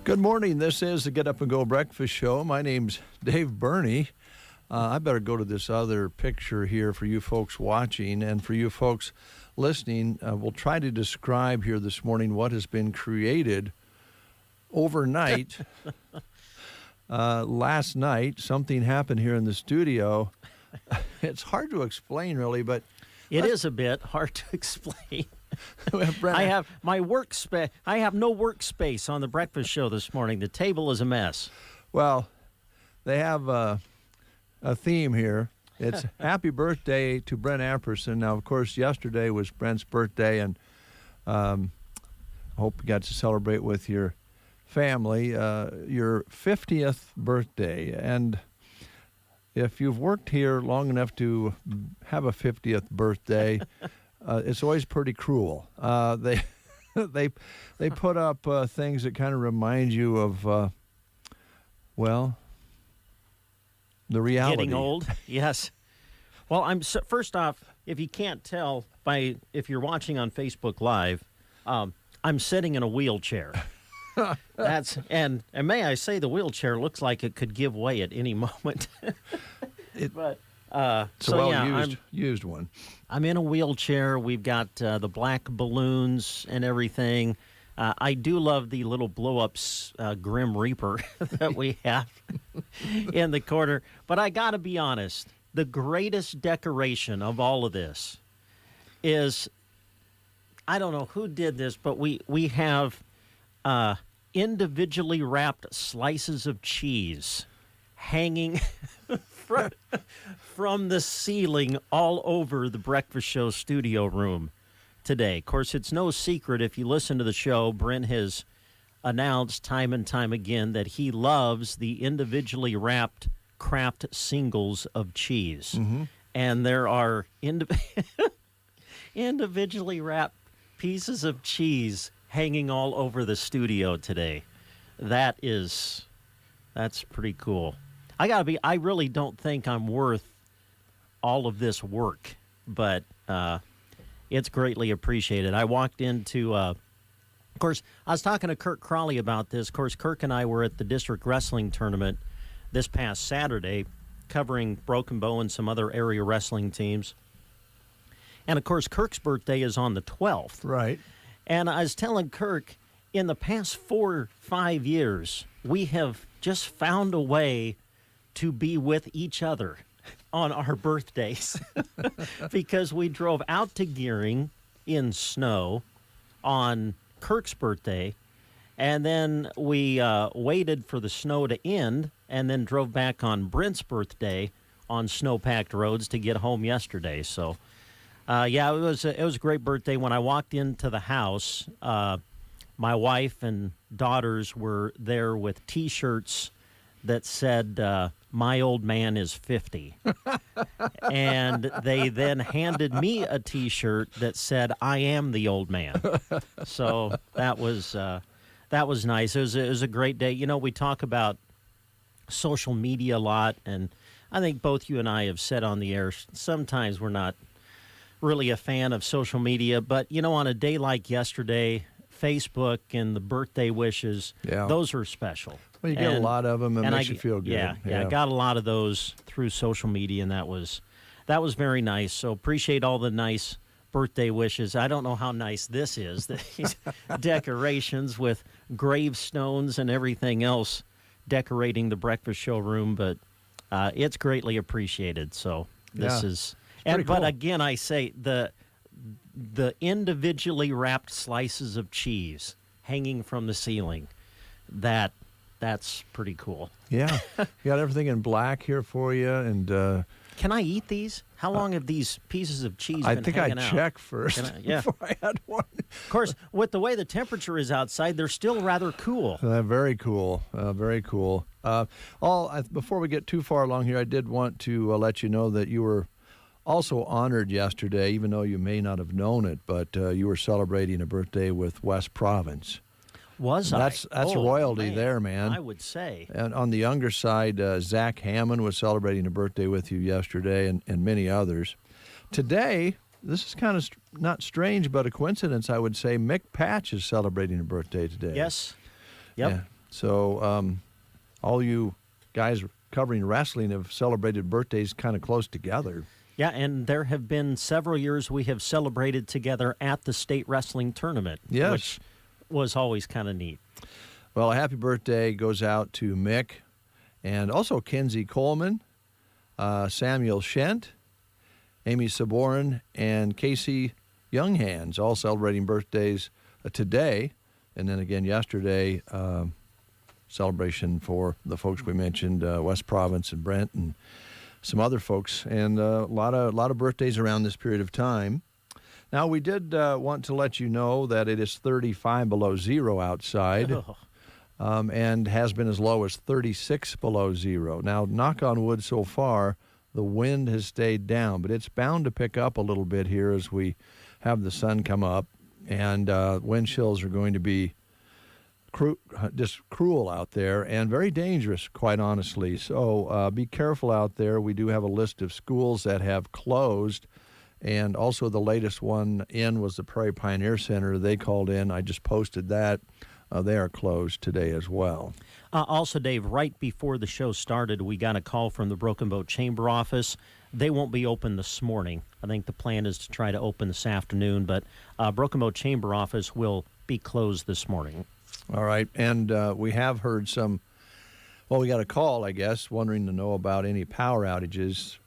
Good morning. This is the Get Up and Go Breakfast Show. My name's Dave Burney. I better go to this other picture here for you folks watching, and for you folks listening. We'll try to describe here this morning what has been created overnight. Last night, something happened here in the studio. It's hard to explain, really, but it is a bit hard to explain. Brent, I have my workspace. I have no workspace on the breakfast show this morning. The table is a mess. Well, they have a theme here. It's happy birthday to Brent Amperson. Now, of course, yesterday was Brent's birthday, and I hope you got to celebrate with your family your 50th birthday. And if you've worked here long enough to have a 50th birthday, it's always pretty cruel. They put up things that kind of remind you of, the reality. Getting old, yes. Well, first off, if you can't tell if you're watching on Facebook Live, I'm sitting in a wheelchair. And may I say, the wheelchair looks like it could give way at any moment. It's a well-used one. I'm in a wheelchair. We've got the black balloons and everything. I do love the little blow-ups Grim Reaper that we have in the corner. But I got to be honest, the greatest decoration of all of this is, I don't know who did this, but we have individually wrapped slices of cheese hanging from the ceiling all over the breakfast show studio room today. Of course, it's no secret if you listen to the show, Brent has announced time and time again that he loves the individually wrapped Kraft singles of cheese. Mm-hmm. And there are individually wrapped pieces of cheese hanging all over the studio today. That's pretty cool. I really don't think I'm worth all of this work, but it's greatly appreciated. I walked into, of course, I was talking to Kirk Crawley about this. Of course, Kirk and I were at the district wrestling tournament this past Saturday, covering Broken Bow and some other area wrestling teams. And, of course, Kirk's birthday is on the 12th. Right. And I was telling Kirk, in the past 4 or 5 years, we have just found a way to be with each other on our birthdays because we drove out to Gearing in snow on Kirk's birthday, and then we waited for the snow to end and then drove back on Brent's birthday on snow-packed roads to get home yesterday. So, it was a great birthday. When I walked into the house, my wife and daughters were there with T-shirts that said, "My old man is 50." And they then handed me a T-shirt that said, "I am the old man." So that was nice. It was a great day. You know, we talk about social media a lot, and I think both you and I have said on the air, sometimes we're not really a fan of social media, but, you know, on a day like yesterday, Facebook and the birthday wishes, those are special. Well, you get a lot of them, and makes you feel good. Yeah, I got a lot of those through social media, and that was very nice. So appreciate all the nice birthday wishes. I don't know how nice this is. These decorations with gravestones and everything else decorating the breakfast show room, but it's greatly appreciated. So this is, and cool. But again, I say the individually wrapped slices of cheese hanging from the ceiling, that's pretty cool. Yeah, you got everything in black here for you, and can I eat these? How long have these pieces of cheese been hanging out? I think I'd check first before I had one. Of course, with the way the temperature is outside, they're still rather cool. Very cool, very cool. Before we get too far along here, I did want to let you know that you were also honored yesterday, even though you may not have known it, but you were celebrating a birthday with West Province. Was I? That's royalty there, man. I would say. And on the younger side, Zach Hammond was celebrating a birthday with you yesterday, and many others. Today, this is kind of not strange, but a coincidence, I would say. Mick Patch is celebrating a birthday today. Yes. Yep. Yeah. So all you guys covering wrestling have celebrated birthdays kind of close together. Yeah, and there have been several years we have celebrated together at the state wrestling tournament. Yes. Which was always kind of neat. Well, a happy birthday goes out to Mick, and also Kenzie Coleman, Samuel Shent, Amy Saborin, and Casey Younghands, all celebrating birthdays today. And then again yesterday, celebration for the folks we mentioned, West Province and Brent and some other folks, and a lot of birthdays around this period of time. Now, we did want to let you know that it is 35 below zero outside, and has been as low as 36 below zero. Now, knock on wood, so far, the wind has stayed down, but it's bound to pick up a little bit here as we have the sun come up, and wind chills are going to be just cruel out there and very dangerous, quite honestly. So be careful out there. We do have a list of schools that have closed. And also the latest one in was the Prairie Pioneer Center. They called in. I just posted that. They are closed today as well. Also, Dave, right before the show started, we got a call from the Broken Boat Chamber office. They won't be open this morning. I think the plan is to try to open this afternoon, but Broken Boat Chamber office will be closed this morning. All right. And we have heard we got a call, I guess, wondering to know about any power outages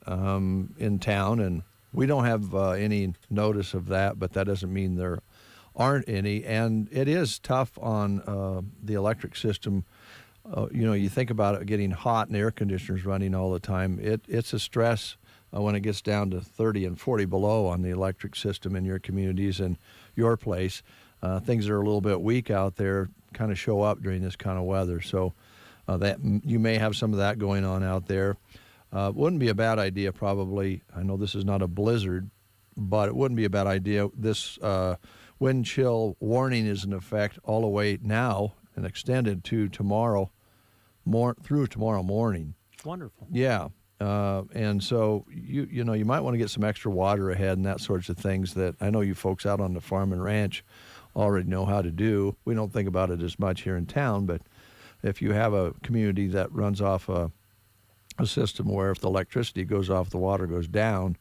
in town, and we don't have any notice of that, but that doesn't mean there aren't any. And it is tough on the electric system. You think about it getting hot and air conditioners running all the time. It's a stress when it gets down to 30 and 40 below on the electric system in your communities and your place. Things that are a little bit weak out there kind of show up during this kind of weather. So that you may have some of that going on out there. Wouldn't be a bad idea, probably. I know this is not a blizzard, but it wouldn't be a bad idea. This wind chill warning is in effect all the way now and extended to tomorrow, through tomorrow morning. Wonderful. Yeah. And so you might want to get some extra water ahead and that sorts of things that I know you folks out on the farm and ranch already know how to do. We don't think about it as much here in town, but if you have a community that runs off a system where if the electricity goes off, the water goes down,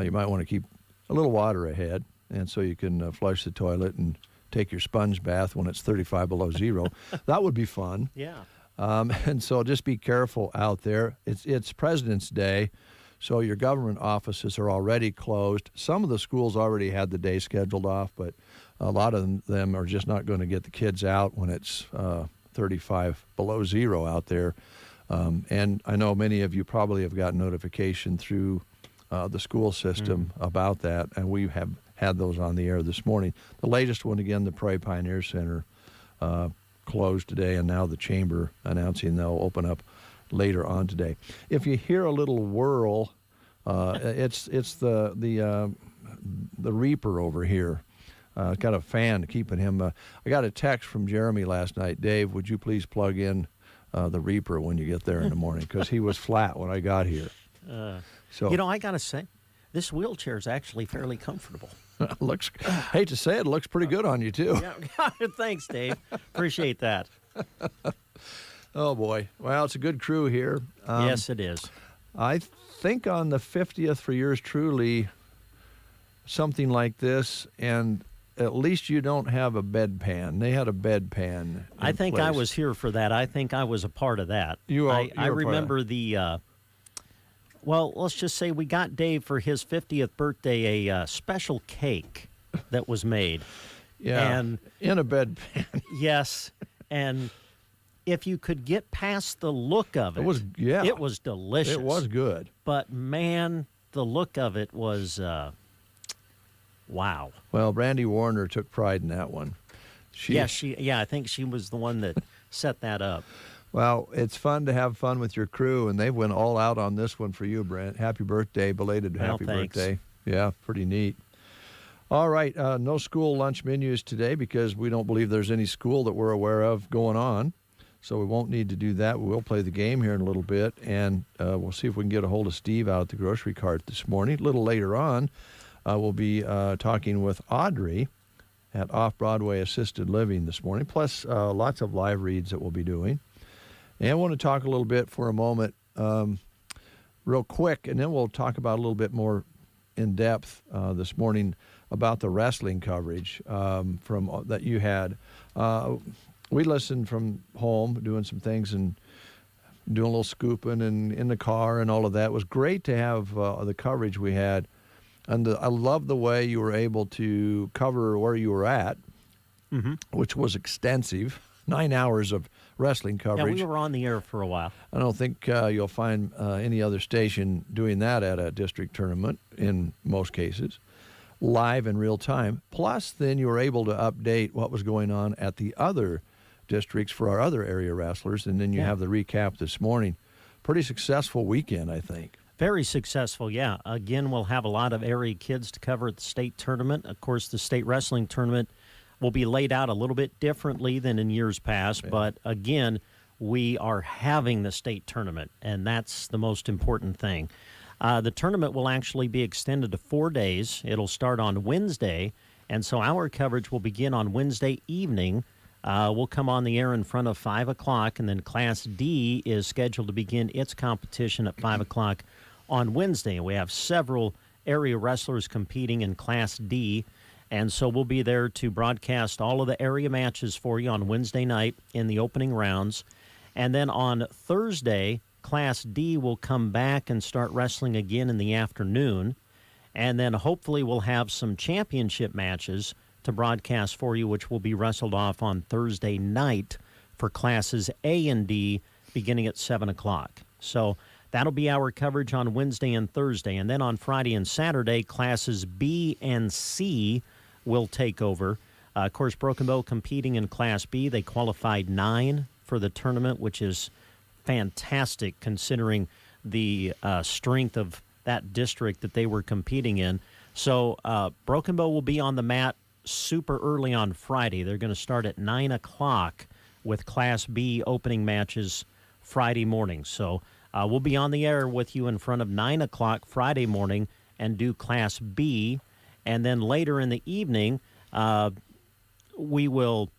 you might want to keep a little water ahead, and so you can flush the toilet and take your sponge bath when it's 35 below zero. That would be fun. Yeah. And so just be careful out there. It's President's Day, so your government offices are already closed. Some of the schools already had the day scheduled off, but a lot of them are just not going to get the kids out when it's 35 below zero out there. And I know many of you probably have gotten notification through the school system about that, and we have had those on the air this morning. The latest one, again, the Prairie Pioneer Center closed today, and now the Chamber announcing they'll open up later on today. If you hear a little whirl, it's the Reaper over here. Got a fan keeping him. I got a text from Jeremy last night. Dave, would you please plug in the Reaper when you get there in the morning? Because he was flat when I got here. I got to say, this wheelchair is actually fairly comfortable. Hate to say it, looks pretty good on you, too. Yeah, thanks, Dave. Appreciate that. Oh, boy. Well, it's a good crew here. Yes, it is. I think on the 50th for yours truly, something like this, and at least you don't have a bedpan. They had a bedpan. I think place. I was here for that. I think I was a part of that. I remember well, let's just say we got Dave for his 50th birthday a special cake that was made. Yeah, and in a bedpan. Yes, and if you could get past the look of it, it was delicious. It was good. But man, the look of it was wow. Well, Brandy Warner took pride in that one. I think she was the one that set that up. Well, it's fun to have fun with your crew, and they went all out on this one for you, Brent. Happy birthday, belated happy birthday. Yeah, pretty neat. All right, no school lunch menus today because we don't believe there's any school that we're aware of going on, so we won't need to do that. We'll play the game here in a little bit, and we'll see if we can get a hold of Steve out at the grocery cart this morning. A little later on, we'll be talking with Audrey at Off-Broadway Assisted Living this morning, plus lots of live reads that we'll be doing. And I want to talk a little bit for a moment, real quick, and then we'll talk about a little bit more in depth this morning about the wrestling coverage from that you had. We listened from home, doing some things and doing a little scooping and in the car and all of that. It was great to have the coverage we had. And I love the way you were able to cover where you were at, which was extensive. 9 hours of wrestling coverage. Yeah, we were on the air for a while. I don't think you'll find any other station doing that at a district tournament in most cases, live in real time. Plus, then you were able to update what was going on at the other districts for our other area wrestlers, and then you have the recap this morning. Pretty successful weekend, I think. Very successful, yeah. Again, we'll have a lot of area kids to cover at the state tournament. Of course, the state wrestling tournament will be laid out a little bit differently than in years past, but again, we are having the state tournament, and that's the most important thing. The tournament will actually be extended to 4 days. It'll start on Wednesday, and so our coverage will begin on Wednesday evening. We'll come on the air in front of 5 o'clock, and then Class D is scheduled to begin its competition at 5 o'clock on Wednesday. We have several area wrestlers competing in Class D, and so we'll be there to broadcast all of the area matches for you on Wednesday night in the opening rounds. And then on Thursday, Class D will come back and start wrestling again in the afternoon. And then hopefully we'll have some championship matches to broadcast for you, which will be wrestled off on Thursday night for Classes A and D beginning at 7 o'clock. So that'll be our coverage on Wednesday and Thursday. And then on Friday and Saturday, Classes B and C will take over. Of course, Broken Bow competing in Class B. They qualified 9 for the tournament, which is fantastic considering the strength of that district that they were competing in. So Broken Bow will be on the mat super early on Friday. They're going to start at 9 o'clock with Class B opening matches Friday morning. So we'll be on the air with you in front of 9 o'clock Friday morning and do Class B. And then later in the evening, we will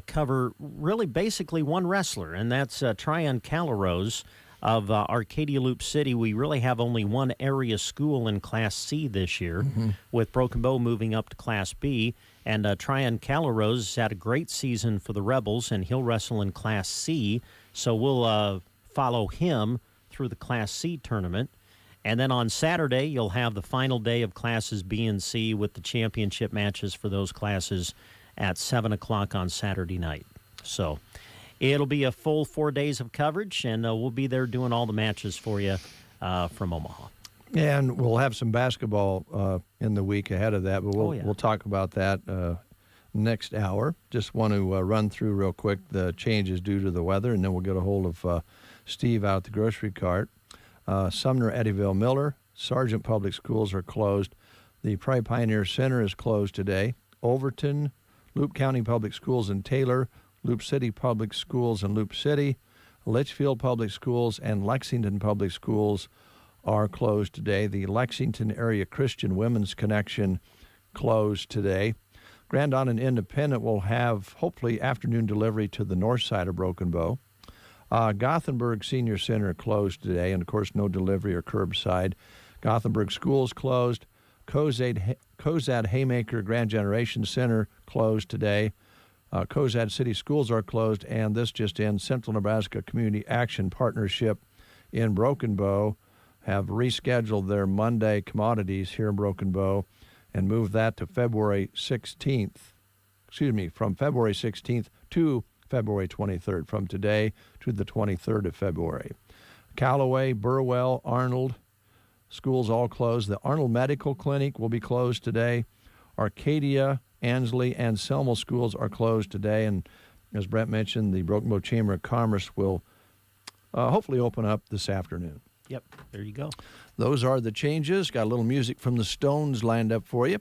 cover really basically one wrestler, and that's Tryon Callarose of Arcadia Loop City. We really have only one area school in Class C this year, with Broken Bow moving up to Class B. And Tryon Callarose has had a great season for the Rebels, and he'll wrestle in Class C. So we'll follow him through the Class C tournament. And then on Saturday, you'll have the final day of Classes B and C with the championship matches for those classes at 7 o'clock on Saturday night. So it'll be a full 4 days of coverage, and we'll be there doing all the matches for you from Omaha. And we'll have some basketball in the week ahead of that, but we'll talk about that next hour. Just want to run through real quick the changes due to the weather, and then we'll get a hold of Steve out at the grocery cart. Sumner, Eddyville, Miller, Sargent Public Schools are closed. The Prairie Pioneer Center is closed today. Overton, Loop County Public Schools in Taylor, Loop City Public Schools in Loop City, Litchfield Public Schools, and Lexington Public Schools are closed today. The Lexington Area Christian Women's Connection closed today. Grand Island Independent will have, hopefully, afternoon delivery to the north side of Broken Bow. Gothenburg Senior Center closed today, and, of course, no delivery or curbside. Gothenburg Schools closed. Cozad Haymaker Grand Generation Center closed today. Cozad City Schools are closed, and this just in, Central Nebraska Community Action Partnership in Broken Bow have rescheduled their Monday commodities here in Broken Bow and moved that to February 16th. From February 16th to February 23rd, from today to the 23rd of February. Callaway, Burwell, Arnold, schools all closed. The Arnold Medical Clinic will be closed today. Arcadia, Ansley, and Selma schools are closed today. And as Brent mentioned, the Broken Bow Chamber of Commerce will hopefully open up this afternoon. Yep, there you go. Those are the changes. Got a little music from the Stones lined up for you.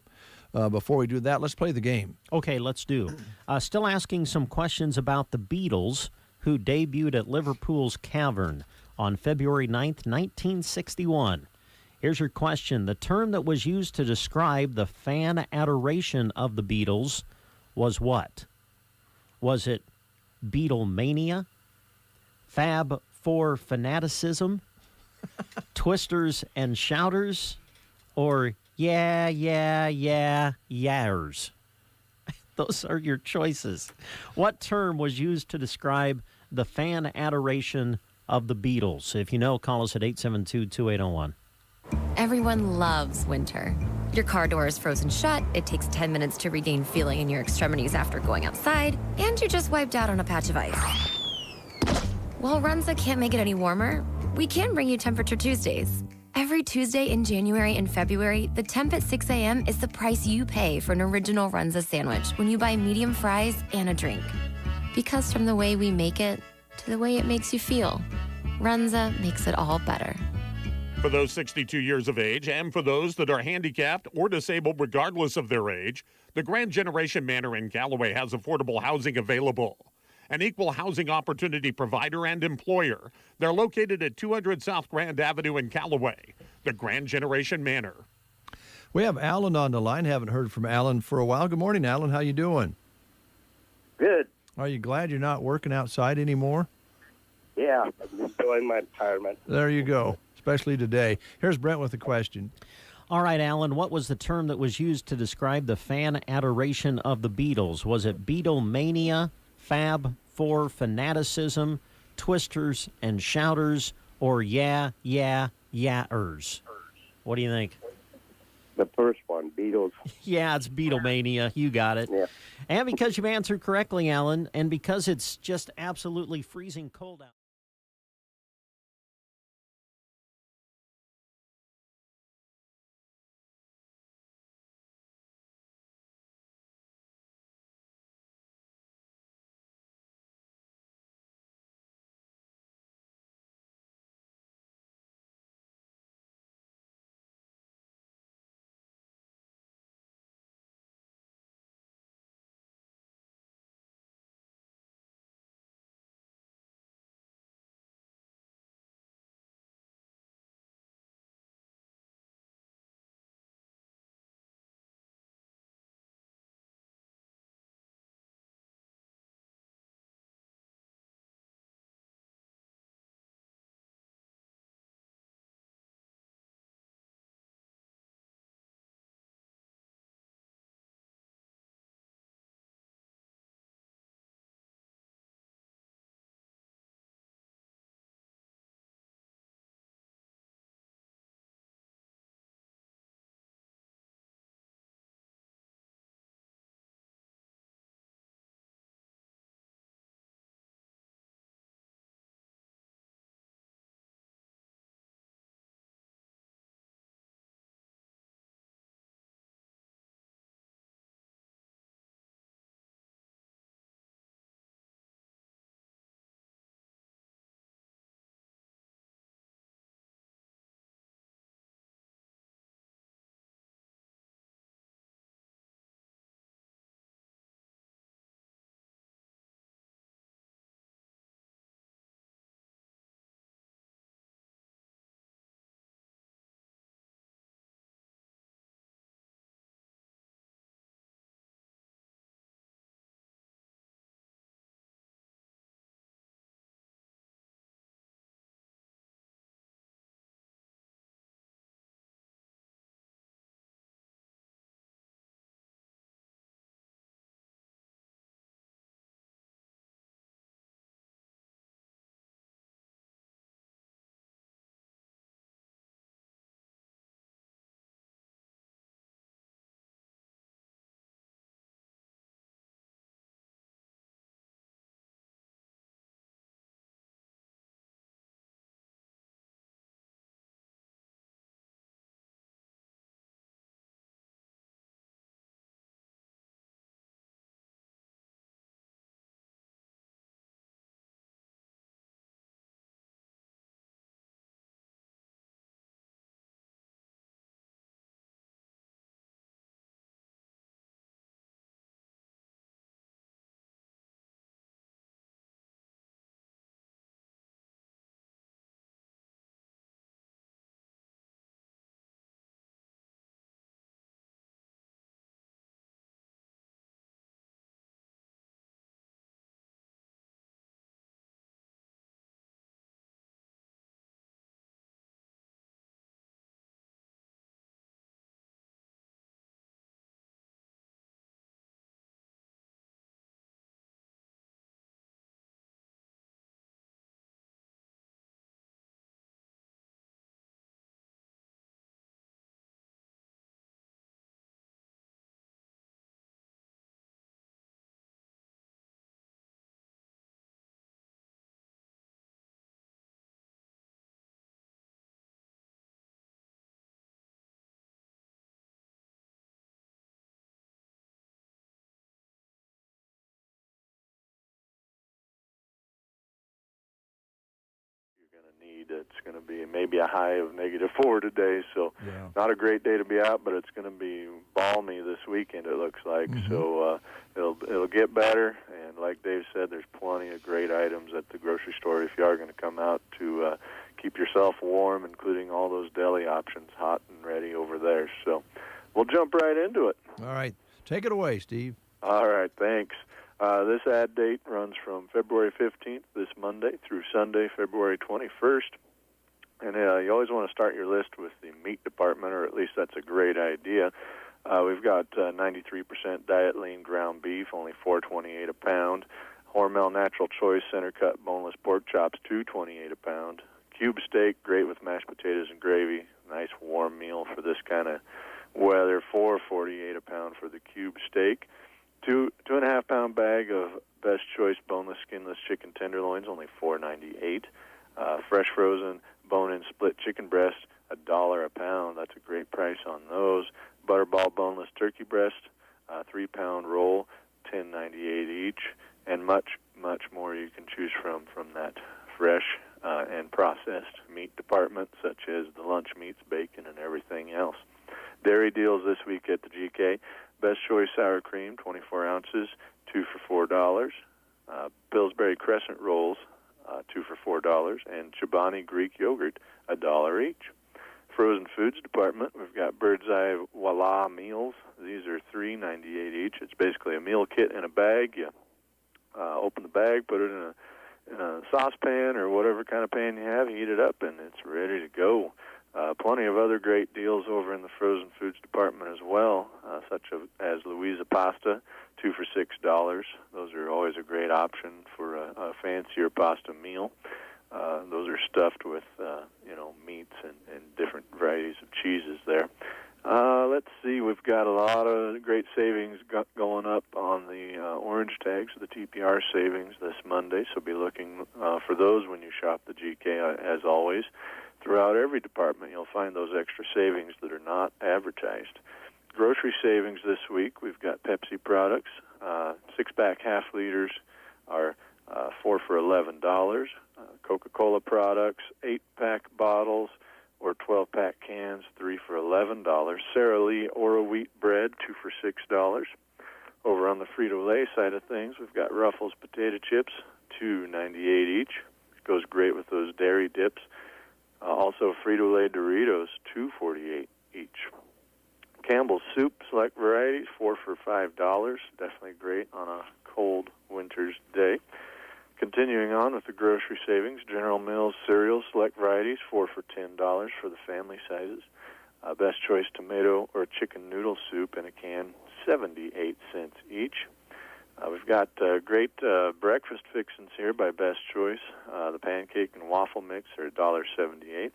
Before we do that, let's play the game. Okay, let's do. Still asking some questions about the Beatles, who debuted at Liverpool's Cavern on February 9th, 1961. Here's your question. The term that was used to describe the fan adoration of the Beatles was what? Was it Beatlemania, Fab Four fanaticism, Twisters and Shouters, or yars? Those are your choices. What term was used to describe the fan adoration of the Beatles? If you know, call us at 872-2801. Everyone loves winter. Your car door is frozen shut, it takes 10 minutes to regain feeling in your extremities after going outside, and you just wiped out on a patch of ice. While Runza can't make it any warmer, we can bring you Temperature Tuesdays. Every Tuesday in January and February, the temp at 6 a.m. is the price you pay for an original Runza sandwich when you buy medium fries and a drink. Because from the way we make it to the way it makes you feel, Runza makes it all better. For those 62 years of age and for those that are handicapped or disabled regardless of their age, the Grand Generation Manor in Callaway has affordable housing available. An equal housing opportunity provider and employer. They're located at 200 South Grand Avenue in Callaway. The Grand Generation Manor. We have Alan on the line. Haven't heard from Alan for a while. Good morning, Alan. How you doing? Good. Are you glad you're not working outside anymore? Yeah, I'm enjoying my retirement. There you go, especially today. Here's Brent with a question. All right, Alan, what was the term that was used to describe the fan adoration of the Beatles? Was it Beatlemania, Fab Four fanaticism, Twisters and Shouters, or yars? What do you think? The first one, Beatles. Yeah, it's Beatlemania. You got it. Yeah. And because you've answered correctly, Alan, and because it's just absolutely freezing cold out. need. It's going to be maybe a high of -4 today, so not a great day to be out, but it's going to be balmy this weekend, it looks like. So it'll get better, and like Dave said, there's plenty of great items at the grocery store if you are going to come out to keep yourself warm, including all those deli options hot and ready over there. So we'll jump right into it. All right. Take it away, Steve. All right, thanks. This ad date runs from February 15th, this Monday, through Sunday, February 21st. And you always want to start your list with the meat department, or at least that's a great idea. We've got 93% diet lean ground beef, only $4.28 a pound. Hormel Natural Choice center cut boneless pork chops, $2.28 a pound. Cube steak, great with mashed potatoes and gravy. Nice warm meal for this kind of weather, $4.48 a pound for the cube steak. 2.5 pound bag of Best Choice boneless skinless chicken tenderloins, only $4.98. Fresh frozen bone-in split chicken breast, $1 a pound. That's a great price on those. Butterball boneless turkey breast, 3-pound roll, $10.98 each, and much more you can choose from that fresh and processed meat department, such as the lunch meats, bacon, and everything else. Dairy deals this week at the GK. Best Choice sour cream, 24 ounces, 2 for $4. Pillsbury Crescent rolls, 2 for $4. And Chobani Greek yogurt, $1 each. Frozen foods department, we've got Bird's Eye Voila meals. These are $3.98 each. It's basically a meal kit in a bag. You open the bag, put it in a saucepan or whatever kind of pan you have, heat it up, and it's ready to go. Plenty of other great deals over in the frozen foods department as well, such as Louisa pasta, 2 for $6. Those are always a great option for a fancier pasta meal. Those are stuffed with meats and different varieties of cheeses there. Let's see, we've got a lot of great savings going up on the orange tags, the TPR savings this Monday, so be looking for those when you shop the GK, as always. Throughout every department, you'll find those extra savings that are not advertised. Grocery savings this week, we've got Pepsi products. 6-pack half-liters are 4 for $11. Coca-Cola products, 8-pack bottles or 12-pack cans, 3 for $11. Sara Lee Oro wheat bread, 2 for $6. Over on the Frito-Lay side of things, we've got Ruffles potato chips, $2.98 each. It goes great with those dairy dips. Also, Frito-Lay Doritos, $2.48 each. Campbell's soup, select varieties, 4 for $5. Definitely great on a cold winter's day. Continuing on with the grocery savings, General Mills cereals, select varieties, 4 for $10 for the family sizes. Best Choice tomato or chicken noodle soup in a can, 78 cents each. We've got great breakfast fixins here by Best Choice. The pancake and waffle mix are $1.78,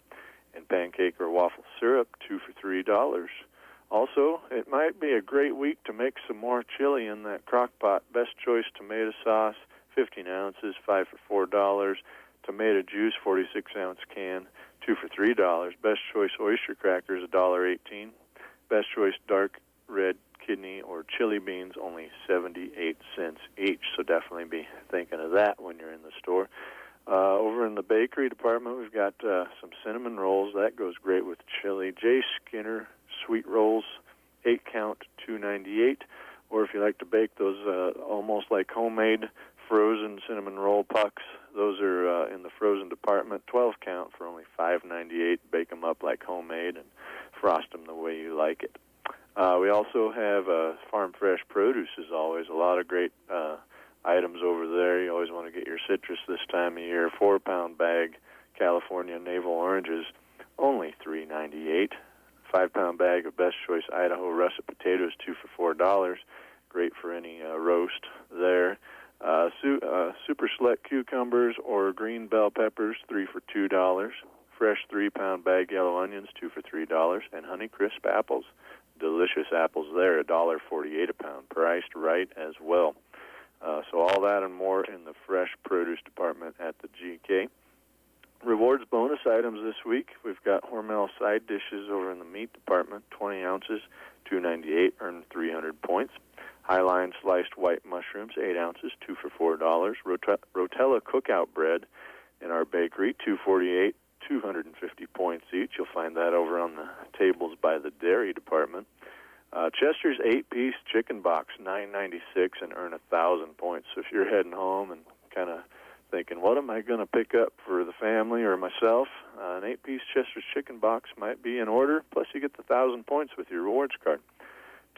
and pancake or waffle syrup, 2 for $3. Also, it might be a great week to make some more chili in that crock pot. Best Choice tomato sauce, 15 ounces, 5 for $4. Tomato juice, 46-ounce can, 2 for $3. Best Choice oyster crackers, $1.18. Best Choice dark red kidney or chili beans, only 78 cents each. So definitely be thinking of that when you're in the store. Over in the bakery department, we've got some cinnamon rolls. That goes great with chili. J. Skinner sweet rolls, 8-count, $2.98. Or if you like to bake those almost like homemade frozen cinnamon roll pucks, those are in the frozen department, 12-count for only $5.98. Bake them up like homemade and frost them the way you like it. We also have farm fresh produce, as always. A lot of great items over there. You always want to get your citrus this time of year. 4-pound bag California navel oranges, only $3.98. 5-pound bag of Best Choice Idaho russet potatoes, 2 for $4. Great for any roast there. Super select cucumbers or green bell peppers, 3 for $2. Fresh 3-pound bag yellow onions, 2 for $3. And Honeycrisp apples. Delicious apples there, $1.48 a pound, priced right as well. So all that and more in the fresh produce department at the GK. Rewards bonus items this week. We've got Hormel side dishes over in the meat department, 20 ounces, $2.98, earn 300 points. Highline sliced white mushrooms, 8 ounces, 2 for $4. Rotella cookout bread, In our bakery, $2.48, 250 points each. You'll find that over on the tables by the dairy department. Chester's 8-piece chicken box, $9.96, and earn 1,000 points. So if you're heading home and kind of thinking, what am I going to pick up for the family or myself, an 8-piece Chester's chicken box might be in order. Plus, you get the 1,000 points with your rewards card.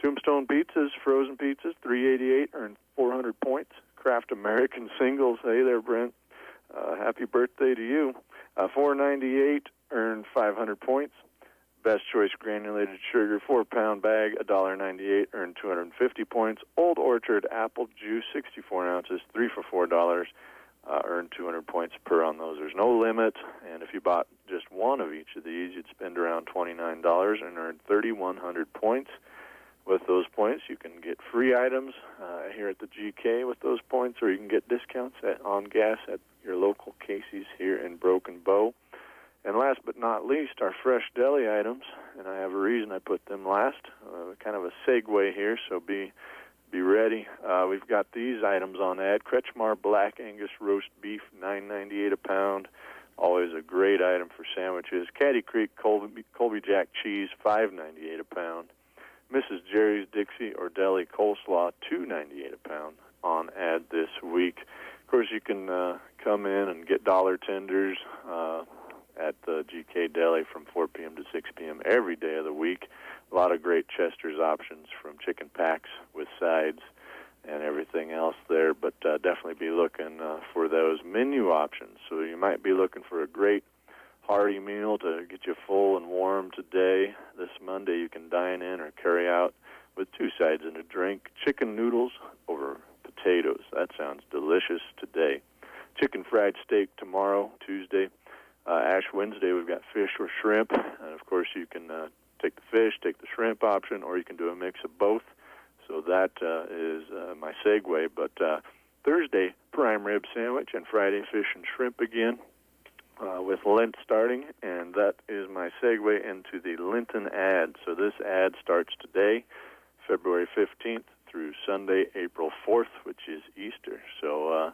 Tombstone pizzas, frozen pizzas, $3.88, earn 400 points. Kraft American singles, hey there, Brent. Happy birthday to you. $4.98, earn 500 points. Best Choice granulated sugar, 4-pound bag, $1.98, earn 250 points. Old Orchard apple juice, 64 ounces, 3 for $4, earn 200 points per on those. There's no limit, and if you bought just one of each of these, you'd spend around $29 and earn 3,100 points. With those points, you can get free items here at the GK with those points, or you can get discounts on gas at your local Casey's here in Broken Bow. And last but not least, our fresh deli items, and I have a reason I put them last, kind of a segue here, so be ready. We've got these items on ad. Kretschmar Black Angus Roast Beef, $9.98 a pound. Always a great item for sandwiches. Caddy Creek Colby Jack Cheese, $5.98 a pound. Mrs. Jerry's Dixie or Deli Coleslaw, $2.98 a pound on ad this week. Of course, you can come in and get dollar tenders at the GK Deli from 4 p.m. to 6 p.m. every day of the week. A lot of great Chester's options from chicken packs with sides and everything else there, but definitely be looking for those menu options. So you might be looking for a great hearty meal to get you full and warm today. This Monday you can dine in or carry out with 2 sides and a drink. Chicken noodles over potatoes. That sounds delicious today. Chicken fried steak tomorrow, Tuesday. Ash Wednesday we've got fish or shrimp. And of course you can take the fish, take the shrimp option, or you can do a mix of both. So that is my segue. But Thursday, prime rib sandwich, and Friday, fish and shrimp again. With Lent starting, and that is my segue into the Lenten ad. So this ad starts today, February 15th, through Sunday, April 4th, which is Easter. So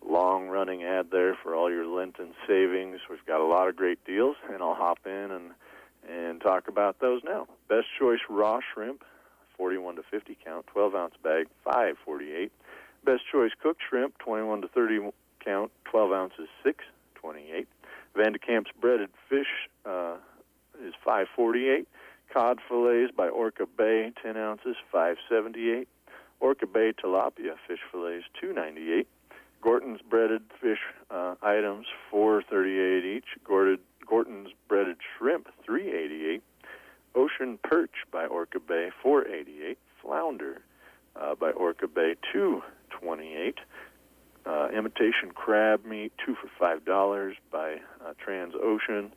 long-running ad there for all your Lenten savings. We've got a lot of great deals, and I'll hop in and talk about those now. Best Choice raw shrimp, 41 to 50 count, 12-ounce bag, $5.48. Best Choice cooked shrimp, 21 to 30 count, 12 ounces, $6.28. Vandekamp's breaded fish is $5.48. Cod fillets by Orca Bay, 10 ounces, $5.78. Orca Bay tilapia fish fillets, $2.98. Gorton's breaded fish items, $4.38 each. Gorton's breaded shrimp, $3.88. Ocean perch by Orca Bay, $4.88. Flounder by Orca Bay, $2.28. Imitation crab meat, 2 for $5 by Transocean.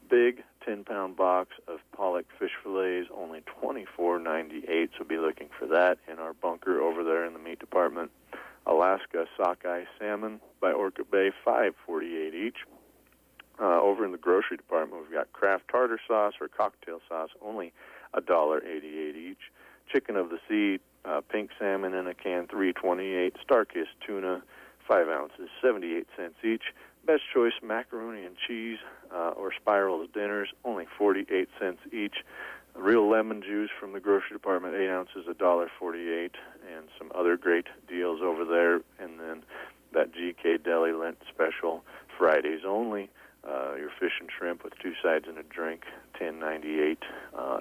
Big 10-pound box of pollock fish fillets, only $24.98. So be looking for that in our bunker over there in the meat department. Alaska sockeye salmon by Orca Bay, $5.48 each. Over in the grocery department, we've got Kraft tartar sauce or cocktail sauce, only $1.88 each. Chicken of the sea, pink salmon in a can, $3.28. Star-kissed tuna, 5 ounces, 78 cents each. Best Choice macaroni and cheese or spirals dinners, only 48 cents each. Real lemon juice from the grocery department, 8 ounces, $1.48, and some other great deals over there. And then that GK Deli Lent special, Fridays only. Your fish and shrimp with 2 sides and a drink, $10.98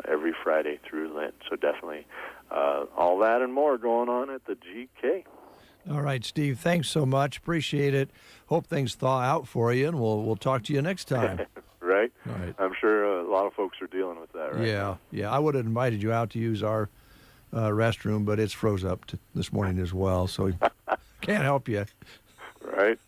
every Friday through Lent. So definitely all that and more going on at the GK. All right, Steve, thanks so much. Appreciate it. Hope things thaw out for you, and we'll talk to you next time. Right? All right. I'm sure a lot of folks are dealing with that right now. Yeah. I would have invited you out to use our restroom, but it's froze up this morning as well, so can't help you. Right?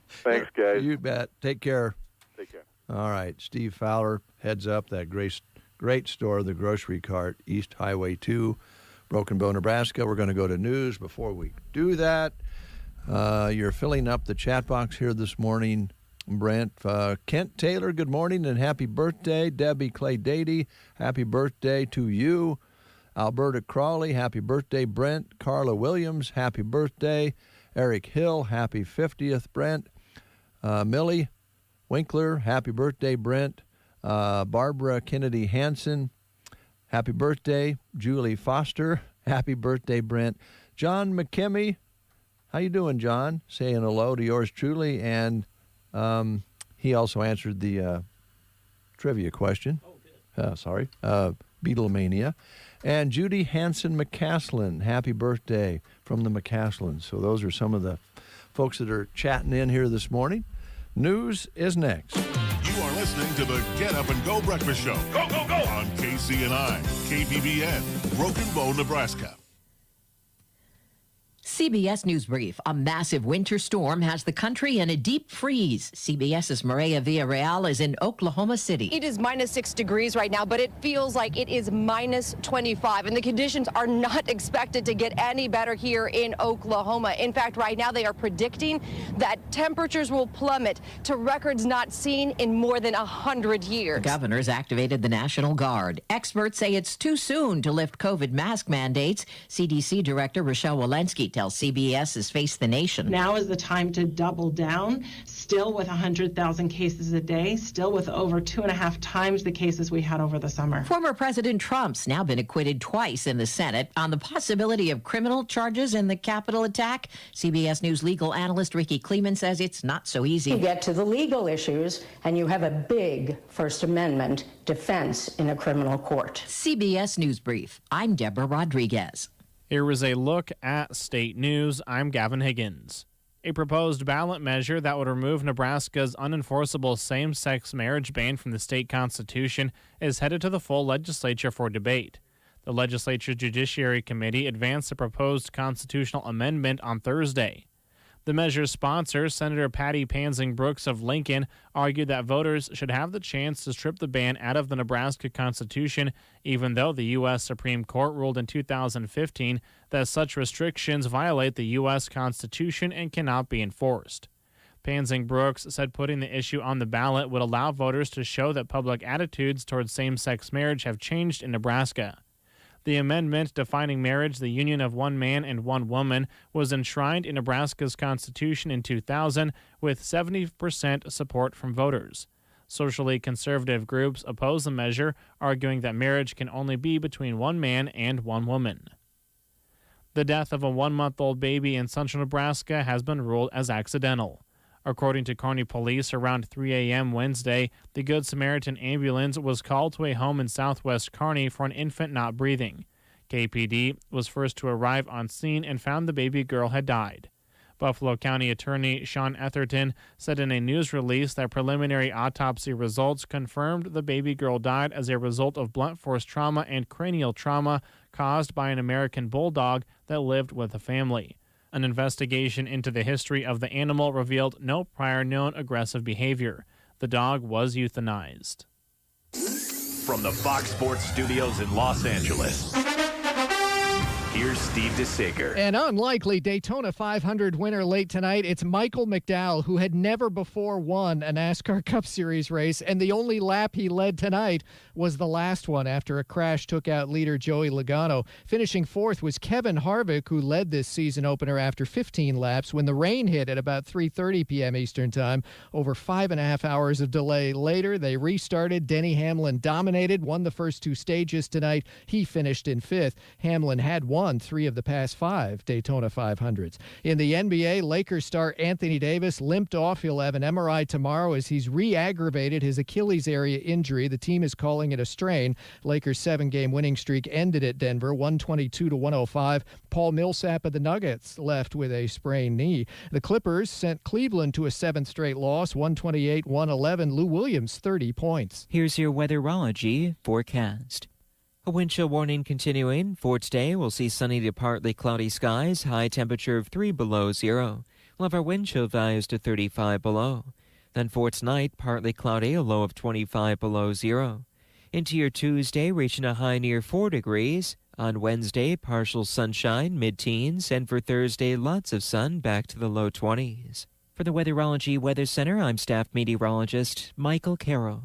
Thanks, guys. You bet. Take care. Take care. All right, Steve Fowler heads up that great store, the Grocery Cart, East Highway 2, Broken Bow, Nebraska. We're going to go to news. Before we do that, you're filling up the chat box here this morning, Brent. Kent Taylor, good morning and happy birthday. Debbie Clay Dady, happy birthday to you. Alberta Crawley, happy birthday, Brent. Carla Williams, happy birthday. Eric Hill, happy 50th, Brent. Millie Winkler, happy birthday, Brent. Barbara Kennedy Hansen, happy birthday. Julie Foster, happy birthday, Brent. John McKimmy, how you doing, John? Saying hello to yours truly. And he also answered the trivia question. Sorry. Beatlemania. And Judy Hansen McCaslin, happy birthday from the McCaslins. So those are some of the folks that are chatting in here this morning. News is next. You are listening to the Get Up and Go Breakfast Show. Go, go, go! On KCNI, KBBN, Broken Bow, Nebraska. CBS News Brief. A massive winter storm has the country in a deep freeze. CBS's Maria Villarreal is in Oklahoma City. It is -6 degrees right now, but it feels like it is -25, and the conditions are not expected to get any better here in Oklahoma. In fact, right now they are predicting that temperatures will plummet to records not seen in more than 100 years. The governor's activated the National Guard. Experts say it's too soon to lift COVID mask mandates. CDC Director Rochelle Walensky tells CBS has faced the nation. Now is the time to double down, still with 100,000 cases a day, still with over 2.5 times the cases we had over the summer. Former President Trump's now been acquitted twice in the Senate on the possibility of criminal charges in the Capitol attack. CBS News legal analyst Ricky Kleeman says it's not so easy. You get to the legal issues, and you have a big First Amendment defense in a criminal court. CBS News Brief. I'm Deborah Rodriguez. Here is a look at state news. I'm Gavin Higgins. A proposed ballot measure that would remove Nebraska's unenforceable same-sex marriage ban from the state constitution is headed to the full legislature for debate. The legislature's Judiciary Committee advanced a proposed constitutional amendment on Thursday. The measure's sponsor, Senator Patty Pansing Brooks of Lincoln, argued that voters should have the chance to strip the ban out of the Nebraska Constitution, even though the U.S. Supreme Court ruled in 2015 that such restrictions violate the U.S. Constitution and cannot be enforced. Pansing Brooks said putting the issue on the ballot would allow voters to show that public attitudes towards same-sex marriage have changed in Nebraska. The amendment defining marriage the union of one man and one woman was enshrined in Nebraska's Constitution in 2000 with 70% support from voters. Socially conservative groups oppose the measure, arguing that marriage can only be between one man and one woman. The death of a 1-month-old baby in central Nebraska has been ruled as accidental. According to Kearney police, around 3 a.m. Wednesday, the Good Samaritan ambulance was called to a home in southwest Kearney for an infant not breathing. KPD was first to arrive on scene and found the baby girl had died. Buffalo County Attorney Sean Etherton said in a news release that preliminary autopsy results confirmed the baby girl died as a result of blunt force trauma and cranial trauma caused by an American bulldog that lived with the family. An investigation into the history of the animal revealed no prior known aggressive behavior. The dog was euthanized. From the Fox Sports Studios in Los Angeles, here's Steve DeSager. An unlikely Daytona 500 winner late tonight. It's Michael McDowell, who had never before won a NASCAR Cup Series race, and the only lap he led tonight was the last one after a crash took out leader Joey Logano. Finishing fourth was Kevin Harvick, who led this season opener after 15 laps when the rain hit at about 3:30 p.m. Eastern Time. Over 5.5 hours of delay later, they restarted. Denny Hamlin dominated, won the first two stages tonight. He finished in fifth. Hamlin had won 3 of the past 5 Daytona 500s. In the NBA, Lakers star Anthony Davis limped off. He'll have an MRI tomorrow as he's re-aggravated his Achilles area injury. The team is calling it a strain. Lakers' 7-game winning streak ended at Denver, 122-105. Paul Millsap of the Nuggets left with a sprained knee. The Clippers sent Cleveland to a 7th straight loss, 128-111. Lou Williams, 30 points. Here's your weatherology forecast. A wind chill warning continuing. For today, we'll see sunny to partly cloudy skies, high temperature of 3 below zero. We'll have our wind chill values to 35 below. Then for tonight, partly cloudy, a low of 25 below zero. Into your Tuesday, reaching a high near 4 degrees. On Wednesday, partial sunshine, mid-teens, and for Thursday, lots of sun, back to the low 20s. For the Weatherology Weather Center, I'm staff meteorologist Michael Carroll.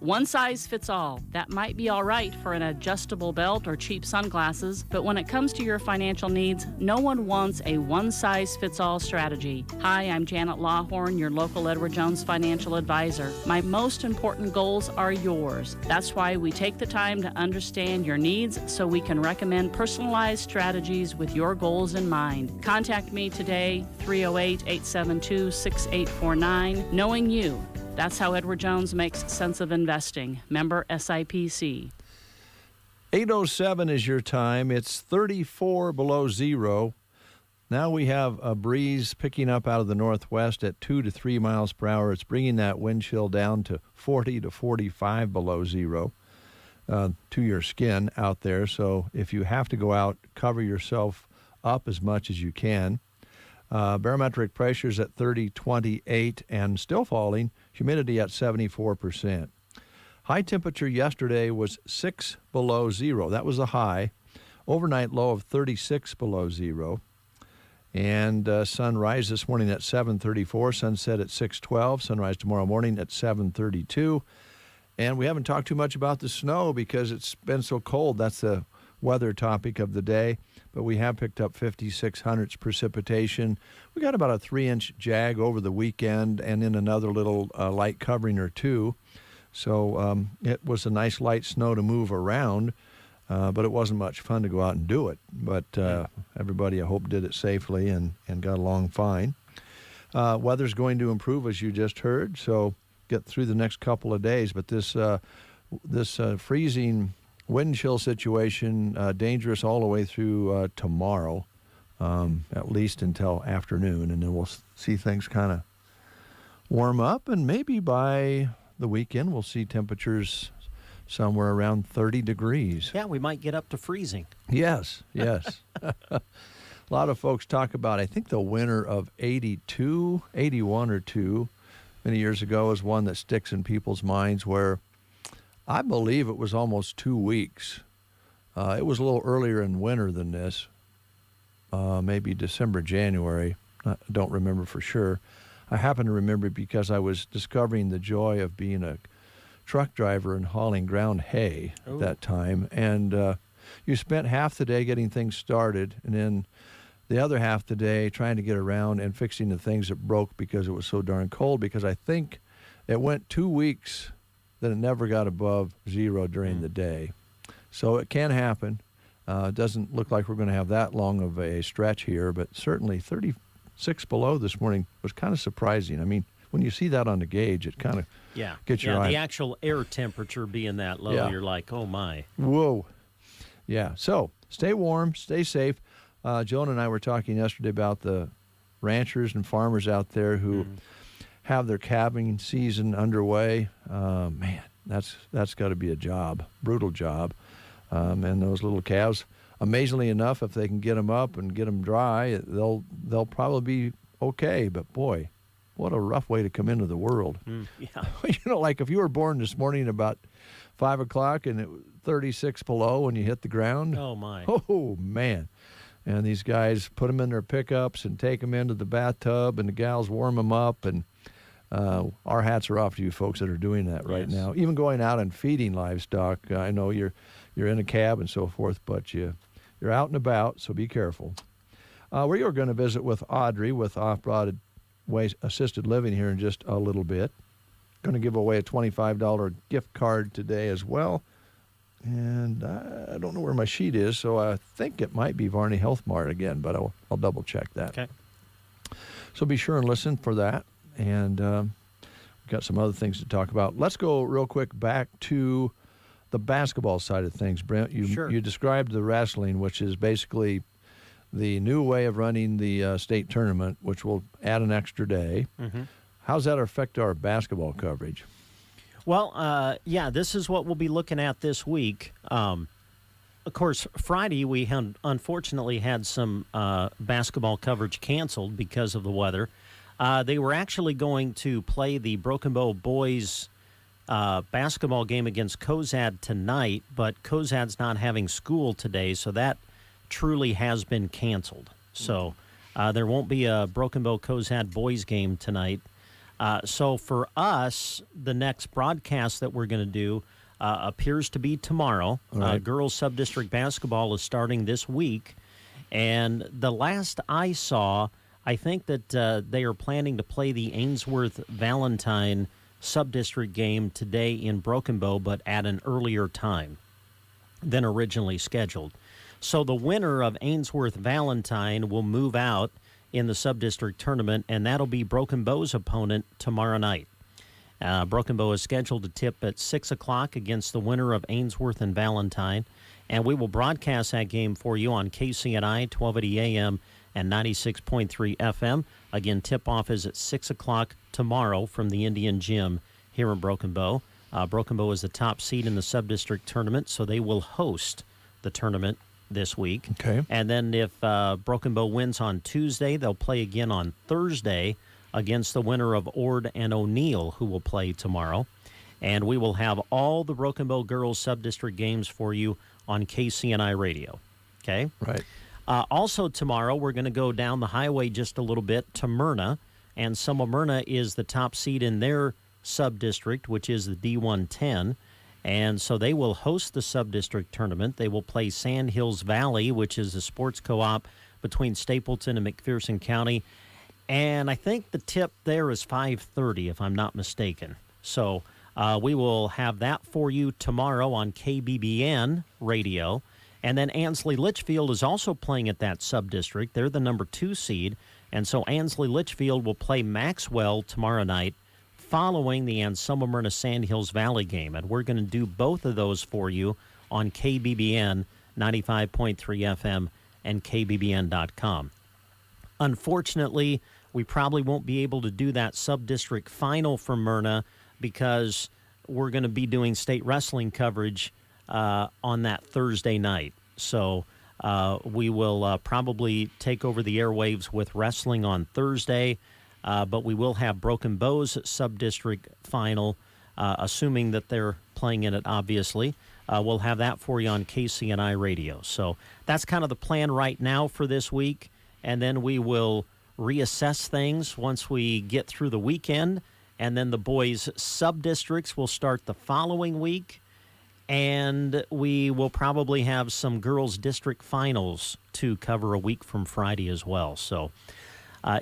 One size fits all. That might be all right for an adjustable belt or cheap sunglasses, but when it comes to your financial needs, no one wants a one-size-fits-all strategy. Hi, I'm Janet Lawhorn, your local Edward Jones financial advisor. My most important goals are yours. That's why we take the time to understand your needs so we can recommend personalized strategies with your goals in mind. Contact me today, 308-872-6849. Knowing you. That's how Edward Jones makes sense of investing. Member SIPC. 8:07 is your time. It's 34 below zero. Now we have a breeze picking up out of the northwest at 2 to 3 miles per hour. It's bringing that wind chill down to 40 to 45 below zero to your skin out there. So if you have to go out, cover yourself up as much as you can. Barometric pressures at 30.28 and still falling. Humidity at 74%. High temperature yesterday was 6 below zero. That was a high. Overnight low of 36 below zero. And sunrise this morning at 7:34. Sunset at 6:12. Sunrise tomorrow morning at 7:32. And we haven't talked too much about the snow because it's been so cold. That's the weather topic of the day. But we have picked up 56 hundredths precipitation. We got about a 3-inch jag over the weekend and in another little light covering or two. So it was a nice light snow to move around, but it wasn't much fun to go out and do it. But everybody, I hope, did it safely and got along fine. Weather's going to improve, as you just heard, so get through the next couple of days. But this freezing wind chill situation, dangerous all the way through tomorrow, at least until afternoon, and then we'll see things kind of warm up, and maybe by the weekend we'll see temperatures somewhere around 30 degrees. Yeah, we might get up to freezing. Yes. A lot of folks talk about, I think the winter of 82, 81 or 2, many years ago is one that sticks in people's minds where I believe it was almost 2 weeks. It was a little earlier in winter than this, maybe December, January. I don't remember for sure. I happen to remember because I was discovering the joy of being a truck driver and hauling ground hay at that time. And you spent half the day getting things started, and then the other half the day trying to get around and fixing the things that broke because it was so darn cold, because I think it went 2 weeks that it never got above zero during the day. So it can happen. It doesn't look like we're going to have that long of a stretch here, but certainly 36 below this morning was kind of surprising. I mean, when you see that on the gauge, it kind of gets your eye. The actual air temperature being that low, you're like, oh my. Whoa. Yeah, so stay warm, stay safe. Joan and I were talking yesterday about the ranchers and farmers out there who have their calving season underway. Man, that's got to be a job, brutal job. And those little calves, amazingly enough, if they can get them up and get them dry, they'll probably be okay. But boy, what a rough way to come into the world. Like if you were born this morning about 5 o'clock and it was 36 below when you hit the ground. Oh my. Oh man. And these guys put them in their pickups and take them into the bathtub, and the gals warm them up, and our hats are off to you folks that are doing that right now. Even going out and feeding livestock. I know you're in a cab and so forth, but you're out and about, so be careful. We are going to visit with Audrey with Off-Broadway Assisted Living here in just a little bit. Going to give away a $25 gift card today as well. And I don't know where my sheet is, so I think it might be Varney Health Mart again, but I'll double check that. Okay. So be sure and listen for that. And we've got some other things to talk about. Let's go real quick back to the basketball side of things, Brent. You described the wrestling, which is basically the new way of running the state tournament, which will add an extra day. How does that affect our basketball coverage? Well, this is what we'll be looking at this week. Of course, Friday we unfortunately had some basketball coverage canceled because of the weather. They were actually going to play the Broken Bow boys basketball game against Cozad tonight, but Cozad's not having school today, so that truly has been canceled. So there won't be a Broken Bow Cozad boys game tonight. So for us, the next broadcast that we're going to do appears to be tomorrow. Right. Girls sub-district basketball is starting this week. And the last I saw, I think that they are planning to play the Ainsworth-Valentine sub-district game today in Broken Bow, but at an earlier time than originally scheduled. So the winner of Ainsworth-Valentine will move out in the sub-district tournament, and that'll be Broken Bow's opponent tomorrow night. Broken Bow is scheduled to tip at 6 o'clock against the winner of Ainsworth and Valentine, and we will broadcast that game for you on KCNI, 1280 AM and 96.3 FM. Again, tip-off is at 6 o'clock tomorrow from the Indian Gym here in Broken Bow. Broken Bow is the top seed in the sub-district tournament, so they will host the tournament this week. Okay. And then if Broken Bow wins on Tuesday, they'll play again on Thursday against the winner of Ord and O'Neill, who will play tomorrow. And we will have all the Broken Bow girls sub-district games for you on KCNI Radio. Okay? Right. Also tomorrow, we're going to go down the highway just a little bit to Myrna, and Myrna is the top seed in their sub-district, which is the D110. And so they will host the sub-district tournament. They will play Sand Hills Valley, which is a sports co-op between Stapleton and McPherson County. And I think the tip there is 5:30, if I'm not mistaken. So we will have that for you tomorrow on KBBN Radio. And then Ansley Litchfield is also playing at that sub-district. They're the number 2 seed. And so Ansley Litchfield will play Maxwell tomorrow night, following the Myrna Sand Hills Valley game. And we're going to do both of those for you on KBBN 95.3 FM and KBBN.com. Unfortunately, we probably won't be able to do that sub-district final for Myrna because we're going to be doing state wrestling coverage on that Thursday night. So we will probably take over the airwaves with wrestling on Thursday. But we will have Broken Bow's sub-district final, assuming that they're playing in it, obviously. We'll have that for you on KCNI Radio. So that's kind of the plan right now for this week, and then we will reassess things once we get through the weekend, and then the boys' sub-districts will start the following week, and we will probably have some girls' district finals to cover a week from Friday as well. So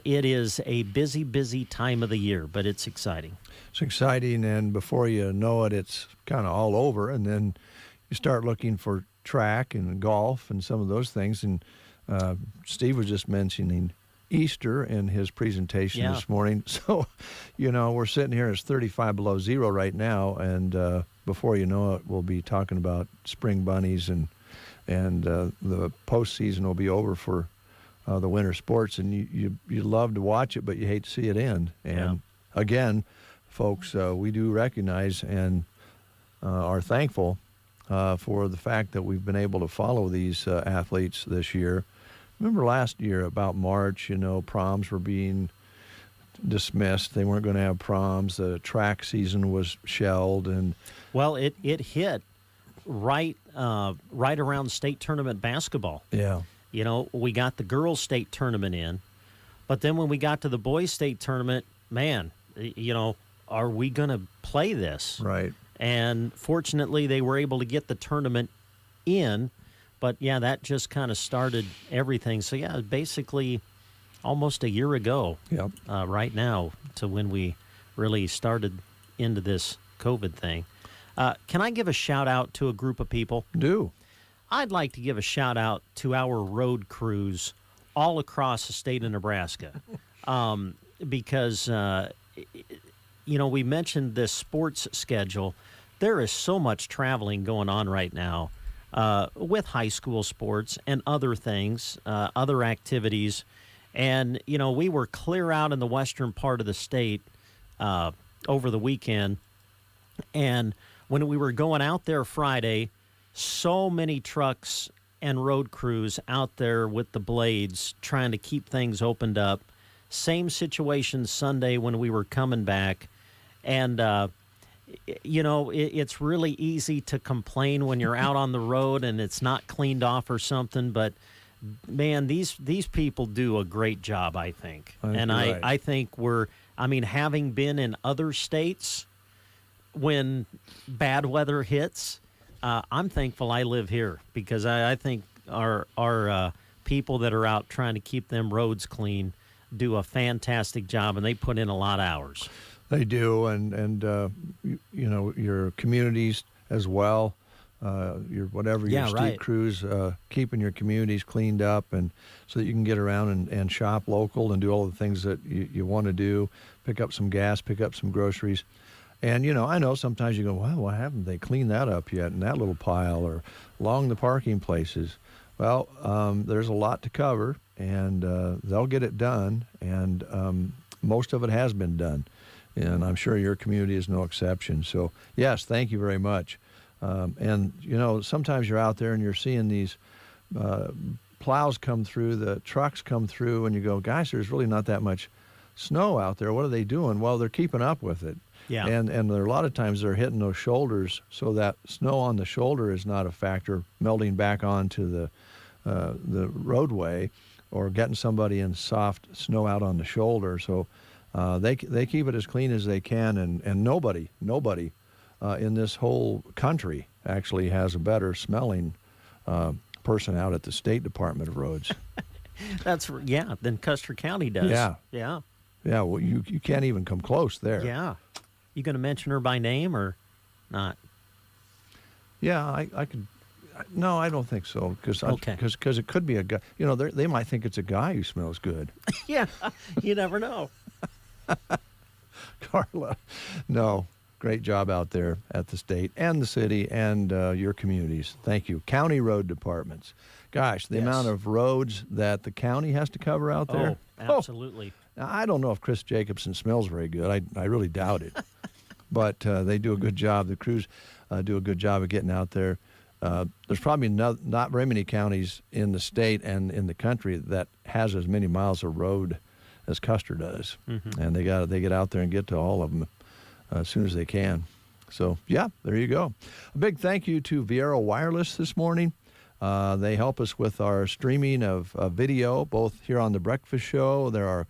it is a busy, busy time of the year, but it's exciting. It's exciting, and before you know it, it's kind of all over, and then you start looking for track and golf and some of those things. And Steve was just mentioning Easter in his presentation this morning. So, we're sitting here, it's 35 below zero right now, and before you know it, we'll be talking about spring bunnies, and the postseason will be over for the winter sports, and you love to watch it, but you hate to see it end. And again, folks, we do recognize and are thankful for the fact that we've been able to follow these athletes this year. Remember last year, about March, proms were being dismissed. They weren't going to have proms. The track season was shelled, and it hit right around state tournament basketball. Yeah. We got the girls' state tournament in, but then when we got to the boys' state tournament, man, are we going to play this? Right. And fortunately, they were able to get the tournament in, but that just kind of started everything. So basically almost a year ago right now to when we really started into this COVID thing. Can I give a shout out to a group of people? Do. I'd like to give a shout out to our road crews all across the state of Nebraska because, we mentioned this sports schedule. There is so much traveling going on right now with high school sports and other things, other activities. And, we were clear out in the western part of the state over the weekend. And when we were going out there Friday, so many trucks and road crews out there with the blades trying to keep things opened up. Same situation Sunday when we were coming back. And, it's really easy to complain when you're out on the road and it's not cleaned off or something. But, man, these people do a great job, I think. I think I think we're I mean, having been in other states when bad weather hits, I'm thankful I live here because I think our people that are out trying to keep them roads clean do a fantastic job, and they put in a lot of hours. They do, and you know, your communities as well. Your state crews, keeping your communities cleaned up, and so that you can get around and shop local and do all the things that you want to do, pick up some gas, pick up some groceries. And, you know, I know sometimes you go, well, why haven't they cleaned that up yet in that little pile or along the parking places? Well, there's a lot to cover, and they'll get it done, and most of it has been done. And I'm sure your community is no exception. So, yes, thank you very much. And, you know, sometimes you're out there and you're seeing these plows come through, the trucks come through, and you go, gosh, there's really not that much snow out there. What are they doing? Well, they're keeping up with it. Yeah. And there are a lot of times they're hitting those shoulders so that snow on the shoulder is not a factor melting back onto the roadway or getting somebody in soft snow out on the shoulder. So they keep it as clean as they can, and nobody in this whole country actually has a better smelling person out at the State Department of Roads. Than Custer County does. Yeah. Well, you can't even come close there. Yeah. You going to mention her by name or not? Yeah, I could. No, I don't think so because it could be a guy. You know, they might think it's a guy who smells good. Yeah, you never know. Carla, no. Great job out there at the state and the city and your communities. Thank you. County road departments. Gosh, the amount of roads that the county has to cover out there. Oh, absolutely. Now, I don't know if Chris Jacobson smells very good. I really doubt it. But they do a good job. The crews do a good job of getting out there. There's probably not very many counties in the state and in the country that has as many miles of road as Custer does. Mm-hmm. And they get out there and get to all of them as soon as they can. So, yeah, there you go. A big thank you to Viera Wireless this morning. They help us with our streaming of video, both here on The Breakfast Show. There are,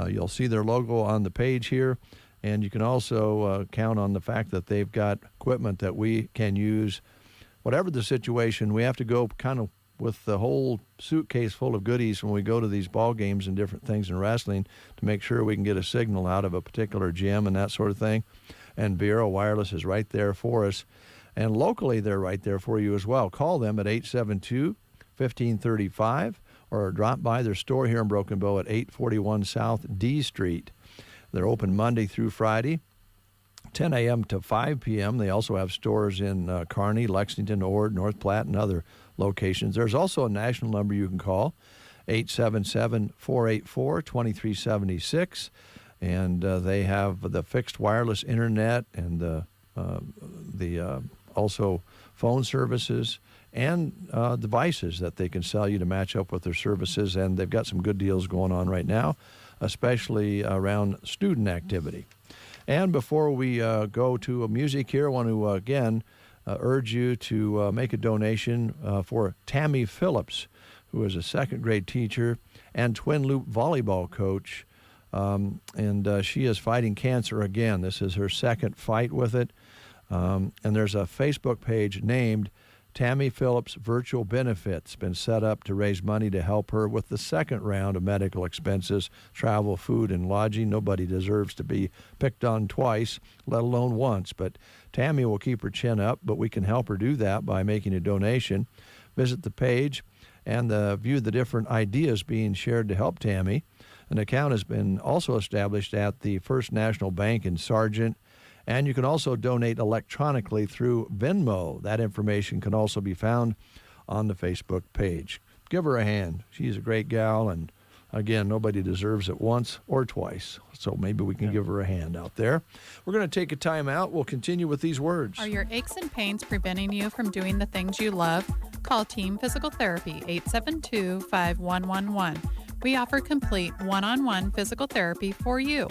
you'll see their logo on the page here. And you can also count on the fact that they've got equipment that we can use. Whatever the situation, we have to go kind of with the whole suitcase full of goodies when we go to these ball games and different things in wrestling to make sure we can get a signal out of a particular gym and that sort of thing. And Viera Wireless is right there for us. And locally, they're right there for you as well. Call them at 872-1535 or drop by their store here in Broken Bow at 841 South D Street. They're open Monday through Friday, 10 a.m. to 5 p.m. They also have stores in Kearney, Lexington, Ord, North Platte, and other locations. There's also a national number you can call, 877-484-2376. And they have the fixed wireless internet and the also phone services and devices that they can sell you to match up with their services. And they've got some good deals going on right now, especially around student activity. And before we go to music here, I want to, again, urge you to make a donation for Tammy Phillips, who is a second-grade teacher and twin loop volleyball coach. And she is fighting cancer again. This is her second fight with it. And there's a Facebook page named Tammy Phillips Virtual Benefits, been set up to raise money to help her with the second round of medical expenses, travel, food, and lodging. Nobody deserves to be picked on twice, let alone once. But Tammy will keep her chin up, but we can help her do that by making a donation. Visit the page and view the different ideas being shared to help Tammy. An account has been also established at the First National Bank in Sargent. And you can also donate electronically through Venmo. That information can also be found on the Facebook page. Give her a hand. She's a great gal, and again, nobody deserves it once or twice. So maybe we can give her a hand out there. We're going to take a time out. We'll continue with these words. Are your aches and pains preventing you from doing the things you love? Call Team Physical Therapy, 872-5111. We offer complete one-on-one physical therapy for you.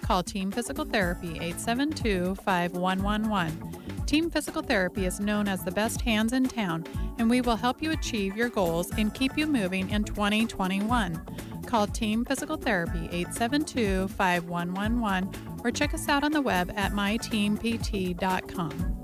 Call Team Physical Therapy, 872-5111. Team Physical Therapy is known as the best hands in town, and we will help you achieve your goals and keep you moving in 2021. Call Team Physical Therapy 872-5111 or check us out on the web at myteampt.com.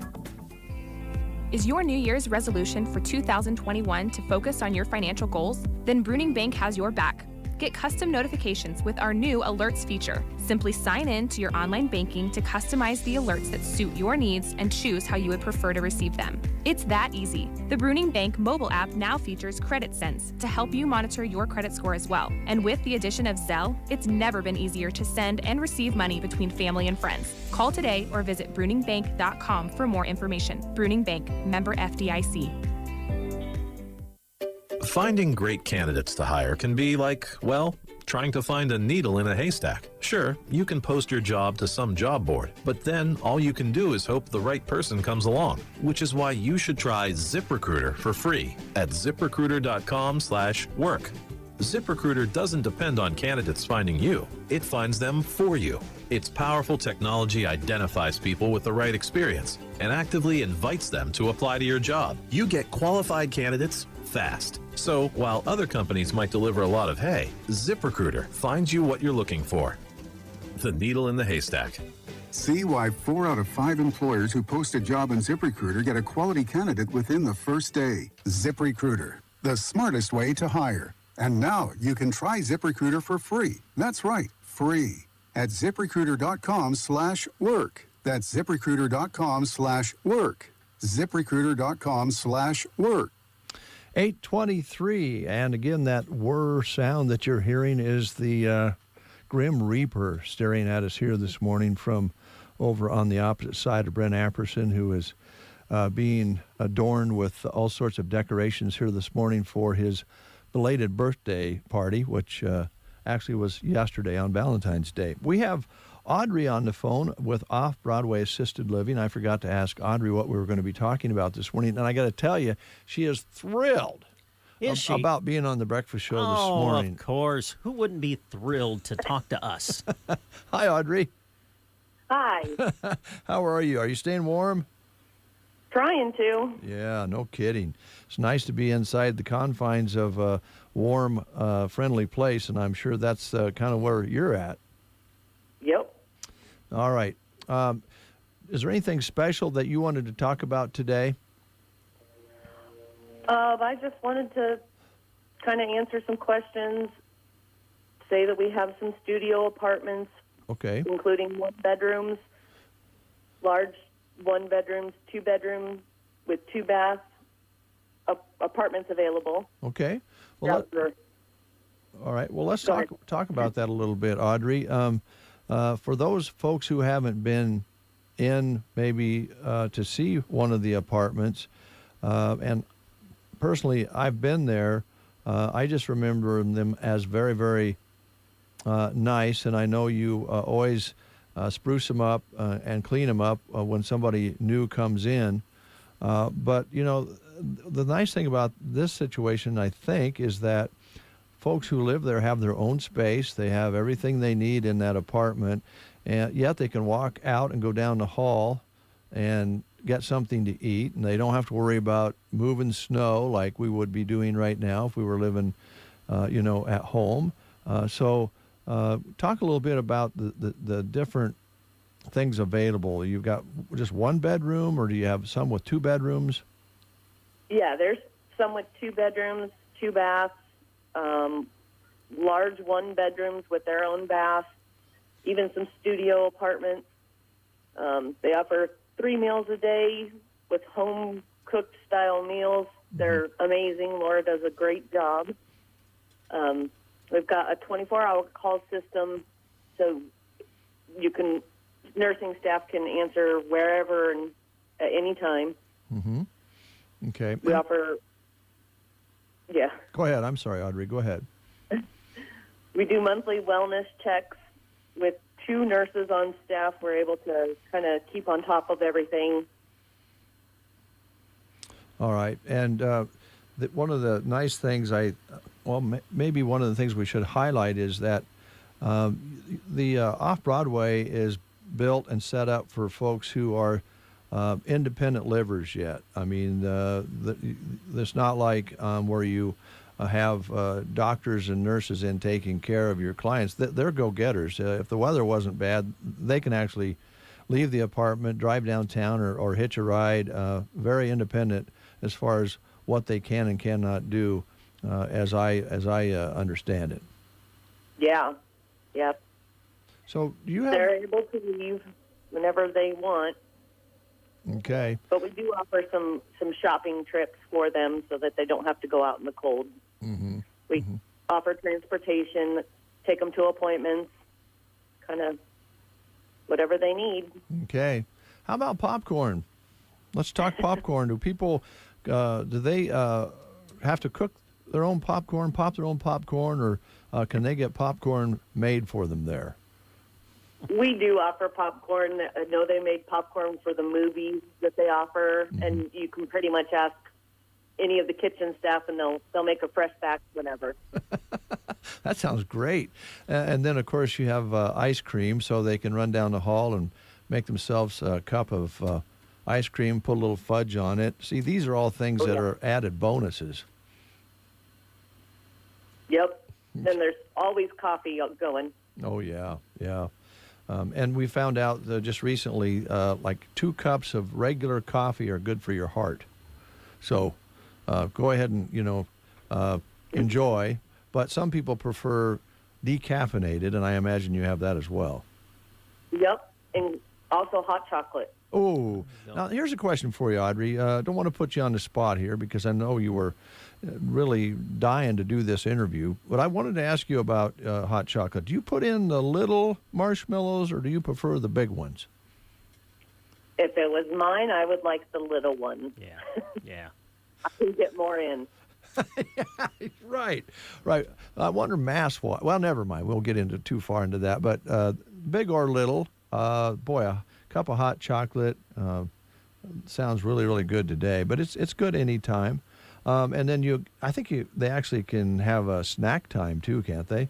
Is your New Year's resolution for 2021 to focus on your financial goals? Then Bruning Bank has your back. Get custom notifications with our new alerts feature. Simply sign in to your online banking to customize the alerts that suit your needs and choose how you would prefer to receive them. It's that easy. The Bruning Bank mobile app now features Credit Sense to help you monitor your credit score as well. And with the addition of Zelle, it's never been easier to send and receive money between family and friends. Call today or visit bruningbank.com for more information. Bruning Bank, member FDIC. Finding great candidates to hire can be like, well, trying to find a needle in a haystack. Sure, you can post your job to some job board, but then all you can do is hope the right person comes along, which is why you should try ZipRecruiter for free at ziprecruiter.com/work. ZipRecruiter doesn't depend on candidates finding you. It finds them for you. Its powerful technology identifies people with the right experience and actively invites them to apply to your job. You get qualified candidates fast. So while other companies might deliver a lot of hay, ZipRecruiter finds you what you're looking for. The needle in the haystack. See why 4 out of 5 employers who post a job in ZipRecruiter get a quality candidate within the first day. ZipRecruiter, the smartest way to hire. And now you can try ZipRecruiter for free. That's right, free. At ZipRecruiter.com/work. That's ZipRecruiter.com/work. ZipRecruiter.com/work. 8:23, and again, that whir sound that you're hearing is the Grim Reaper staring at us here this morning from over on the opposite side of Brent Apperson, who is being adorned with all sorts of decorations here this morning for his belated birthday party, which actually was yesterday on Valentine's Day. We have Audrey on the phone with Off-Broadway Assisted Living. I forgot to ask Audrey what we were going to be talking about this morning, and I got to tell you, she is thrilled about being on the breakfast show this morning. Of course. Who wouldn't be thrilled to talk to us? Hi, Audrey. Hi. How are you? Are you staying warm? Trying to. Yeah, no kidding. It's nice to be inside the confines of a warm, friendly place, and I'm sure that's kind of where you're at. Yep. All right. Is there anything special that you wanted to talk about today? I just wanted to kind of answer some questions, say that we have some studio apartments, okay, including 1 bedrooms, large 1 bedrooms, 2 bedrooms with 2 baths, apartments available. Okay. Well, all right. Well, let's talk about that a little bit, Audrey. For those folks who haven't been in maybe to see one of the apartments, and personally I've been there, I just remember them as very, very nice, and I know you always spruce them up and clean them up when somebody new comes in. But, you know, the nice thing about this situation, I think, is that folks who live there have their own space. They have everything they need in that apartment, and yet they can walk out and go down the hall and get something to eat, and they don't have to worry about moving snow like we would be doing right now if we were living, you know, at home. So talk a little bit about the different things available. You've got just 1 bedroom, or do you have some with 2 bedrooms? Yeah, there's some with 2 bedrooms, 2 baths, large 1 bedrooms with their own bath, even some studio apartments. They offer 3 meals a day with home-cooked style meals. They're amazing. Laura does a great job. We've got a 24-hour call system, so nursing staff can answer wherever and at any time. Mm-hmm. Okay. We offer, yeah. Go ahead. I'm sorry, Audrey. Go ahead. We do monthly wellness checks with 2 nurses on staff. We're able to kind of keep on top of everything. All right. And one of the nice things maybe one of the things we should highlight is that the Off-Broadway is built and set up for folks who are independent livers yet. I mean, it's not like where you have doctors and nurses in taking care of your clients. They're go-getters. If the weather wasn't bad, they can actually leave the apartment, drive downtown, or hitch a ride. Very independent as far as what they can and cannot do, as I understand it. Yeah. Yep. So do you have? They're able to leave whenever they want. Okay. But we do offer some shopping trips for them so that they don't have to go out in the cold. Mm-hmm. We offer transportation, take them to appointments, kind of whatever they need. Okay. How about popcorn? Let's talk popcorn. Do people, do they have to cook their own popcorn, pop their own popcorn, or can they get popcorn made for them there? We do offer popcorn. I know they make popcorn for the movies that they offer, and you can pretty much ask any of the kitchen staff, and they'll make a fresh batch whenever. That sounds great. And then, of course, you have ice cream, so they can run down the hall and make themselves a cup of ice cream, put a little fudge on it. See, these are all things that are added bonuses. Yep. Then there's always coffee going. Oh, yeah, yeah. And we found out just recently, like 2 cups of regular coffee are good for your heart. So go ahead and, enjoy. But some people prefer decaffeinated, and I imagine you have that as well. Yep. And also hot chocolate. Oh, now here's a question for you, Audrey. Don't want to put you on the spot here because I know you were really dying to do this interview, but I wanted to ask you about hot chocolate. Do you put in the little marshmallows or do you prefer the big ones? If it was mine, I would like the little one. Yeah, yeah. I can get more in. Right. I wonder mass-wise. Well, never mind. We'll get into too far into that. But big or little, boy, a cup of hot chocolate sounds really, really good today. But it's good anytime. And then I think they actually can have a snack time too, can't they?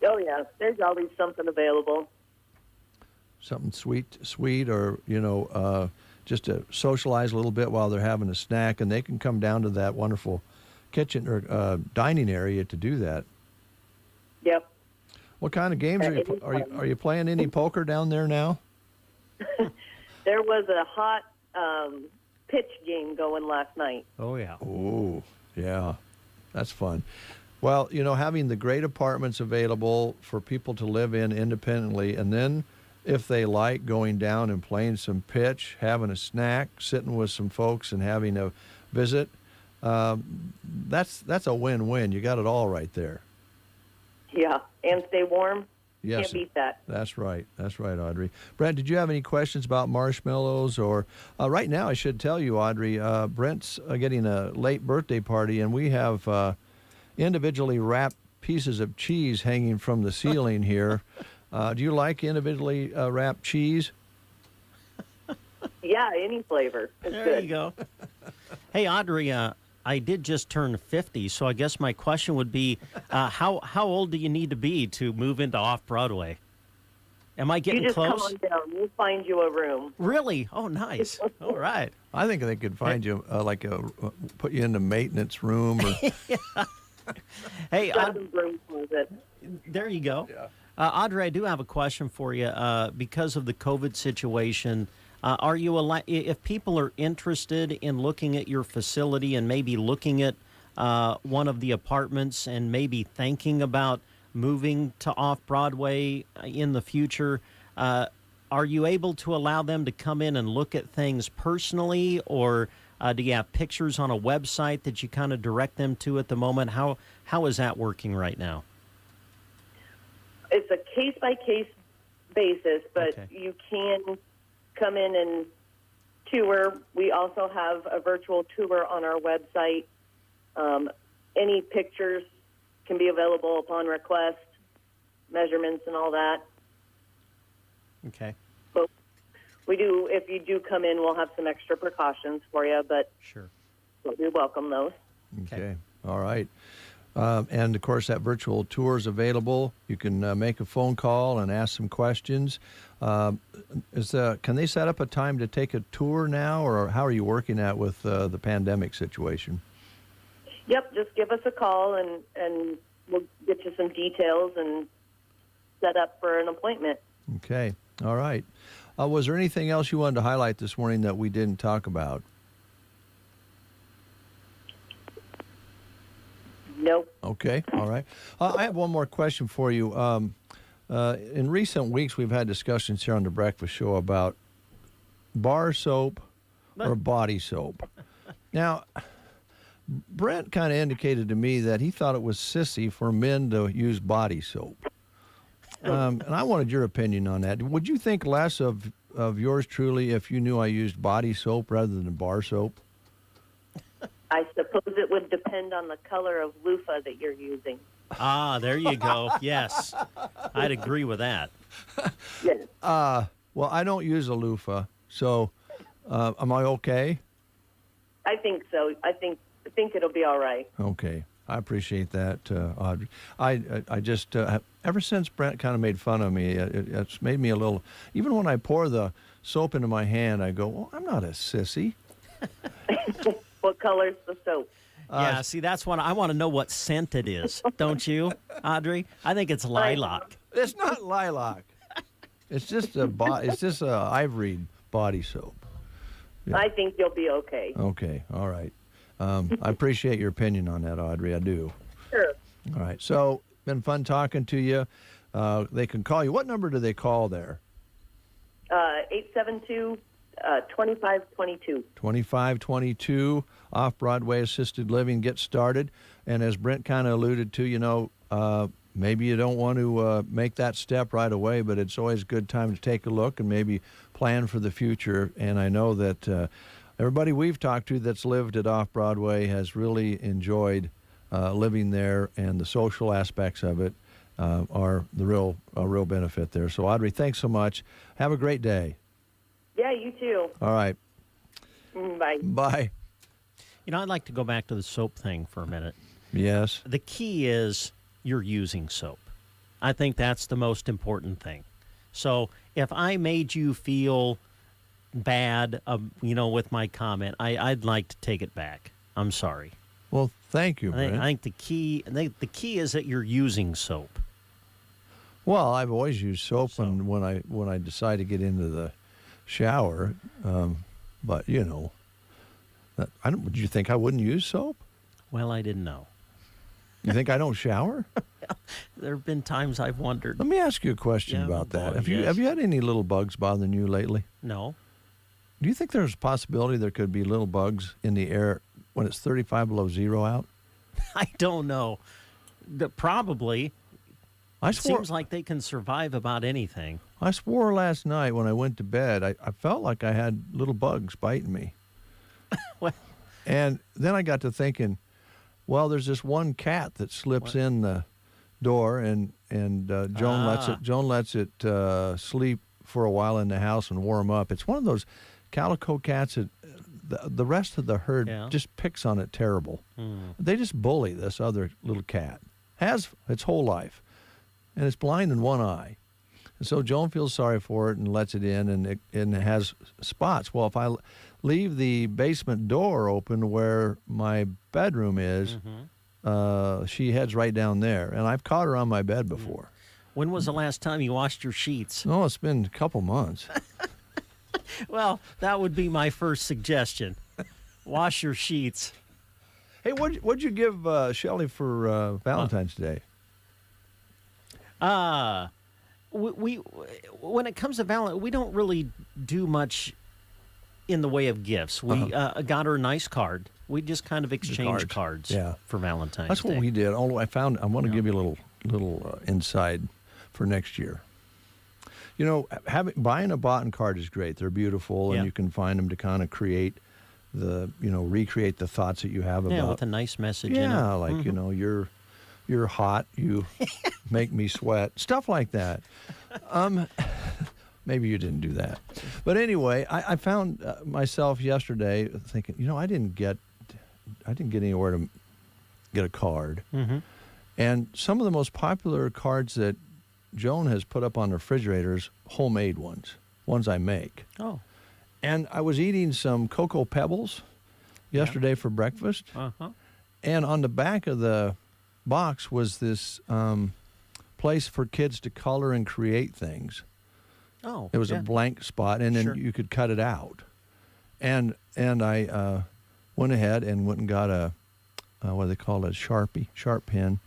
Oh yeah, there's always something available. Something sweet, or just to socialize a little bit while they're having a snack, and they can come down to that wonderful kitchen or dining area to do that. Yep. What kind of games are you playing? Any poker down there now? There was a hot pitch game going last night. Oh, yeah. Oh, yeah. That's fun. Well, having the great apartments available for people to live in independently, and then if they like going down and playing some pitch, having a snack, sitting with some folks and having a visit, that's a win-win. You got it all right there. Yeah, and stay warm. Yes, can't beat that. That's right, Audrey. Brent, did you have any questions about marshmallows? Or right now, I should tell you, Audrey, Brent's getting a late birthday party, and we have individually wrapped pieces of cheese hanging from the ceiling here. Do you like individually wrapped cheese? Yeah, any flavor. It's there good. You go. Hey, Audrey, I did just turn 50, so I guess my question would be, how old do you need to be to move into Off-Broadway? Am I getting you just close? Come on down. We'll find you a room. Really? Oh, nice. All right. I think they could find you, put you in the maintenance room. Or... Hey, room closet. There you go. Yeah. Audrey, I do have a question for you. Because of the COVID situation, are you if people are interested in looking at your facility and maybe looking at one of the apartments and maybe thinking about moving to Off-Broadway in the future, are you able to allow them to come in and look at things personally, or do you have pictures on a website that you kind of direct them to at the moment? How is that working right now? It's a case-by-case basis, but Okay. you can come in and tour. We also have a virtual tour on our website. Any pictures can be available upon request, measurements and all that. Okay. But we do, if you do come in, we'll have some extra precautions for you, but sure, we welcome those. Okay. All right. And, of course, that virtual tour is available. You can make a phone call and ask some questions. Can they set up a time to take a tour now, or how are you working that with the pandemic situation? Yep, just give us a call, and we'll get you some details and set up for an appointment. Okay. All right. Was there anything else you wanted to highlight this morning that we didn't talk about? Nope. Okay. All right. I have one more question for you. In recent weeks, we've had discussions here on the Breakfast Show about bar soap or body soap. Now, Brent kind of indicated to me that he thought it was sissy for men to use body soap. And I wanted your opinion on that. Would you think less of yours truly if you knew I used body soap rather than bar soap? I suppose it would depend on the color of loofah that you're using. Ah, there you go. Yes. I'd agree with that. Yes. Well, I don't use a loofah, so am I okay? I think so. I think it'll be all right. Okay. I appreciate that, Audrey. I just, ever since Brent kind of made fun of me, it's made me a little, even when I pour the soap into my hand, I go, well, I'm not a sissy. What color's the soap? Yeah, see, that's what I want to know what scent it is, don't you, Audrey? I think it's lilac. It's not lilac. It's just a ivory body soap. Yeah. I think you'll be okay. Okay, all right. I appreciate your opinion on that, Audrey. I do. Sure. All right. So, been fun talking to you. They can call you. What number do they call there? 872-2522. 2522 Off-Broadway Assisted Living. Get started. And as Brent kind of alluded to, maybe you don't want to make that step right away, but it's always a good time to take a look and maybe plan for the future. And I know that everybody we've talked to that's lived at Off-Broadway has really enjoyed living there, and the social aspects of it are a real benefit there. So, Audrey, thanks so much. Have a great day. Yeah, you too. All right. Bye. Bye. I'd like to go back to the soap thing for a minute. Yes. The key is you're using soap. I think that's the most important thing. So if I made you feel bad, with my comment, I'd like to take it back. I'm sorry. Well, thank you, Brent. I think the key is that you're using soap. Well, I've always used soap when I decide to get into the shower, but do you think I wouldn't use soap? Well, I didn't know. You think I don't shower? There have been times I've wondered. Let me ask you a question about that. Have you had any little bugs bothering you lately? No. Do you think there's a possibility there could be little bugs in the air when it's 35 below zero out? I don't know. Probably. It seems like they can survive about anything. I swore last night when I went to bed, I felt like I had little bugs biting me. Well, and then I got to thinking, well, there's this one cat that slips in the door, and Joan lets it sleep for a while in the house and warm up. It's one of those calico cats that the rest of the herd just picks on it terrible. They just bully this other little cat. Has its whole life. And it's blind in one eye. And so Joan feels sorry for it and lets it in, and it has spots. Well, if I leave the basement door open where my bedroom is, she heads right down there. And I've caught her on my bed before. When was the last time you washed your sheets? Oh, it's been a couple months. Well, that would be my first suggestion. Wash your sheets. Hey, what'd you give Shelley for Valentine's Day? We when it comes to Valentine's, we don't really do much in the way of gifts. We got her a nice card. We just kind of exchanged cards for Valentine's That's Day. what we did. Although I want to give you a little inside for next year. Buying a bought-in card is great. They're beautiful, and you can find them to kind of recreate the thoughts that you have about. Yeah, with a nice message in it. Yeah, like, you're hot, you make me sweat, stuff like that. Maybe you didn't do that. But anyway, I found myself yesterday thinking, I didn't get anywhere to get a card. And some of the most popular cards that Joan has put up on the refrigerators, homemade ones I make. Oh. And I was eating some Cocoa Pebbles yesterday for breakfast. And on the back of the box was this place for kids to color and create things. Oh, it was yeah. a blank spot, and then Sure. you could cut it out. And I went ahead and went and got a what do they call it, sharp pen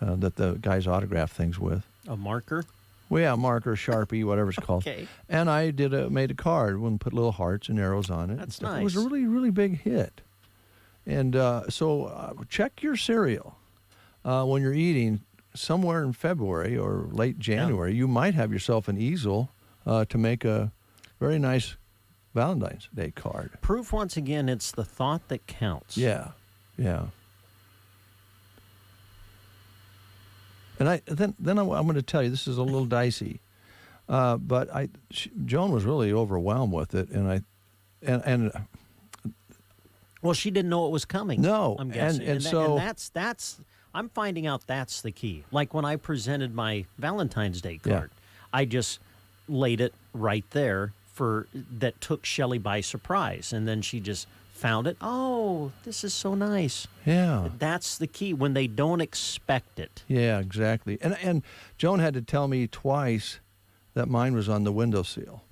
that the guys autograph things with. A marker? Well, yeah, marker, Sharpie, whatever it's called. Okay. And I made a card and put little hearts and arrows on it. That's It was a nice. really, really big hit. And so check your cereal when you're eating somewhere in February or late January. You might have yourself an easel to make a very nice Valentine's Day card. Proof once again, it's the thought that counts. Yeah, yeah. And then I'm going to tell you, this is a little dicey, but Joan was really overwhelmed with it, and well, she didn't know it was coming. No, I'm guessing, and so that's I'm finding out that's the key. Like when I presented my Valentine's Day card, I just laid it right there that took Shelley by surprise, and then she just found it. Oh, this is so nice. Yeah. That's the key, when they don't expect it. Yeah, exactly. And Joan had to tell me twice that mine was on the windowsill.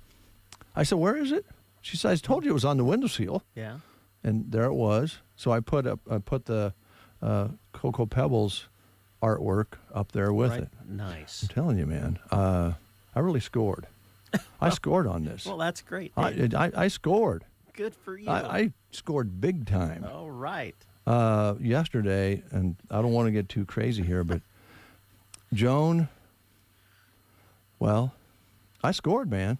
I said, "Where is it?" She said, "I told you it was on the windowsill." Yeah. And there it was. So I put the Cocoa Pebbles artwork up there with it. Nice. I'm telling you, man, I really scored. I scored on this. Well, that's great. I scored. Good for you. I scored big time. All right. Yesterday, and I don't want to get too crazy here, but Joan, well, I scored, man.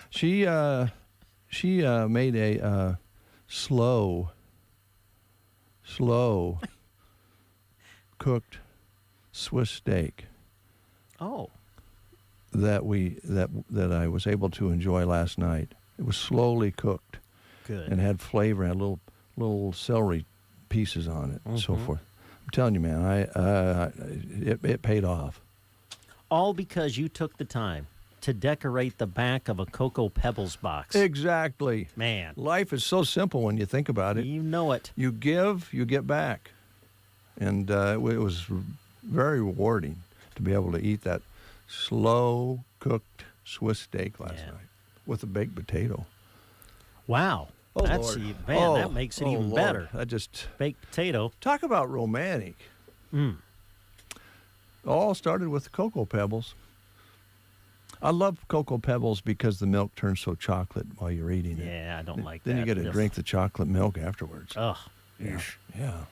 She made a slow cooked Swiss steak. Oh. That I was able to enjoy last night. It was slowly cooked. Good. And had flavor, and had little celery pieces on it, and so forth. I'm telling you, man, it paid off. All because you took the time to decorate the back of a Cocoa Pebbles box. Exactly. Man. Life is so simple when you think about it. You know it. You give, you get back. And it was very rewarding to be able to eat that slow-cooked Swiss steak last night with a baked potato. Wow. Oh, That's Lord. that makes it even Lord. better. I just baked potato. Talk about romantic. All started with the Cocoa Pebbles. I love Cocoa Pebbles because the milk turns so chocolate while you're eating it. Yeah, I don't like then that. Then you get to drink the chocolate milk afterwards. Ugh. Yeah.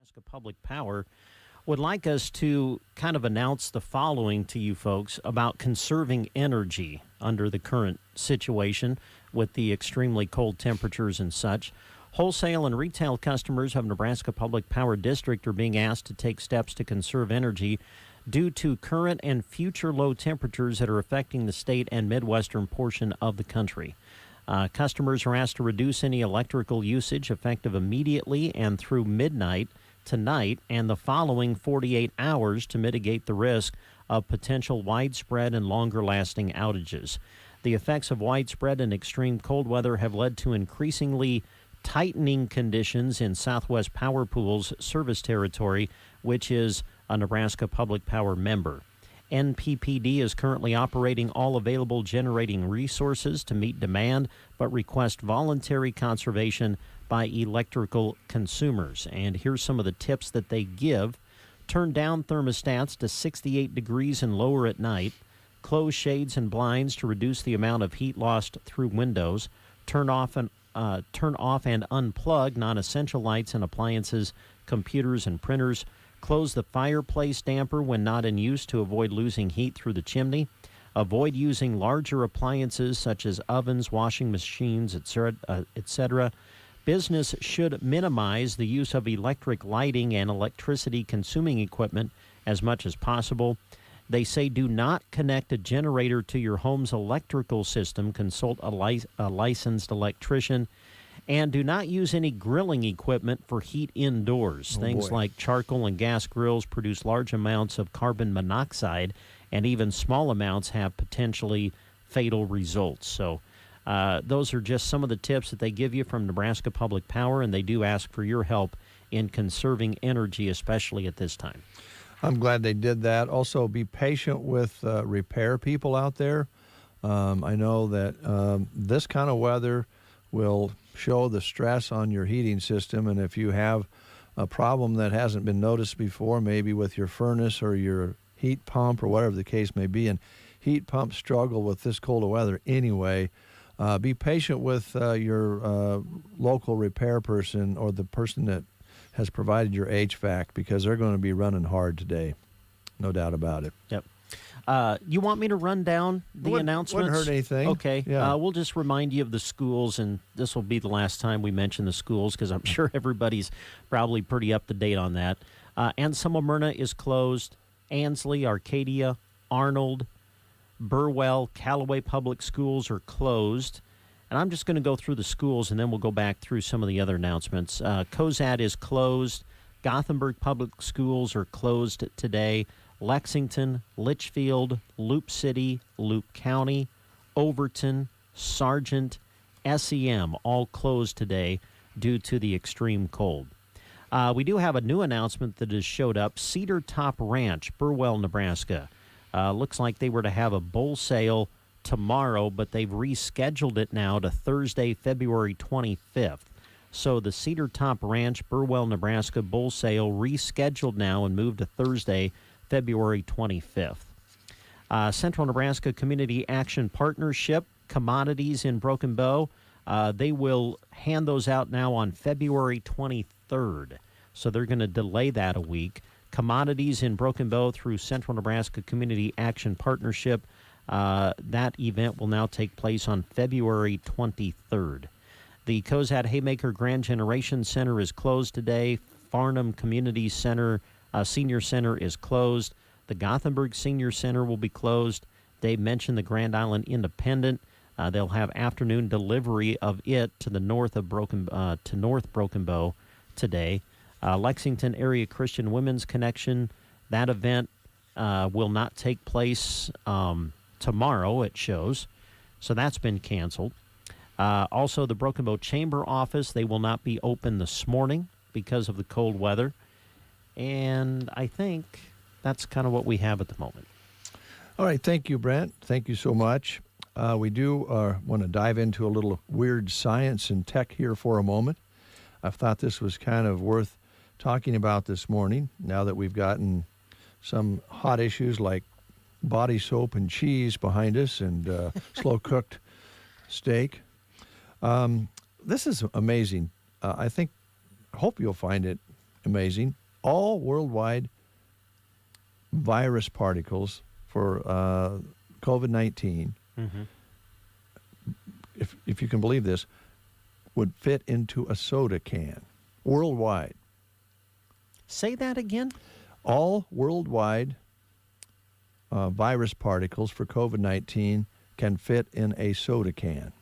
Nebraska Public Power would like us to kind of announce the following to you folks about conserving energy under the current situation with the extremely cold temperatures and such. Wholesale and retail customers of Nebraska Public Power District are being asked to take steps to conserve energy due to current and future low temperatures that are affecting the state and Midwestern portion of the country. Customers are asked to reduce any electrical usage effective immediately and through midnight tonight and the following 48 hours to mitigate the risk of potential widespread and longer-lasting outages. The effects of widespread and extreme cold weather have led to increasingly tightening conditions in Southwest Power Pool's service territory, which is a Nebraska Public Power member. NPPD is currently operating all available generating resources to meet demand, but request voluntary conservation by electrical consumers. And here's some of the tips that they give. Turn down thermostats to 68 degrees and lower at night. Close shades and blinds to reduce the amount of heat lost through windows. Turn off and unplug non-essential lights and appliances, computers and printers. Close the fireplace damper when not in use to avoid losing heat through the chimney. Avoid using larger appliances such as ovens, washing machines, etc. Business should minimize the use of electric lighting and electricity-consuming equipment as much as possible. They say do not connect a generator to your home's electrical system. Consult a licensed electrician. And do not use any grilling equipment for heat indoors. Things like charcoal and gas grills produce large amounts of carbon monoxide, and even small amounts have potentially fatal results. So those are just some of the tips that they give you from Nebraska Public Power, and they do ask for your help in conserving energy, especially at this time. I'm glad they did that. Also, be patient with repair people out there. I know that this kind of weather will show the stress on your heating system, and if you have a problem that hasn't been noticed before, maybe with your furnace or your heat pump or whatever the case may be, and heat pumps struggle with this cold of weather anyway, be patient with your local repair person or the person that has provided your HVAC, because they're going to be running hard today. No doubt about it. Yep. You want me to run down the announcements? Wouldn't hurt anything. Okay. Yeah. We'll just remind you of the schools, and this will be the last time we mention the schools because I'm sure everybody's probably pretty up to date on that. Anselmo Myrna is closed. Ansley, Arcadia, Arnold, Burwell, Callaway Public Schools are closed. And I'm just going to go through the schools, and then we'll go back through some of the other announcements. Cozad is closed. Gothenburg Public Schools are closed today. Lexington, Litchfield, Loop City, Loop County, Overton, Sargent, SEM all closed today due to the extreme cold. We do have a new announcement that has showed up. Cedar Top Ranch, Burwell, Nebraska. Looks like they were to have a bull sale tomorrow, but they've rescheduled it now to Thursday, February 25th. So the Cedar Top Ranch, Burwell, Nebraska bull sale rescheduled now and moved to Thursday, February 25th. Central Nebraska Community Action Partnership, commodities in Broken Bow, they will hand those out now on February 23rd. So they're going to delay that a week. Commodities in Broken Bow through Central Nebraska Community Action Partnership. That event will now take place on February 23rd. The Cozad Haymaker Grand Generation Center is closed today. Farnham Community Center, Senior Center is closed. The Gothenburg Senior Center will be closed. Dave mentioned the Grand Island Independent. They'll have afternoon delivery of it to the north of North Broken Bow today. Lexington Area Christian Women's Connection, that event will not take place tomorrow, it shows. So that's been canceled. Also, the Broken Bow Chamber office, they will not be open this morning because of the cold weather. And I think that's kind of what we have at the moment. All right. Thank you, Brent. Thank you so much. We do want to dive into a little weird science and tech here for a moment. I thought this was kind of worth talking about this morning, now that we've gotten some hot issues like body soap and cheese behind us and slow-cooked steak. This is amazing. I hope you'll find it amazing. All worldwide virus particles for COVID-19, if you can believe this, would fit into a soda can worldwide. Say that again? All worldwide virus particles for COVID-19 can fit in a soda can.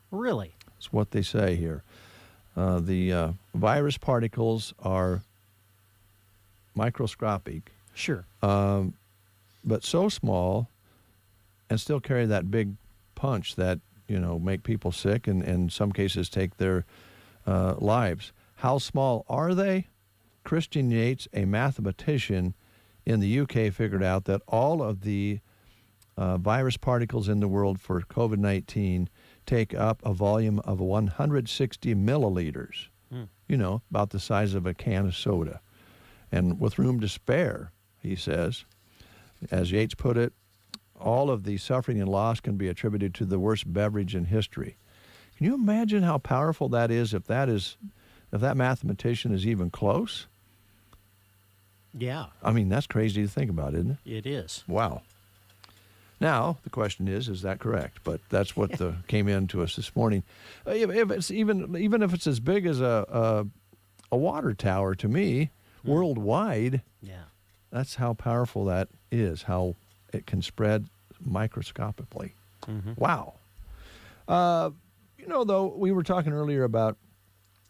Really? That's what they say here. The virus particles are microscopic. Sure. But so small and still carry that big punch that, make people sick and in some cases take their lives. How small are they? Christian Yates, a mathematician in the UK, figured out that all of the virus particles in the world for COVID-19 take up a volume of 160 milliliters, about the size of a can of soda. And with room to spare, he says, as Yates put it, all of the suffering and loss can be attributed to the worst beverage in history. Can you imagine how powerful that is if that mathematician is even close? Yeah. I mean, that's crazy to think about, isn't it? It is. Wow. Now, the question is that correct? But that's what came in to us this morning. If it's even if it's as big as a water tower to me, worldwide, that's how powerful that is, how it can spread microscopically. Wow. Though, we were talking earlier about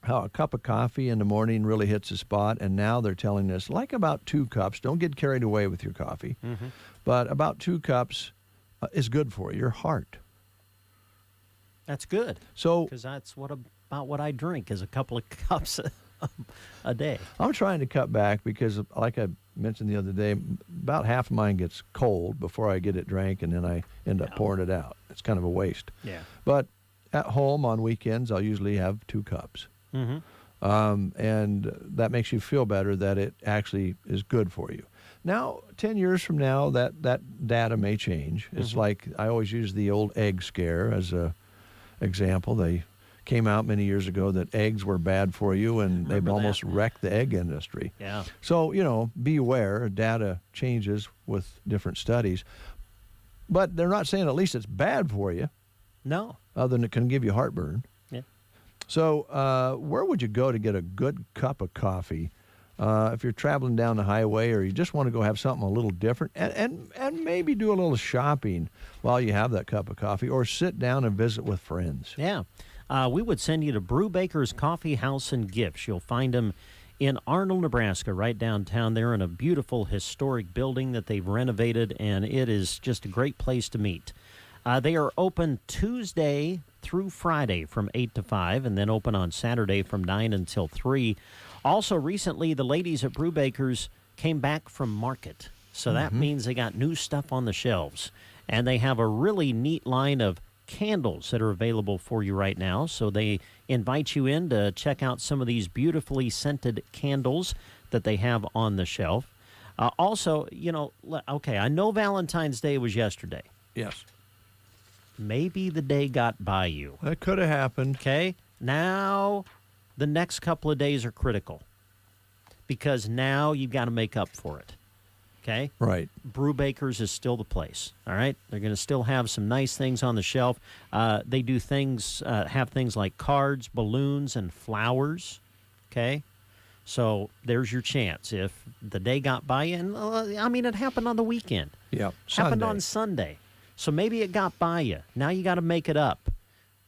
how a cup of coffee in the morning really hits a spot, and now they're telling us, like about 2 cups, don't get carried away with your coffee, but about 2 cups is good for your heart. That's good. So, because that's about what I drink is a couple of cups a day. I'm trying to cut back because, like I mentioned the other day, about half of mine gets cold before I get it drank, and then I end up pouring it out. It's kind of a waste. Yeah. But at home on weekends, I'll usually have 2 cups. And that makes you feel better that it actually is good for you. Now, 10 years from now, that data may change. It's like I always use the old egg scare as a example. They came out many years ago that eggs were bad for you, and they've almost wrecked the egg industry. Yeah. So, beware. Data changes with different studies. But they're not saying at least it's bad for you. No. Other than it can give you heartburn. Yeah. So where would you go to get a good cup of coffee if you're traveling down the highway, or you just want to go have something a little different and maybe do a little shopping while you have that cup of coffee, or sit down and visit with friends? Yeah. We would send you to Brubaker's Coffee House and Gifts. You'll find them in Arnold, Nebraska, right downtown. They're in a beautiful historic building that they've renovated, and it is just a great place to meet. They are open Tuesday through Friday from 8 to 5, and then open on Saturday from 9 until 3. Also, recently, the ladies at Brubaker's came back from market, so that means they got new stuff on the shelves. And they have a really neat line of candles that are available for you right now, so they invite you in to check out some of these beautifully scented candles that they have on the shelf. Also, okay, I know Valentine's Day was yesterday. Yes. Maybe the day got by you. That could have happened. Okay. Now, the next couple of days are critical because now you've got to make up for it. Okay? Right. Brubaker's is still the place. All right? They're going to still have some nice things on the shelf. They do things, have things like cards, balloons, and flowers. Okay? So there's your chance. If the day got by you, and it happened on the weekend. Yeah. Happened on Sunday. So maybe it got by you. Now you got to make it up.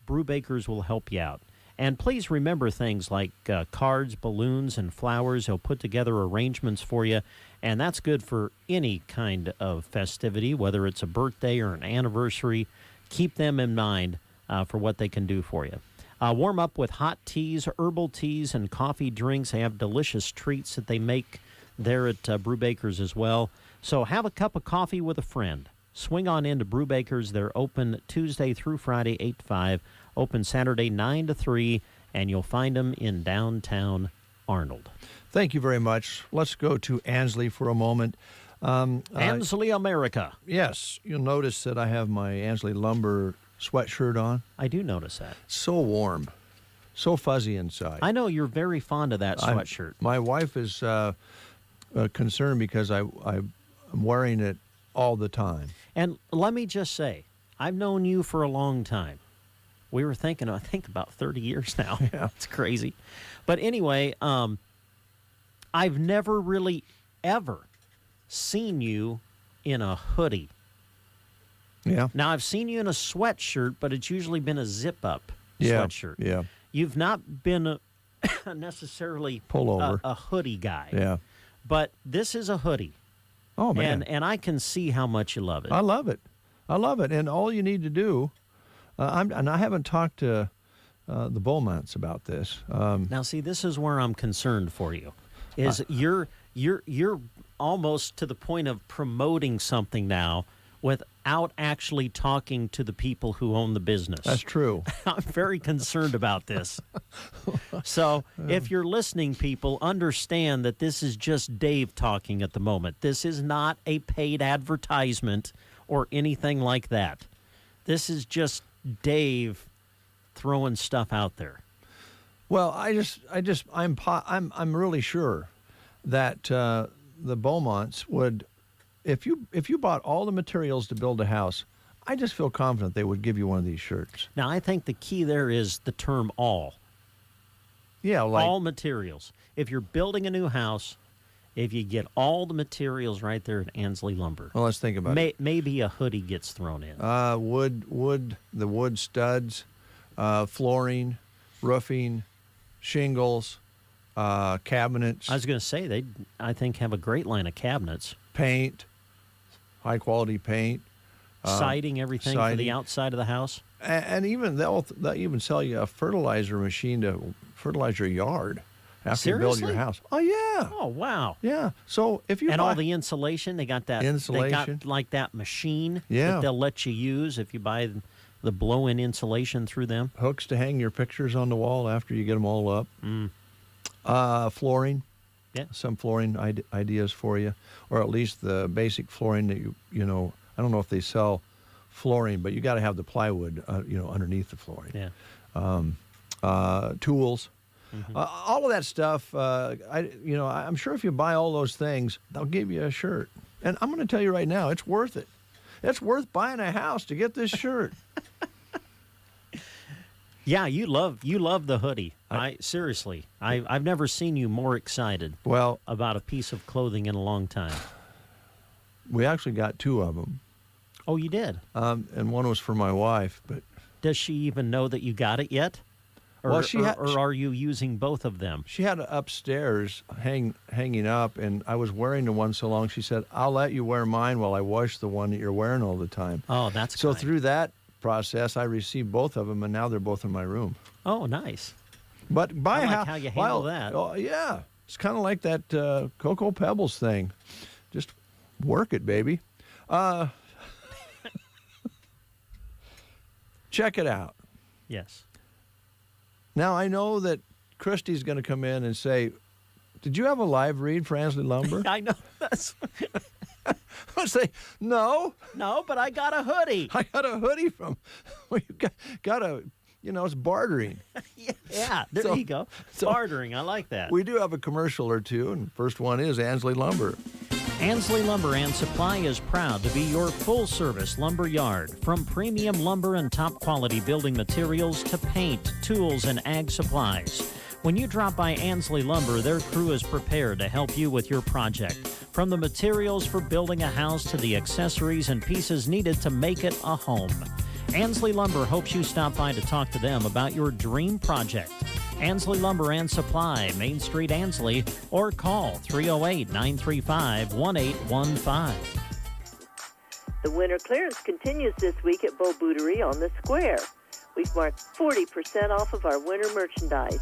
Brubaker's will help you out. And please remember things like cards, balloons, and flowers. They'll put together arrangements for you, and that's good for any kind of festivity, whether it's a birthday or an anniversary. Keep them in mind for what they can do for you. Warm up with hot teas, herbal teas, and coffee drinks. They have delicious treats that they make there at Brubaker's as well. So have a cup of coffee with a friend. Swing on into Brubaker's. They're open Tuesday through Friday, 8 to 5. Open Saturday, 9 to 3. And you'll find them in downtown Arnold. Thank you very much. Let's go to Ansley for a moment. Ansley, America. Yes. You'll notice that I have my Ansley Lumber sweatshirt on. I do notice that. So warm. so fuzzy inside. I know you're very fond of that sweatshirt. My wife is concerned because I'm wearing it all the time. And let me just say, I've known you for a long time. We were thinking, I think, about 30 years now. Yeah. It's crazy. But anyway, I've never really, ever seen you in a hoodie. Yeah. Now, I've seen you in a sweatshirt, but it's usually been a zip-up sweatshirt. Yeah. You've not been necessarily Pullover. a hoodie guy. Yeah. But this is a hoodie. Oh, man. And I can see how much you love it. I love it. And all you need to do, I haven't talked to the Beaumonts about this. Now, see, this is where I'm concerned for you. Is you're almost to the point of promoting something now without actually talking to the people who own the business. That's true. I'm very concerned about this. So if you're listening, people, understand that this is just Dave talking at the moment. This is not a paid advertisement or anything like that. This is just Dave throwing stuff out there. Well, I'm really sure that the Beaumonts would, if you bought all the materials to build a house, I just feel confident they would give you one of these shirts. Now, I think the key there is the term all. Yeah, all materials. If you're building a new house, if you get all the materials right there at Ansley Lumber. Well, let's think about it. Maybe a hoodie gets thrown in. The wood studs, flooring, roofing, shingles, cabinets. I was going to say, they, I think, have a great line of cabinets. Paint, high-quality paint. Siding, everything for the outside of the house. And even they'll even sell you a fertilizer machine to fertilize your yard after you build your house. Oh, yeah. Oh, wow. Yeah. So if you all the insulation, they got that. Insulation. They got like that machine that they'll let you use if you buy the blow-in insulation through them. Hooks to hang your pictures on the wall after you get them all up. Flooring. Yeah. Some flooring ideas for you, or at least the basic flooring that you know. I don't know if they sell flooring, but you got to have the plywood, underneath the flooring. Yeah. Tools, all of that stuff. I'm sure if you buy all those things, they'll give you a shirt. And I'm going to tell you right now, it's worth it. It's worth buying a house to get this shirt. Yeah, you love the hoodie. Seriously, I've never seen you more excited. About a piece of clothing in a long time. We actually got two of them. Oh, you did? And one was for my wife, but does she even know that you got it yet? Or, or are you using both of them? She had it upstairs hanging up, and I was wearing the one so long. She said, "I'll let you wear mine while I wash the one that you're wearing all the time." Oh, that's so kind. Through that process, I received both of them, and now they're both in my room. Oh, nice. But buy I like how you handle that. Oh, yeah, it's kind of like that Cocoa Pebbles thing. Just work it, baby. Check it out. Yes. Now, I know that Christy's going to come in and say, "Did you have a live read for Ansley Lumber?" I know. That's... I'll say, "No. No, but I got a hoodie. I got a hoodie from, well, you got a, it's bartering." Yeah, there you go. Bartering, I like that. We do have a commercial or two, and the first one is Ansley Lumber. Ansley Lumber and Supply is proud to be your full-service lumber yard. From premium lumber and top-quality building materials to paint, tools, and ag supplies. When you drop by Ansley Lumber, their crew is prepared to help you with your project. From the materials for building a house to the accessories and pieces needed to make it a home. Ansley Lumber hopes you stop by to talk to them about your dream project. Ansley Lumber and Supply, Main Street, Ansley, or call 308-935-1815. The winter clearance continues this week at Beau Bouderie on the Square. We've marked 40% off of our winter merchandise.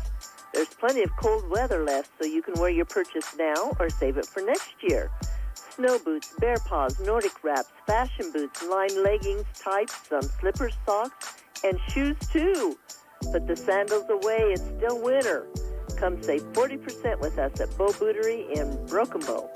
There's plenty of cold weather left, so you can wear your purchase now or save it for next year. Snow boots, bear paws, Nordic wraps, fashion boots, lined leggings, tights, some slippers, socks, and shoes too. Put the sandals away, it's still winter. Come save 40% with us at Beau Bouderie in Broken Bow.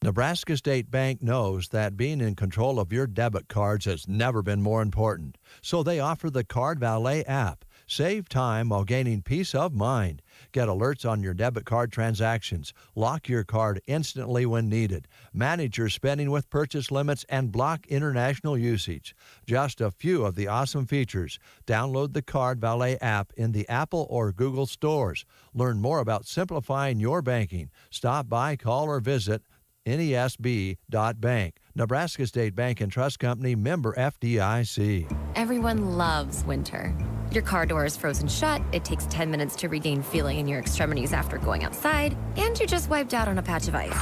Nebraska State Bank knows that being in control of your debit cards has never been more important. so they offer the Card Valet app. Save time while gaining peace of mind. Get alerts on your debit card transactions. Lock your card instantly when needed. Manage your spending with purchase limits and block international usage. Just a few of the awesome features. Download the Card Valet app in the Apple or Google stores. Learn more about simplifying your banking. Stop by, call, or visit nesb.bank. Nebraska State Bank and Trust Company, member FDIC. Everyone loves winter. Your car door is frozen shut, it takes 10 minutes to regain feeling in your extremities after going outside, and you just wiped out on a patch of ice.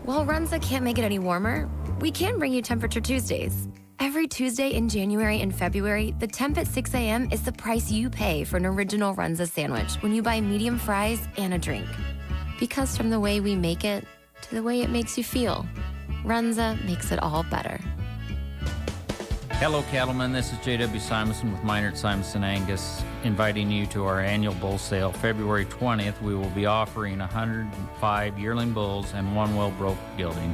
While Runza can't make it any warmer, we can bring you Temperature Tuesdays. Every Tuesday in January and February, the temp at 6 a.m. is the price you pay for an original Runza sandwich when you buy medium fries and a drink. Because from the way we make it to the way it makes you feel, Runza makes it all better. Hello, cattlemen. This is J.W. Simonson with Minard Simonson Angus, inviting you to our annual bull sale. February 20th, we will be offering 105 yearling bulls and one well-broke gelding.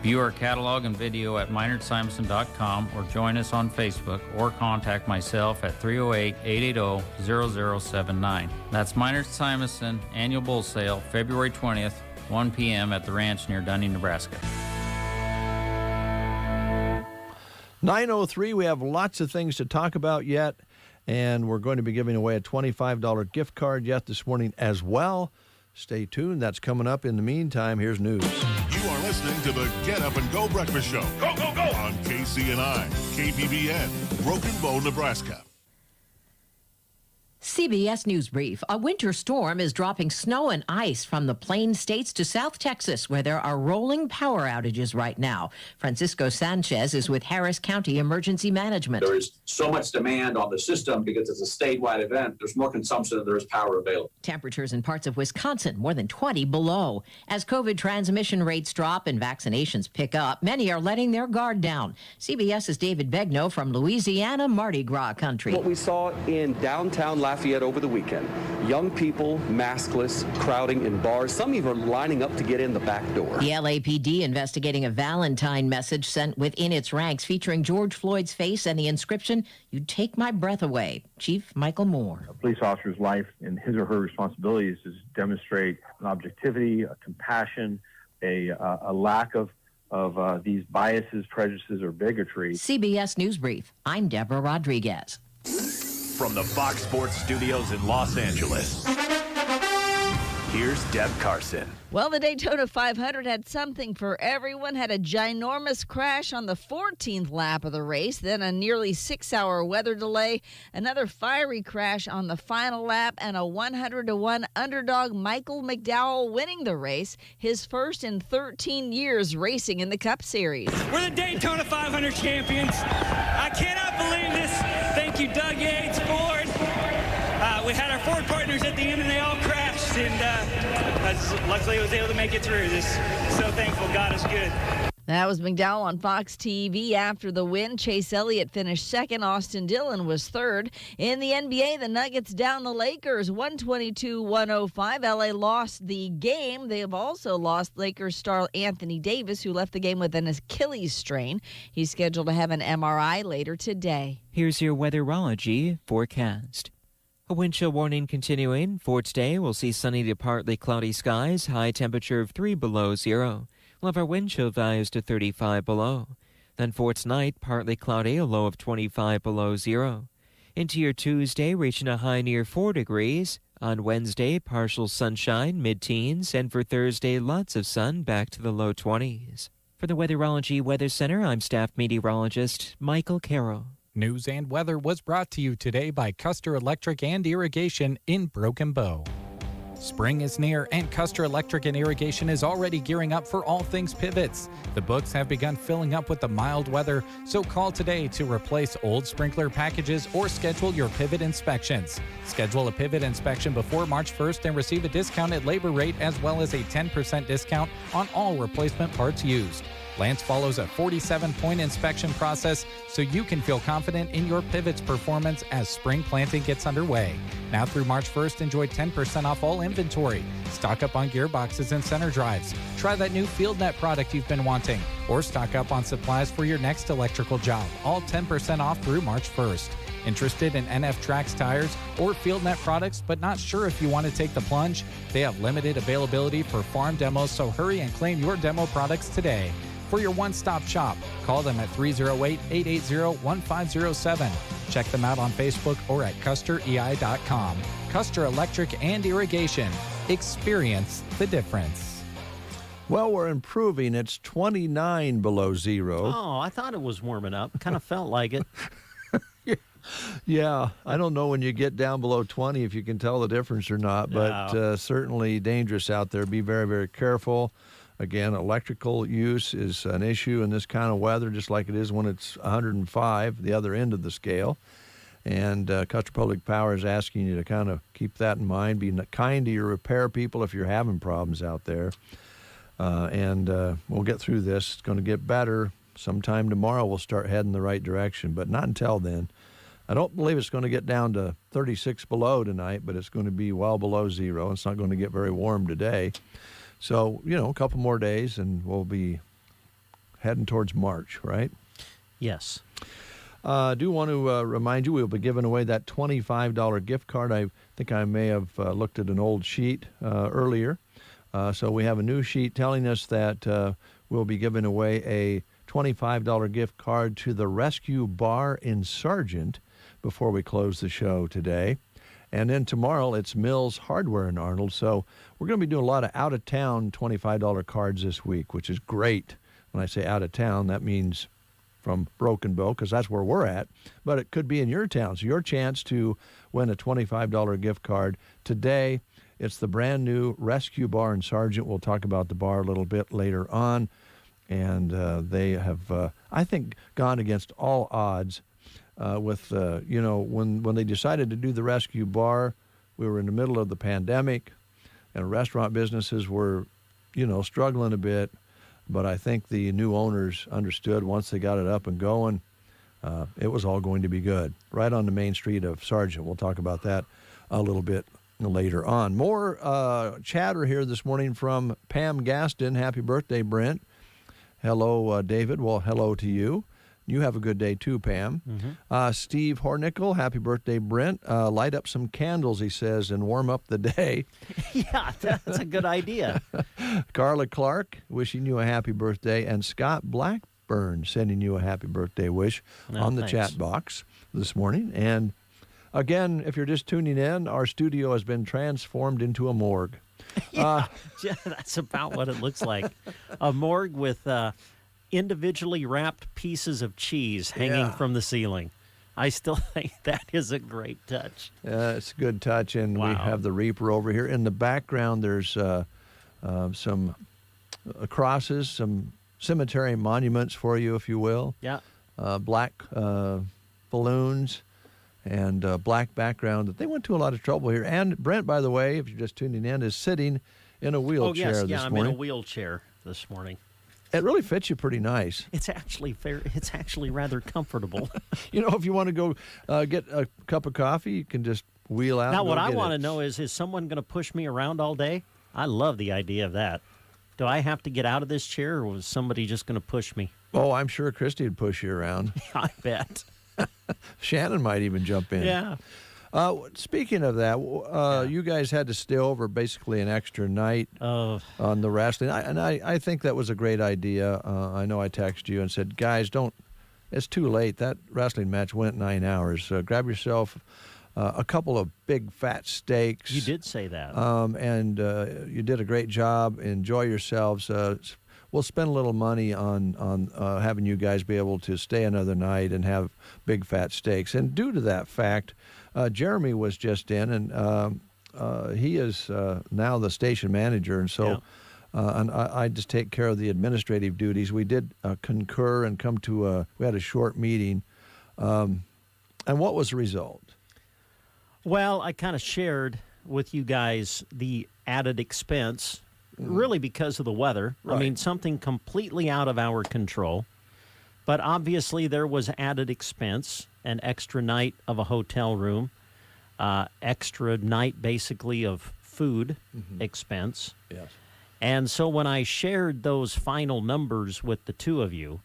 View our catalog and video at MinardSimonson.com or join us on Facebook or contact myself at 308-880-0079. That's Minard Simonson Annual Bull Sale, February 20th, 1 p.m. at the ranch near Dunning, Nebraska. 9:03, we have lots of things to talk about yet, and we're going to be giving away a $25 gift card yet this morning as well. Stay tuned. That's coming up. In the meantime, here's news. You are listening to the Get Up and Go Breakfast Show. Go, go, go! On KCNI, KPBN, Broken Bow, Nebraska. CBS News Brief. A winter storm is dropping snow and ice from the Plain States to South Texas, where there are rolling power outages right now. Francisco Sanchez is with Harris County Emergency Management. There is so much demand on the system because it's a statewide event. There's more consumption than there is power available. Temperatures in parts of Wisconsin more than 20 below. As COVID transmission rates drop and vaccinations pick up, many are letting their guard down. CBS's David Begnaud from Louisiana, Mardi Gras country. What we saw in downtown Lafayette over the weekend, young people, maskless, crowding in bars, some even lining up to get in the back door. The LAPD investigating a Valentine message sent within its ranks featuring George Floyd's face and the inscription, "You'd take my breath away." Chief Michael Moore. A police officer's life and his or her responsibilities is to demonstrate an objectivity, a compassion, a lack of these biases, prejudices, or bigotry. CBS News Brief. I'm Deborah Rodriguez. From the Fox Sports Studios in Los Angeles, here's Deb Carson. Well, the Daytona 500 had something for everyone. Had a ginormous crash on the 14th lap of the race, then a nearly 6-hour weather delay, another fiery crash on the final lap, and a 100-1 underdog Michael McDowell winning the race, his first in 13 years racing in the Cup Series. We're the Daytona 500 champions. I cannot believe this. Thank you, Doug Yates, Ford. We had our Ford partners at the end, and they all crashed, and luckily I was able to make it through this. So thankful. God is good. That was McDowell on Fox TV after the win. Chase Elliott finished second. Austin Dillon was third. In the NBA, the Nuggets down the Lakers 122-105. LA lost the game. They have also lost Lakers star Anthony Davis, who left the game with an Achilles strain. He's scheduled to have an MRI later today. Here's your weatherology forecast. A wind chill warning continuing. For today, we'll see sunny to partly cloudy skies, high temperature of 3 below zero. We'll have our wind chill values to 35 below. Then for tonight, partly cloudy, a low of 25 below zero. Into your Tuesday, reaching a high near 4 degrees. On Wednesday, partial sunshine, mid-teens, and for Thursday, lots of sun, back to the low 20s. For the Weatherology Weather Center, I'm staff meteorologist Michael Carroll. News and weather was brought to you today by Custer Electric and Irrigation in Broken Bow. Spring is near, and Custer Electric and Irrigation is already gearing up for all things pivots. The books have begun filling up with the mild weather, so call today to replace old sprinkler packages or schedule your pivot inspections. Schedule a pivot inspection before March 1st and receive a discounted labor rate as well as a 10% discount on all replacement parts used. Lance follows a 47-point inspection process so you can feel confident in your pivot's performance as spring planting gets underway. Now through March 1st, enjoy 10% off all inventory. Stock up on gearboxes and center drives. Try that new FieldNet product you've been wanting. Or stock up on supplies for your next electrical job. All 10% off through March 1st. Interested in NF Trax tires or FieldNet products but not sure if you want to take the plunge? They have limited availability for farm demos, so hurry and claim your demo products today. For your one-stop shop, call them at 308-880-1507. Check them out on Facebook or at custerei.com. Custer Electric and Irrigation. Experience the difference. Well, we're improving. It's 29 below zero. Oh, I thought it was warming up. Kind of felt like it. Yeah, I don't know when you get down below 20 if you can tell the difference or not, but certainly dangerous out there. Be very, very careful. Again, electrical use is an issue in this kind of weather, just like it is when it's 105, the other end of the scale. And Custer Public Power is asking you to kind of keep that in mind. Be kind to your repair people if you're having problems out there. And we'll get through this. It's going to get better. Sometime tomorrow we'll start heading the right direction, but not until then. I don't believe it's going to get down to 36 below tonight, but it's going to be well below zero. It's not going to get very warm today. So, a couple more days and we'll be heading towards March, right? Yes. I do want to remind you we'll be giving away that $25 gift card. I think I may have looked at an old sheet earlier. So we have a new sheet telling us that we'll be giving away a $25 gift card to the Rescue Bar in Sargent before we close the show today. And then tomorrow it's Mills Hardware in Arnold. So we're going to be doing a lot of out-of-town $25 cards this week, which is great. When I say out-of-town, that means from Broken Bow, because that's where we're at. But it could be in your town. So your chance to win a $25 gift card today. It's the brand new Rescue Bar in Sargent. We'll talk about the bar a little bit later on. And they have, I think, gone against all odds with, when they decided to do the Rescue Bar, we were in the middle of the pandemic, and restaurant businesses were, struggling a bit. But I think the new owners understood once they got it up and going, it was all going to be good. Right on the main street of Sargent. We'll talk about that a little bit later on. More chatter here this morning from Pam Gaston. Happy birthday, Brent. Hello, David. Well, hello to you. You have a good day, too, Pam. Mm-hmm. Steve Hornickel, happy birthday, Brent. Light up some candles, he says, and warm up the day. Yeah, that's a good idea. Carla Clark, wishing you a happy birthday. And Scott Blackburn, sending you a happy birthday wish on the chat box this morning. And, again, if you're just tuning in, our studio has been transformed into a morgue. Yeah, that's about what it looks like. A morgue with individually wrapped pieces of cheese hanging from the ceiling. I still think that is a great touch. It's a good touch, and we have the Reaper over here. In the background, there's some crosses, some cemetery monuments for you, if you will. Yeah. Black balloons. And black background. They went to a lot of trouble here. And Brent, by the way, if you're just tuning in, is sitting in a wheelchair this morning. I'm in a wheelchair this morning. It really fits you pretty nice. It's actually It's actually rather comfortable. If you want to go get a cup of coffee, you can just wheel out. Now, what I want to know is someone going to push me around all day? I love the idea of that. Do I have to get out of this chair, or was somebody just going to push me? Oh, I'm sure Christy would push you around. I bet. Shannon might even jump in. Yeah. Speaking of that, you guys had to stay over basically an extra night on the wrestling. I think that was a great idea. I know I texted you and said, guys, it's too late. That wrestling match went 9 hours. Grab yourself a couple of big fat steaks. You did say that. And you did a great job. Enjoy yourselves. We'll spend a little money on having you guys be able to stay another night and have big fat steaks. And due to that fact, Jeremy was just in, and he is now the station manager. And so and I just take care of the administrative duties. We did concur and come to we had a short meeting. And what was the result? Well, I kind of shared with you guys the added expense really because of the weather. I mean, something completely out of our control. But obviously there was added expense, an extra night of a hotel room, extra night basically of food expense. Yes. And so when I shared those final numbers with the two of you,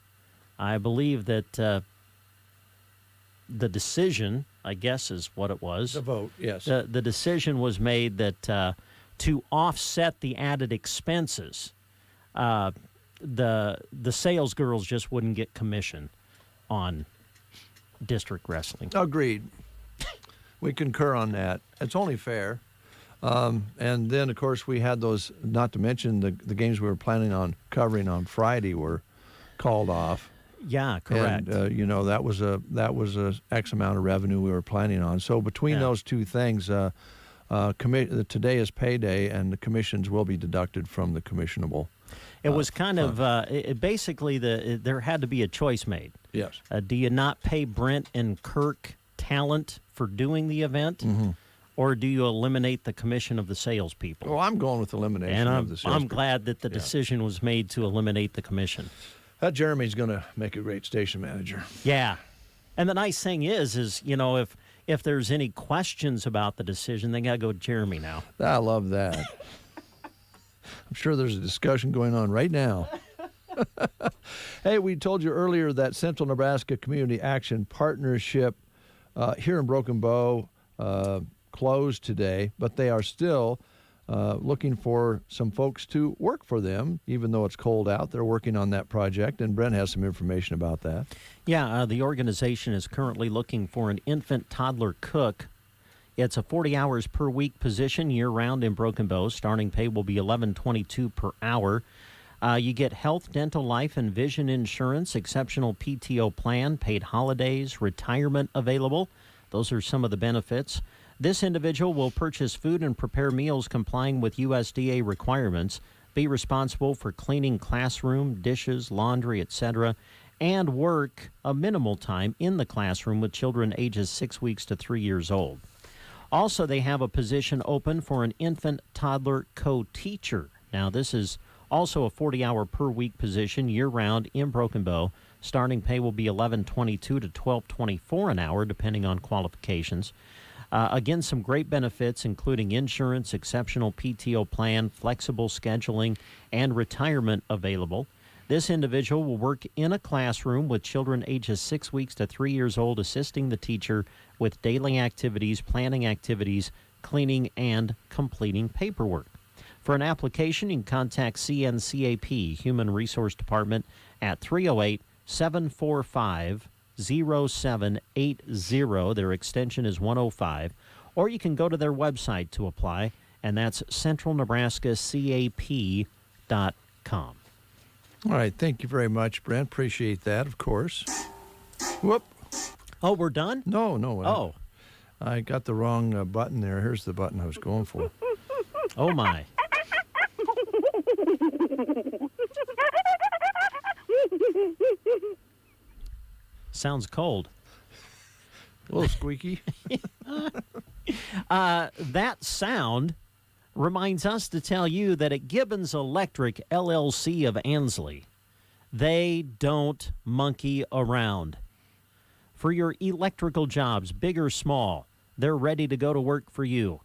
I believe that the decision, I guess is what it was. The vote, yes. The decision was made that to offset the added expenses, the sales girls just wouldn't get commission on district wrestling. Agreed. We concur on that. It's only fair. And then, of course, we had those, not to mention the games we were planning on covering on Friday were called off. Yeah, correct. And, that was a X amount of revenue we were planning on. So between those two things, today is payday, and the commissions will be deducted from the commissionable. It was kind of basically there had to be a choice made. Yes. Do you not pay Brent and Kirk talent for doing the event, or do you eliminate the commission of the salespeople? Well, I'm going with elimination of the salespeople. I'm glad that the decision was made to eliminate the commission. That Jeremy's going to make a great station manager. Yeah. And the nice thing is if there's any questions about the decision, they got to go to Jeremy now. I love that. I'm sure there's a discussion going on right now. Hey, we told you earlier that Central Nebraska Community Action Partnership here in Broken Bow closed today, but they are still looking for some folks to work for them, even though it's cold out. They're working on that project, and Brent has some information about that. Yeah, the organization is currently looking for an infant toddler cook. It's a 40 hours per week position year-round in Broken Bow. Starting pay will be $11.22 per hour. You get health, dental, life, and vision insurance, exceptional PTO plan, paid holidays, retirement available. Those are some of the benefits. This individual will purchase food and prepare meals complying with USDA requirements, be responsible for cleaning classroom, dishes, laundry, etc., and work a minimal time in the classroom with children ages 6 weeks to 3 years old. Also, they have a position open for an infant toddler co-teacher. Now, this is also a 40-hour per week position year-round in Broken Bow. Starting pay will be $11.22 to $12.24 an hour, depending on qualifications. Again, some great benefits, including insurance, exceptional PTO plan, flexible scheduling, and retirement available. This individual will work in a classroom with children ages 6 weeks to 3 years old, assisting the teacher with daily activities, planning activities, cleaning, and completing paperwork. For an application, you can contact CNCAP, Human Resource Department, at 308-745-0780. Their extension is 105. Or you can go to their website to apply, and that's centralnebraskacap.com. All right, thank you very much, Brent. Appreciate that, of course. Whoop. Oh, we're done? No. I got the wrong button there. Here's the button I was going for. Oh, my. Sounds cold. A little squeaky. That sound reminds us to tell you that at Gibbons Electric, LLC of Ansley, they don't monkey around. For your electrical jobs, big or small, they're ready to go to work for you.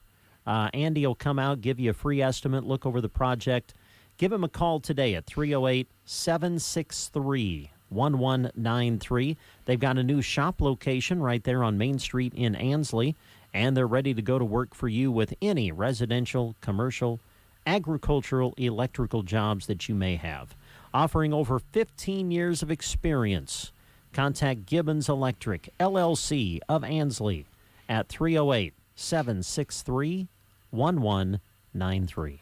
Andy will come out, give you a free estimate, look over the project. Give him a call today at 308-763-1193. They've got a new shop location right there on Main Street in Ansley, and they're ready to go to work for you with any residential, commercial, agricultural, electrical jobs that you may have. Offering over 15 years of experience. Contact Gibbons Electric, LLC of Ansley at 308-763-1193.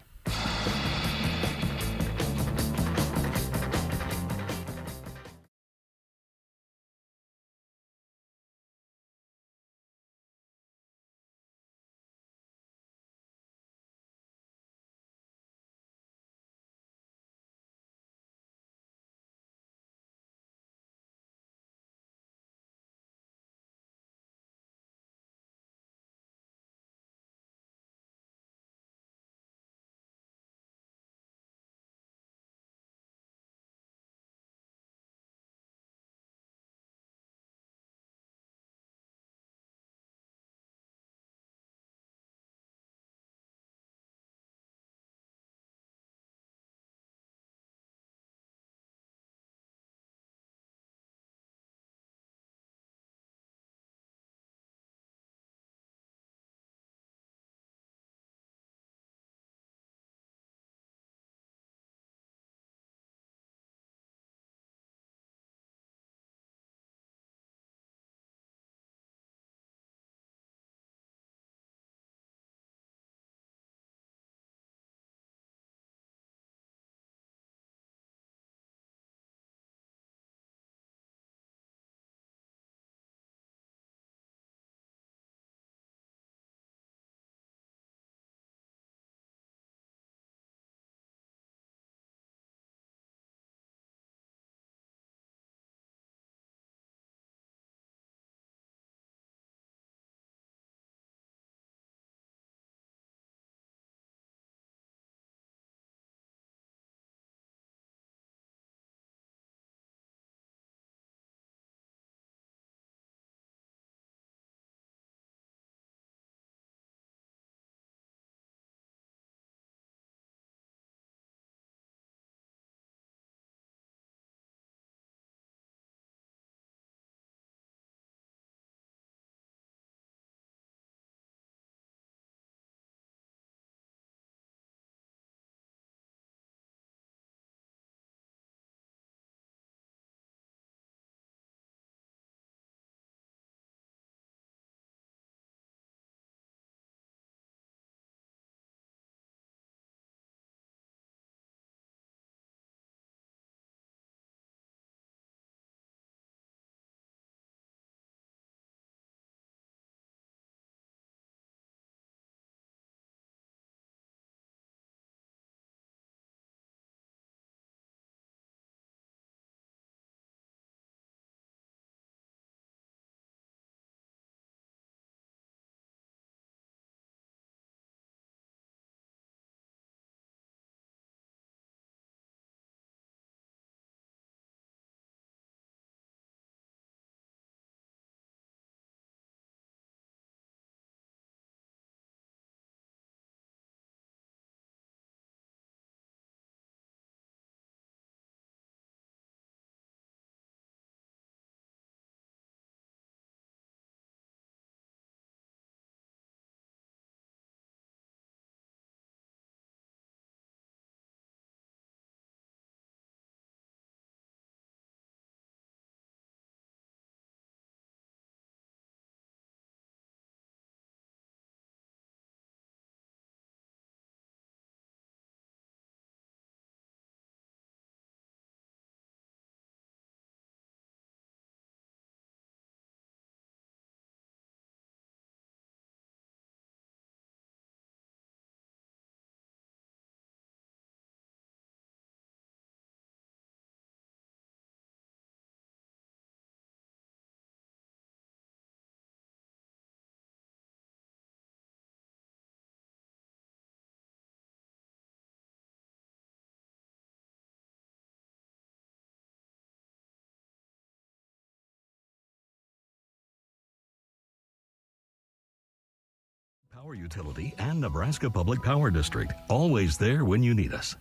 Power utility and Nebraska Public Power District. Always there when you need us.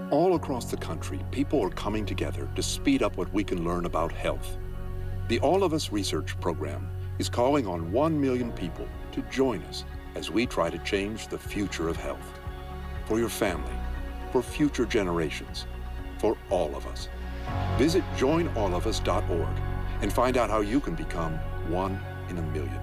All across the country, people are coming together to speed up what we can learn about health. The All of Us Research Program is calling on 1 million people to join us as we try to change the future of health. For your family, for future generations, for all of us. Visit joinallofus.org and find out how you can become 1 in a million.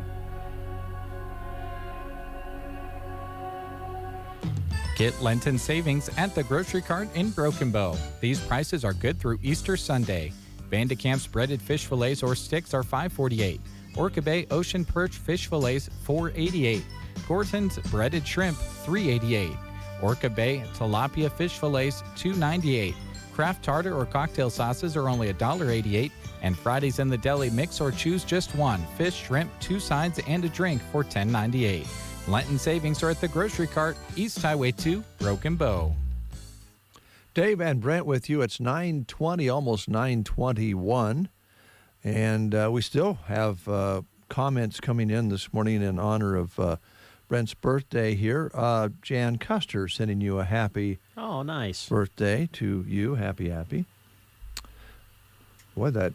Get Lenten savings at the Grocery Cart in Broken Bow. These prices are good through Easter Sunday. Vandecamp's breaded fish fillets or sticks are $5.48. Orca Bay Ocean Perch fish fillets $4.88. Gorton's breaded shrimp $3.88. Orca Bay tilapia fish fillets $2.98. Kraft tartar or cocktail sauces are only $1.88. And Fridays in the Deli mix or choose just one: fish, shrimp, 2 sides, and a drink for $10.98. Lenten savings are at the Grocery Cart, East Highway 2, Broken Bow. Dave and Brent with you. It's 9:20, almost 9:21. And we still have comments coming in this morning in honor of Brent's birthday here. Jan Custer sending you a happy nice birthday to you. Happy. Boy, that...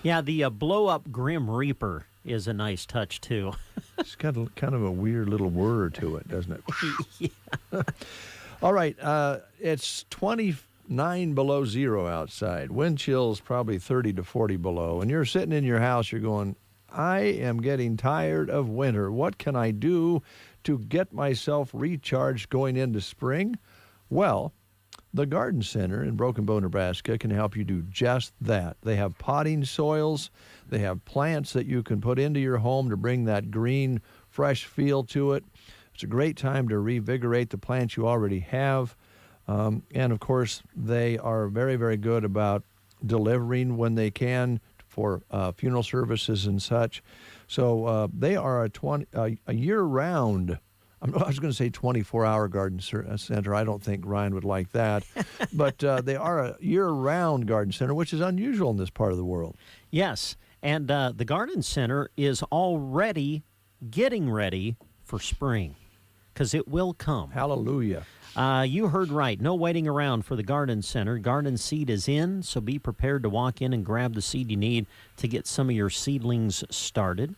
Yeah, the blow-up Grim Reaper is a nice touch, too. It's got kind of a weird little whir to it, doesn't it? Yeah. All right, it's 29 below zero outside. Wind chill's probably 30 to 40 below. And you're sitting in your house, you're going, I am getting tired of winter. What can I do to get myself recharged going into spring? Well, the Garden Center in Broken Bow, Nebraska can help you do just that. They have potting soils. They have plants that you can put into your home to bring that green, fresh feel to it. It's a great time to revigorate the plants you already have. And, of course, they are very, very good about delivering when they can for funeral services and such. So they are a year-round, I was going to say 24-hour garden center. I don't think Ryan would like that. But they are a year-round garden center, which is unusual in this part of the world. Yes, and the garden center is already getting ready for spring, because it will come. Hallelujah. You heard right. No waiting around for the garden center. Garden seed is in, so be prepared to walk in and grab the seed you need to get some of your seedlings started.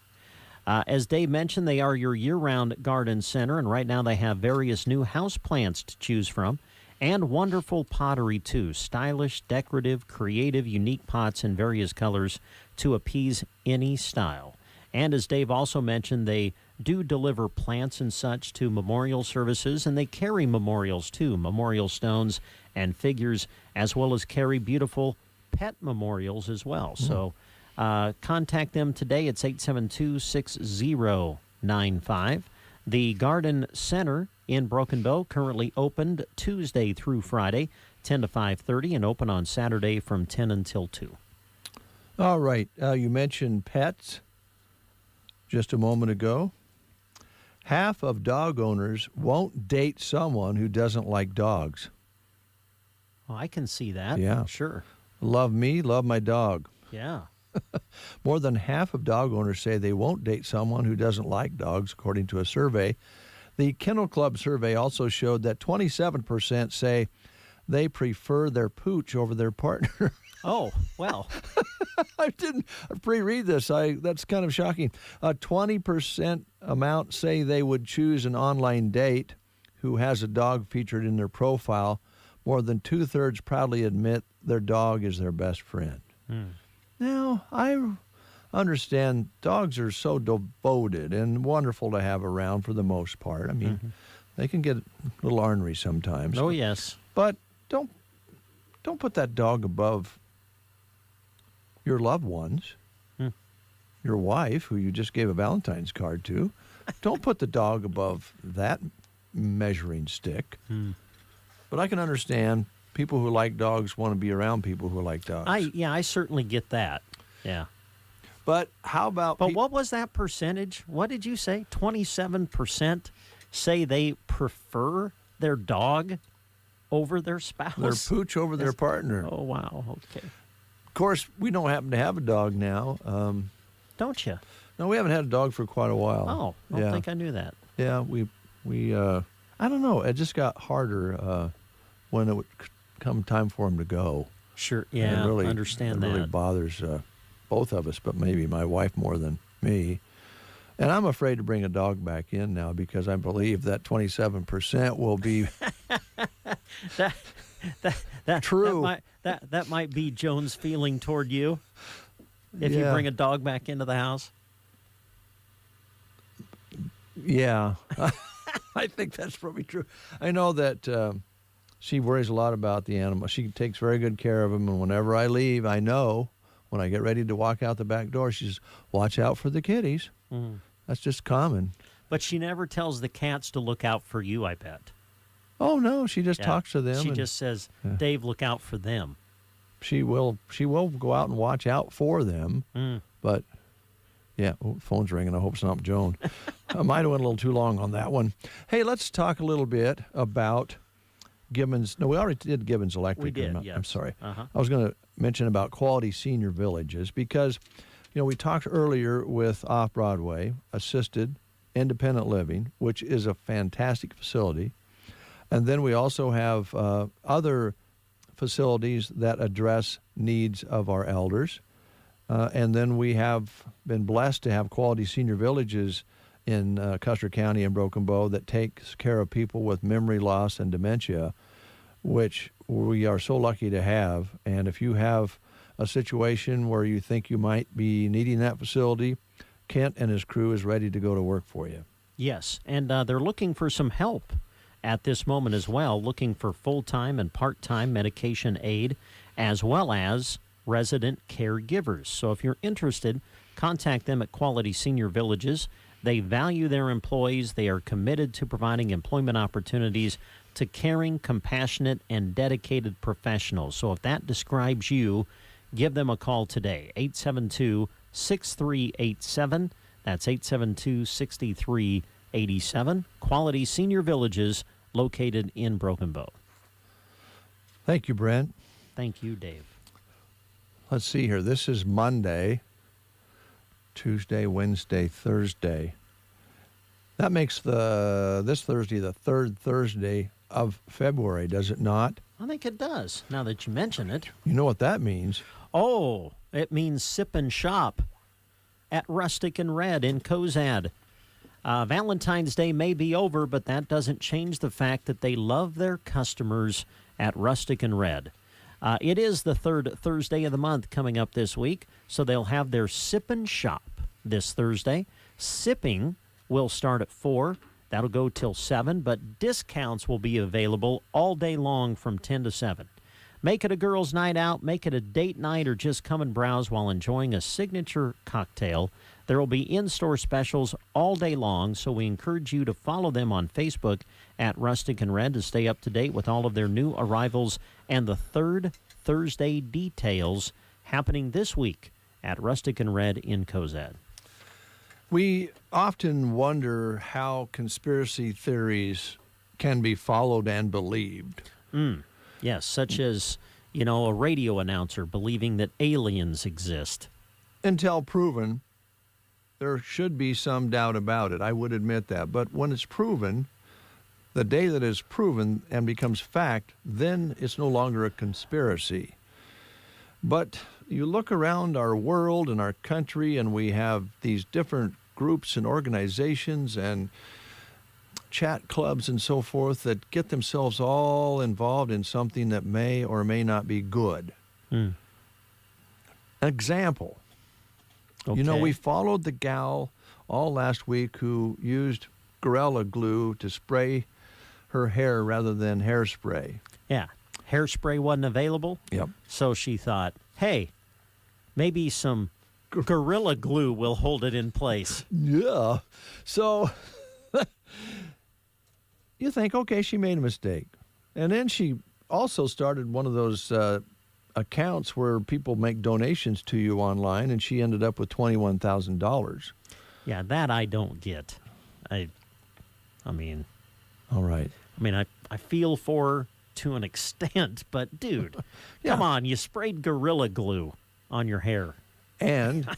As Dave mentioned, they are your year-round garden center, and right now they have various new house plants to choose from and wonderful pottery, too. Stylish, decorative, creative, unique pots in various colors to appease any style. And as Dave also mentioned, they do deliver plants and such to memorial services, and they carry memorials, too, memorial stones and figures, as well as carry beautiful pet memorials as well. So contact them today. It's 872-6095. The Garden Center in Broken Bow, currently opened Tuesday through Friday, 10 to 5:30, and open on Saturday from 10 until 2. All right. You mentioned pets just a moment ago. Half of dog owners won't date someone who doesn't like dogs. Well, I can see that. Yeah. Sure. Love me, love my dog. Yeah. More than half of dog owners say they won't date someone who doesn't like dogs, according to a survey. The Kennel Club survey also showed that 27% say they prefer their pooch over their partner. Oh, well. I didn't pre-read this. That's kind of shocking. 20% amount say they would choose an online date who has a dog featured in their profile. More than 2/3 proudly admit their dog is their best friend. Now, I understand dogs are so devoted and wonderful to have around for the most part. I mean, they can get a little ornery sometimes. Oh, yes. But don't put that dog above your loved ones, your wife, who you just gave a Valentine's card to. Don't put the dog above that measuring stick. But I can understand people who like dogs want to be around people who like dogs. I certainly get that. Yeah. But how about... But what was that percentage? What did you say? 27% say they prefer their dog over their spouse? Their pooch over their partner. Oh, wow. Okay. Of course, we don't happen to have a dog now. Don't you? No, we haven't had a dog for quite a while. Oh, I don't think I knew that. Yeah, we I don't know. It just got harder when it would come time for him to go. Sure, yeah, really, understand it really that. bothers both of us, but maybe my wife more than me. And I'm afraid to bring a dog back in now because I believe that 27% will be that true. That might be Joan's feeling toward you if you bring a dog back into the house. Yeah, I think that's probably true. I know that she worries a lot about the animal. She takes very good care of him, and whenever I leave, I know when I get ready to walk out the back door, she says, "Watch out for the kitties." Mm. That's just common. But she never tells the cats to look out for you, I bet. Oh, no, she just talks to them. She just says, Dave, look out for them. She will go out and watch out for them. Mm. But, yeah, phone's ringing. I hope it's not Joan. I might have went a little too long on that one. Hey, let's talk a little bit about Gibbons. No, we already did Gibbons Electric. We did, yes. I'm sorry. Uh-huh. I was going to mention about Quality Senior Villages because, we talked earlier with Off-Broadway, assisted independent living, which is a fantastic facility. And then we also have other facilities that address needs of our elders. And then we have been blessed to have Quality Senior Villages in Custer County and Broken Bow that takes care of people with memory loss and dementia, which we are so lucky to have. And if you have a situation where you think you might be needing that facility, Kent and his crew is ready to go to work for you. Yes, and they're looking for some help at this moment as well, looking for full-time and part-time medication aid, as well as resident caregivers. So if you're interested, contact them at Quality Senior Villages. They value their employees. They are committed to providing employment opportunities to caring, compassionate, and dedicated professionals. So if that describes you, give them a call today, 872-6387. That's 872-6387. Quality Senior Villages located in Broken Bow. Thank you, Brent. Thank you, Dave. Let's see here. This is Monday, Tuesday, Wednesday, Thursday. That makes this Thursday the third Thursday of February, does it not? I think it does, now that you mention it. You know what that means. Oh, it means sip and shop at Rustic and Red in Cozad. Valentine's Day may be over, but that doesn't change the fact that they love their customers at Rustic and Red. It is the third Thursday of the month coming up this week, so they'll have their sip and shop this Thursday. Sipping will start at 4. That'll go till 7, but discounts will be available all day long from 10 to 7. Make it a girls' night out, make it a date night, or just come and browse while enjoying a signature cocktail. There will be in-store specials all day long, so we encourage you to follow them on Facebook at Rustic and Red to stay up to date with all of their new arrivals and the third Thursday details happening this week at Rustic and Red in Cozad. We often wonder how conspiracy theories can be followed and believed. Yes, such as, a radio announcer believing that aliens exist. Until proven, there should be some doubt about it. I would admit that. But when it's proven, the day that it's proven and becomes fact, then it's no longer a conspiracy. But you look around our world and our country, and we have these different groups and organizations and chat clubs and so forth that get themselves all involved in something that may or may not be good. Example. Okay. We followed the gal all last week who used Gorilla Glue to spray her hair rather than hairspray. Yeah. Hairspray wasn't available. Yep. So she thought, hey, maybe some Gorilla Glue will hold it in place. Yeah. So you think, okay, she made a mistake. And then she also started one of those accounts where people make donations to you online, and she ended up with $21,000. Yeah, that I don't get. I mean. All right. I mean, I feel for her to an extent, but dude, come on, you sprayed Gorilla Glue on your hair. And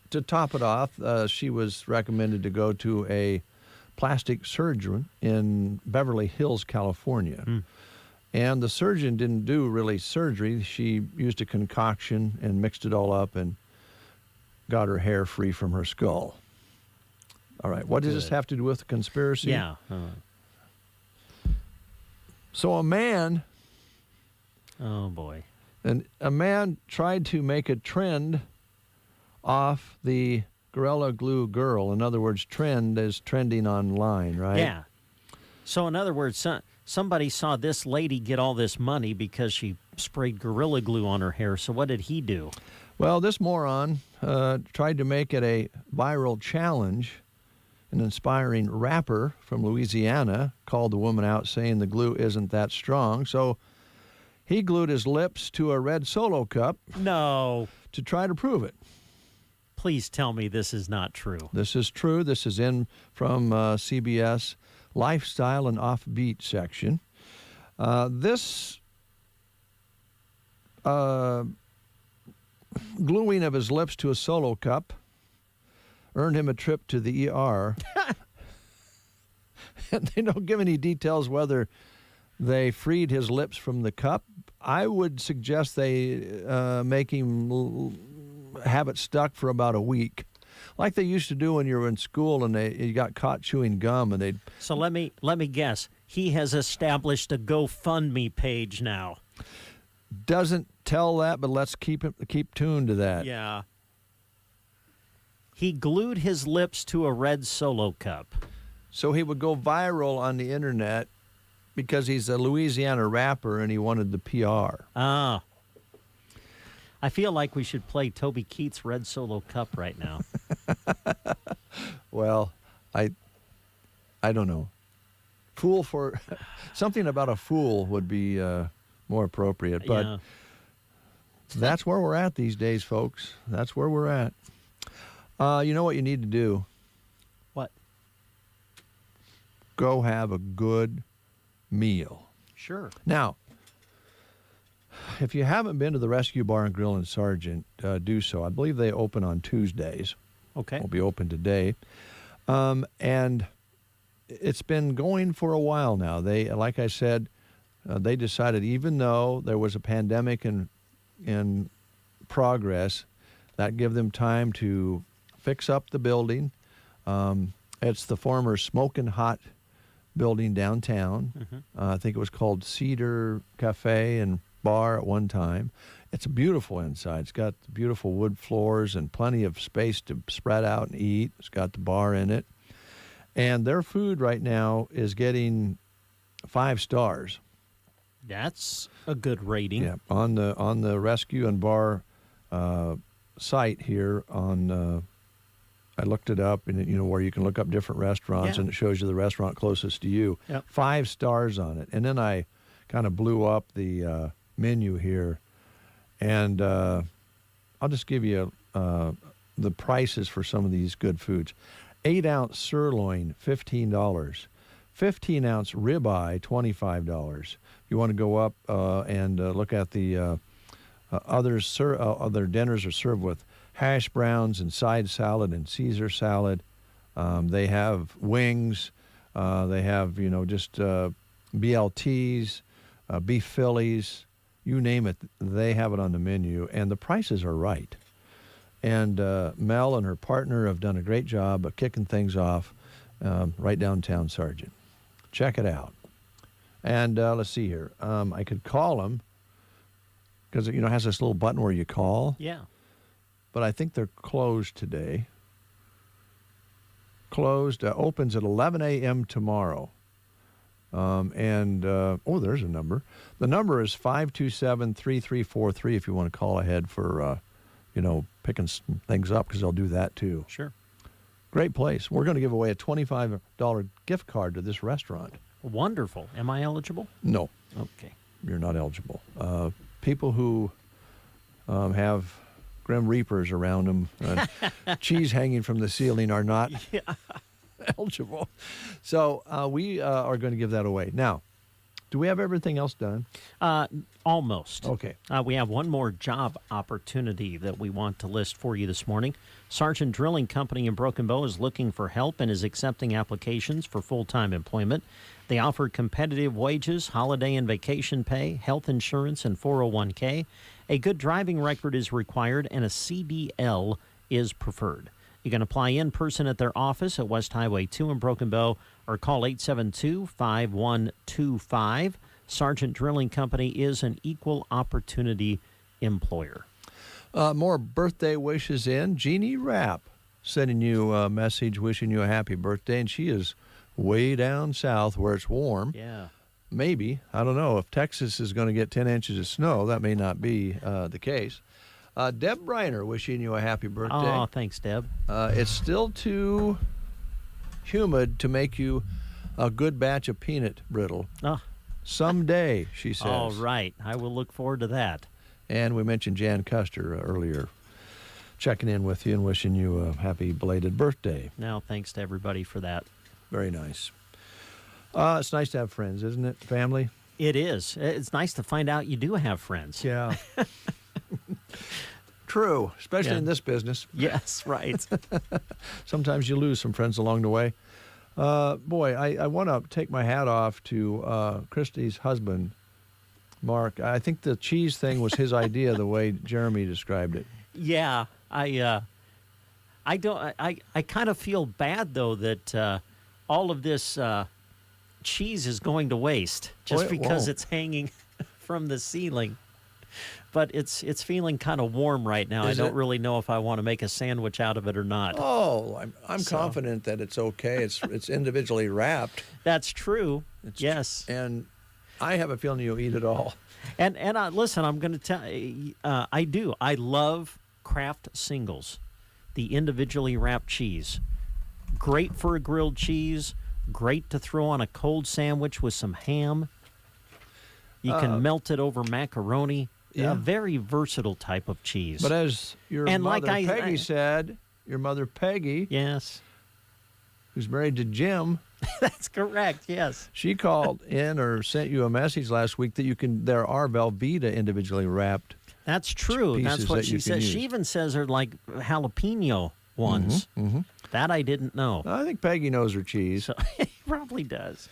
to top it off, she was recommended to go to a plastic surgeon in Beverly Hills, California. And the surgeon didn't do really surgery. She used a concoction and mixed it all up and got her hair free from her skull. All right, what does this have to do with the conspiracy? Yeah. So a man... Oh, boy. And a man tried to make a trend off the Gorilla Glue girl. In other words, trend is trending online, right? Yeah. So in other words, somebody saw this lady get all this money because she sprayed Gorilla Glue on her hair. So what did he do? Well, this moron tried to make it a viral challenge. An inspiring rapper from Louisiana called the woman out saying the glue isn't that strong. So he glued his lips to a red Solo cup. No. To try to prove it. Please tell me this is not true. This is true. This is from CBS Lifestyle and Offbeat section. This gluing of his lips to a Solo cup earned him a trip to the ER. And they don't give any details whether they freed his lips from the cup. I would suggest they make him have it stuck for about a week, like they used to do when you were in school and you got caught chewing gum and they'd... So let me guess. He has established a GoFundMe page now. Doesn't tell that, but let's keep tuned to that. Yeah. He glued his lips to a red Solo cup. So he would go viral on the internet because he's a Louisiana rapper and he wanted the PR. Ah. I feel like we should play Toby Keith's Red Solo Cup right now. Well, I don't know. Fool for... something about a fool would be more appropriate. But that's where we're at these days, folks. That's where we're at. You know what you need to do? What? Go have a good meal. Sure. Now, if you haven't been to the Rescue Bar and Grill in Sargent, do so. I believe they open on Tuesdays. Okay. Will be open today. And it's been going for a while now. They, like I said, they decided even though there was a pandemic in progress, that gave them time to fix up the building. It's the former Smokin' Hot building downtown. I think it was called Cedar Cafe and Bar at one time. It's beautiful inside. It's got beautiful wood floors and plenty of space to spread out and eat. It's got the bar in it. And their food right now is getting 5 stars. That's a good rating. Yeah, on the Rescue and Bar site here on I looked it up, and where you can look up different restaurants, and it shows you the restaurant closest to you. Yep. 5 stars on it. And then I kind of blew up the menu here, and I'll just give you the prices for some of these good foods. 8-ounce sirloin, $15. 15-ounce ribeye, $25. You want to go up and look at the other dinners are served with hash browns and side salad and Caesar salad. They have wings. They have, just BLTs, beef Phillies, you name it. They have it on the menu, and the prices are right. And Mel and her partner have done a great job of kicking things off right downtown Sargent. Check it out. And let's see here. I could call them because it has this little button where you call. Yeah. But I think they're closed today. Closed. Opens at 11 a.m. tomorrow. There's a number. The number is 527-3343 if you want to call ahead for, picking some things up, because they'll do that too. Sure. Great place. We're going to give away a $25 gift card to this restaurant. Wonderful. Am I eligible? No. Okay. You're not eligible. People who have Grim Reapers around them and cheese hanging from the ceiling are not eligible. So we are going to give that away. Now, Do we have everything else done? Almost. Okay. We have one more job opportunity that we want to list for you this morning. Sargent Drilling Company in Broken Bow is looking for help and is accepting applications for full-time employment. They offer competitive wages, holiday and vacation pay, health insurance, and 401k. A good driving record is required, and a CDL is preferred. You can apply in person at their office at West Highway 2 in Broken Bow or call 872-5125. Sargent Drilling Company is an equal opportunity employer. More birthday wishes in. Jeannie Rapp sending you a message wishing you a happy birthday, and she is way down south where it's warm. Yeah. Maybe. I don't know. If Texas is going to get 10 inches of snow, that may not be the case. Deb Briner wishing you a happy birthday. Oh, thanks, Deb. It's still too humid to make you a good batch of peanut brittle. Oh. Someday, she says. All right. I will look forward to that. And we mentioned Jan Custer earlier, checking in with you and wishing you a happy belated birthday. Now, thanks to everybody for that. Very nice. It's nice to have friends, isn't it? Family? It is. It's nice to find out you do have friends. Yeah. True, especially in this business. Yes, right. Sometimes you lose some friends along the way. Boy, I want to take my hat off to Christy's husband, Mark. I think the cheese thing was his idea, the way Jeremy described it. Yeah, I kind of feel bad though that all of this cheese is going to waste just because it's hanging from the ceiling. But it's feeling kind of warm right now. I don't really know if I want to make a sandwich out of it or not. Oh, I'm confident that it's okay. It's individually wrapped. That's true. Yes. And I have a feeling you'll eat it all. And listen, I'm going to tell you, I do. I love Kraft Singles, the individually wrapped cheese. Great for a grilled cheese. Great to throw on a cold sandwich with some ham. You can melt it over macaroni. Yeah. A very versatile type of cheese. But as your mother Peggy said, your mother Peggy, yes, who's married to Jim, that's correct. Yes, she called in or sent you a message last week that there are Velveeta individually wrapped. That's true. That's what she says. She even says they're like jalapeno ones. Mm-hmm. That I didn't know. I think Peggy knows her cheese. So, he probably does.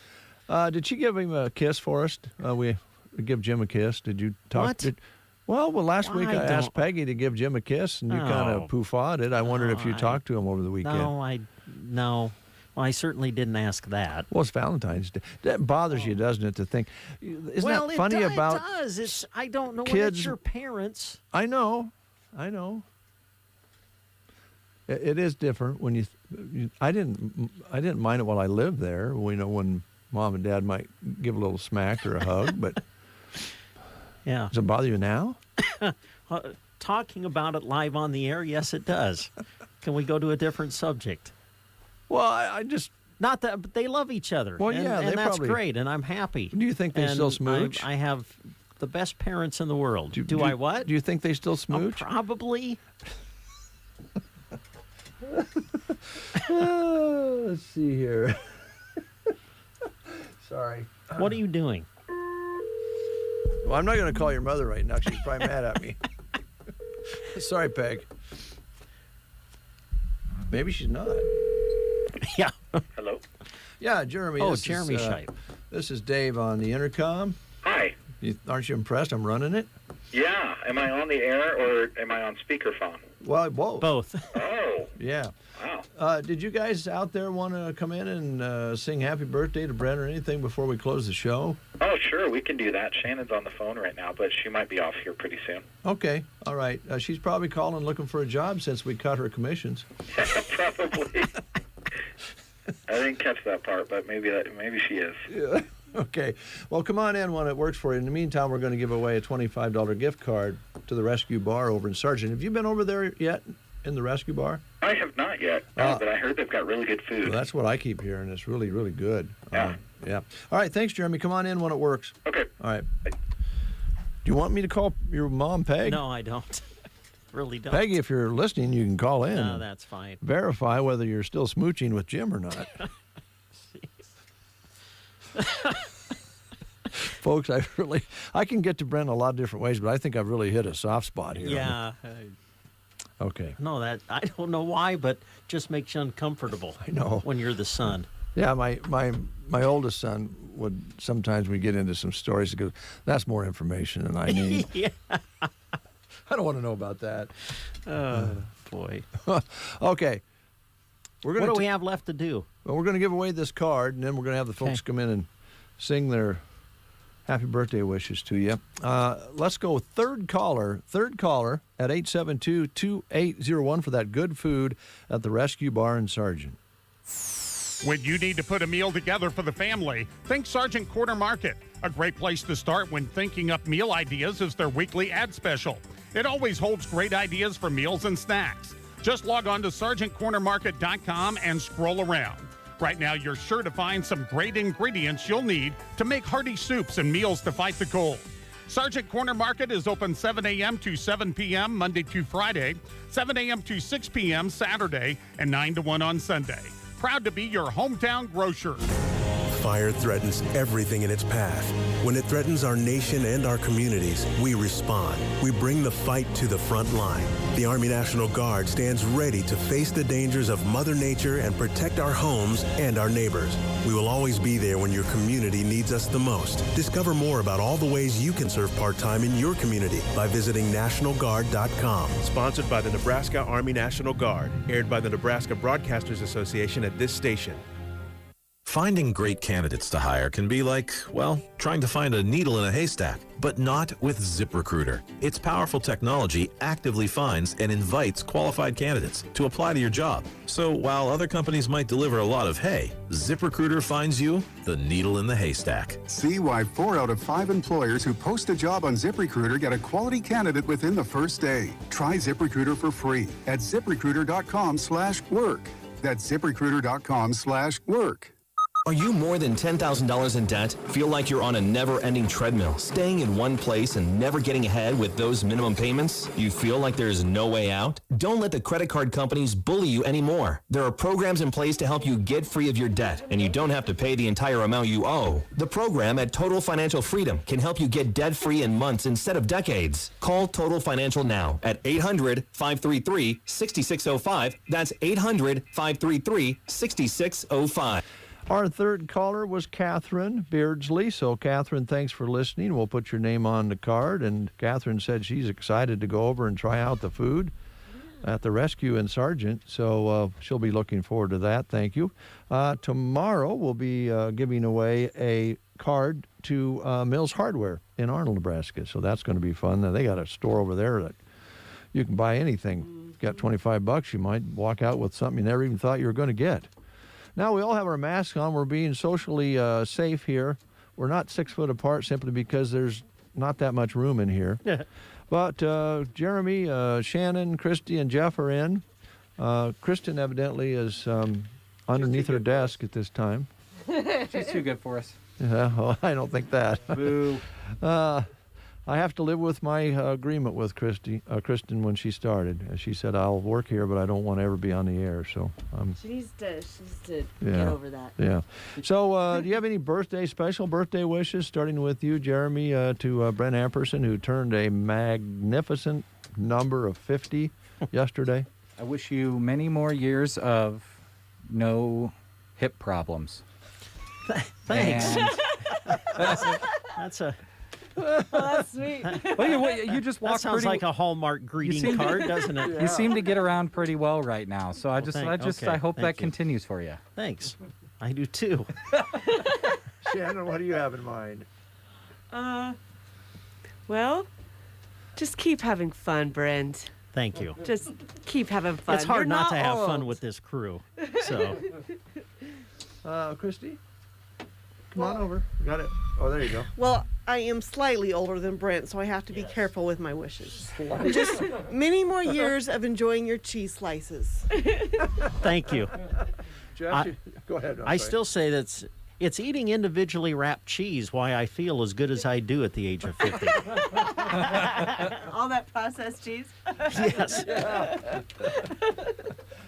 Did she give him a kiss for us? We give Jim a kiss. Did you talk? Well, last week I asked Peggy to give Jim a kiss, and you kind of poof-awed it. I wondered if you talked to him over the weekend. No. Well, I certainly didn't ask that. Well, it's Valentine's Day. That bothers you, doesn't it, to think? Isn't that funny about it does. I don't know kids, when it's your parents. I know. It is different when you I didn't mind it while I lived there. When Mom and Dad might give a little smack or a hug, but yeah. Does it bother you now? Talking about it live on the air, yes, it does. Can we go to a different subject? Well, I just not that, but they love each other. Well, and that's probably, great, and I'm happy. Do you think they still smooch? I have the best parents in the world. Do I what? Do you think they still smooch? Probably. Let's see here. Sorry. What are you doing? Well, I'm not going to call your mother right now. She's probably mad at me. Sorry, Peg. Maybe she's not. Yeah. Hello? Yeah, Jeremy. Oh, Jeremy Shipe. This is Dave on the intercom. Hi. Aren't you impressed? I'm running it. Yeah. Am I on the air or am I on speakerphone? Well, both. Both. Oh. Yeah. Wow. Did you guys out there want to come in and sing happy birthday to Brent or anything before we close the show? Oh, sure. We can do that. Shannon's on the phone right now, but she might be off here pretty soon. Okay. All right. She's probably calling looking for a job since we cut her commissions. Probably. I didn't catch that part, but maybe she is. Yeah. Okay. Well, come on in when it works for you. In the meantime, we're going to give away a $25 gift card to the Rescue Bar over in Sargent. Have you been over there yet in the Rescue Bar? I have not yet, but I heard they've got really good food. Well, that's what I keep hearing. It's really, really good. Yeah. Yeah. All right. Thanks, Jeremy. Come on in when it works. Okay. All right. Do you want me to call your mom, Peg? No, I don't. Really don't. Peggy, if you're listening, you can call in. No, that's fine. Verify whether you're still smooching with Jim or not. Folks, I can get to Brent a lot of different ways, but I think I've really hit a soft spot here. Yeah. Okay. No, I don't know why, but just makes you uncomfortable. I know. When you're the son. Yeah, my oldest son would sometimes we get into some stories. He goes, "That's more information than I need." Yeah. I don't want to know about that. Oh, boy. Okay. What do we have left to do? Well, we're going to give away this card, and then we're going to have the folks come in and sing their happy birthday wishes to you. Let's go third caller at 872-2801 for that good food at the Rescue Bar in Sargent. When you need to put a meal together for the family, think Sargent Corner Market. A great place to start when thinking up meal ideas is their weekly ad special. It always holds great ideas for meals and snacks. Just log on to SargentCornerMarket.com and scroll around. Right now, you're sure to find some great ingredients you'll need to make hearty soups and meals to fight the cold. Sargent Corner Market is open 7 a.m. to 7 p.m. Monday to Friday, 7 a.m. to 6 p.m. Saturday, and 9 to 1 on Sunday. Proud to be your hometown grocer. Fire threatens everything in its path. When it threatens our nation and our communities, we respond. We bring the fight to the front line. The Army National Guard stands ready to face the dangers of Mother Nature and protect our homes and our neighbors. We will always be there when your community needs us the most. Discover more about all the ways you can serve part-time in your community by visiting NationalGuard.com. Sponsored by the Nebraska Army National Guard. Aired by the Nebraska Broadcasters Association at this station. Finding great candidates to hire can be like, well, trying to find a needle in a haystack, but not with ZipRecruiter. Its powerful technology actively finds and invites qualified candidates to apply to your job. So while other companies might deliver a lot of hay, ZipRecruiter finds you the needle in the haystack. See why 4 out of 5 employers who post a job on ZipRecruiter get a quality candidate within the first day. Try ZipRecruiter for free at ZipRecruiter.com/work. That's ZipRecruiter.com/work. Are you more than $10,000 in debt? Feel like you're on a never-ending treadmill, staying in one place and never getting ahead with those minimum payments? You feel like there's no way out? Don't let the credit card companies bully you anymore. There are programs in place to help you get free of your debt, and you don't have to pay the entire amount you owe. The program at Total Financial Freedom can help you get debt-free in months instead of decades. Call Total Financial now at 800-533-6605. That's 800-533-6605. Our third caller was Catherine Beardsley. So, Catherine, thanks for listening. We'll put your name on the card. And Catherine said she's excited to go over and try out the food at the Rescue in Sargent. So she'll be looking forward to that. Thank you. Tomorrow, we'll be giving away a card to Mills Hardware in Arnold, Nebraska. So that's going to be fun. They got a store over there that you can buy anything. Got $25, you might walk out with something you never even thought you were going to get. Now, we all have our masks on. We're being socially safe here. We're not 6 foot apart simply because there's not that much room in here. But Jeremy, Shannon, Christy, and Jeff are in. Kristen evidently is underneath her desk at this time. She's too good for us. Yeah, well, I don't think that. Boo. I have to live with my agreement with Kristen when she started. She said, I'll work here, but I don't want to ever be on the air. So She needs to get over that. Yeah. So do you have any special birthday wishes, starting with you, Jeremy, to Brent Amperson, who turned a magnificent number of 50 yesterday? I wish you many more years of no hip problems. Thanks. That's a... Oh, that's sweet. Well, you just walk. That sounds like a Hallmark greeting card, doesn't it? Yeah. You seem to get around pretty well right now. So I hope that continues for you. Thanks. I do too. Shannon, what do you have in mind? Well, just keep having fun, Brent. Thank you. Just keep having fun. It's hard You're not to have old. fun with this crew. So, Christy, come on over. Got it. Oh, there you go. Well, I am slightly older than Brent, so I have to be careful with my wishes. Just many more years of enjoying your cheese slices. thank you. Jeff, go ahead. I still say that it's eating individually wrapped cheese why I feel as good as I do at the age of 50. All that processed cheese? Yes. Yeah.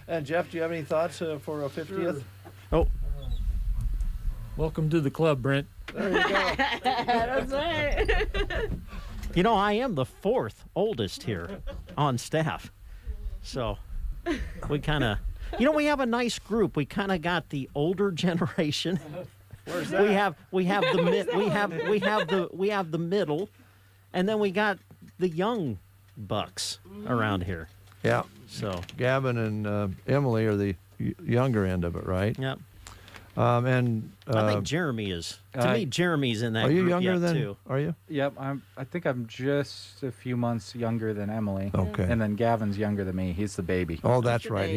And Jeff, do you have any thoughts for a 50th? Oh. Welcome to the club, Brent. There you go. That's right. You know, I am the fourth oldest here on staff. So we kind of, we have a nice group. We kind of got the older generation. Where's that? We have the middle, and then we got the young bucks around here. Yeah. So Gavin and Emily are the younger end of it, right? Yep. And I think Jeremy is. To me, Jeremy's in that are you group younger yet, than? too. Are you? Yep, I think I'm just a few months younger than Emily. Okay. And then Gavin's younger than me. He's the baby. Oh, that's right.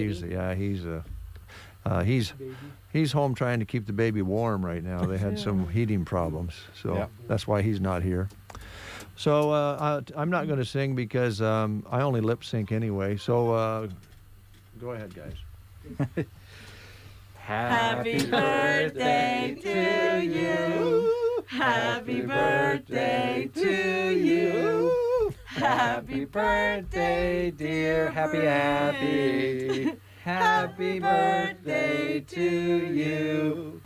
He's home trying to keep the baby warm right now. They had some heating problems, so that's why he's not here. So I'm not going to sing because I only lip sync anyway. So go ahead, guys. Happy birthday to you. Happy birthday to you. Happy birthday, dear. Happy. Happy birthday to you.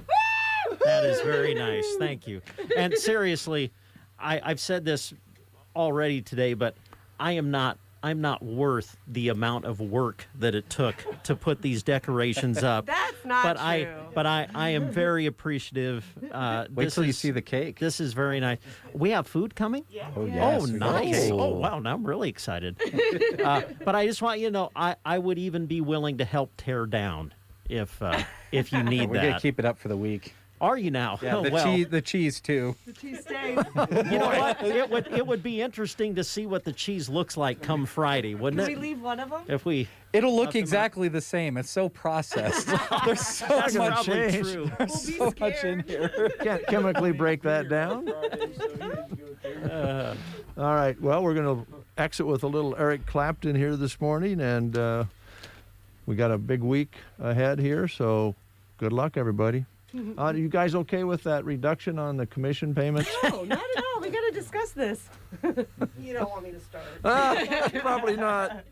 That is very nice. Thank you. And seriously, I've said this already today, but I'm not worth the amount of work that it took to put these decorations up. That's not true. But I am very appreciative. Wait till you see the cake. This is very nice. We have food coming? Yeah. Oh, yes. Oh, nice. Oh, wow. Now I'm really excited. But I just want you to know, I would even be willing to help tear down if you need We're that. going to keep it up for the week. Are you now? Yeah, the cheese too. The cheese stays. You know what? It would be interesting to see what the cheese looks like come Friday, wouldn't Can it? we leave one of them? It'll look exactly the same. It's so processed. There's so That's much probably change. true. There's so much in here. Can't chemically break that down. All right. Well, we're going to exit with a little Eric Clapton here this morning, and we got a big week ahead here. So, good luck, everybody. You guys okay with that reduction on the commission payments? No, not at all. We got to discuss this. You don't want me to start. Probably not.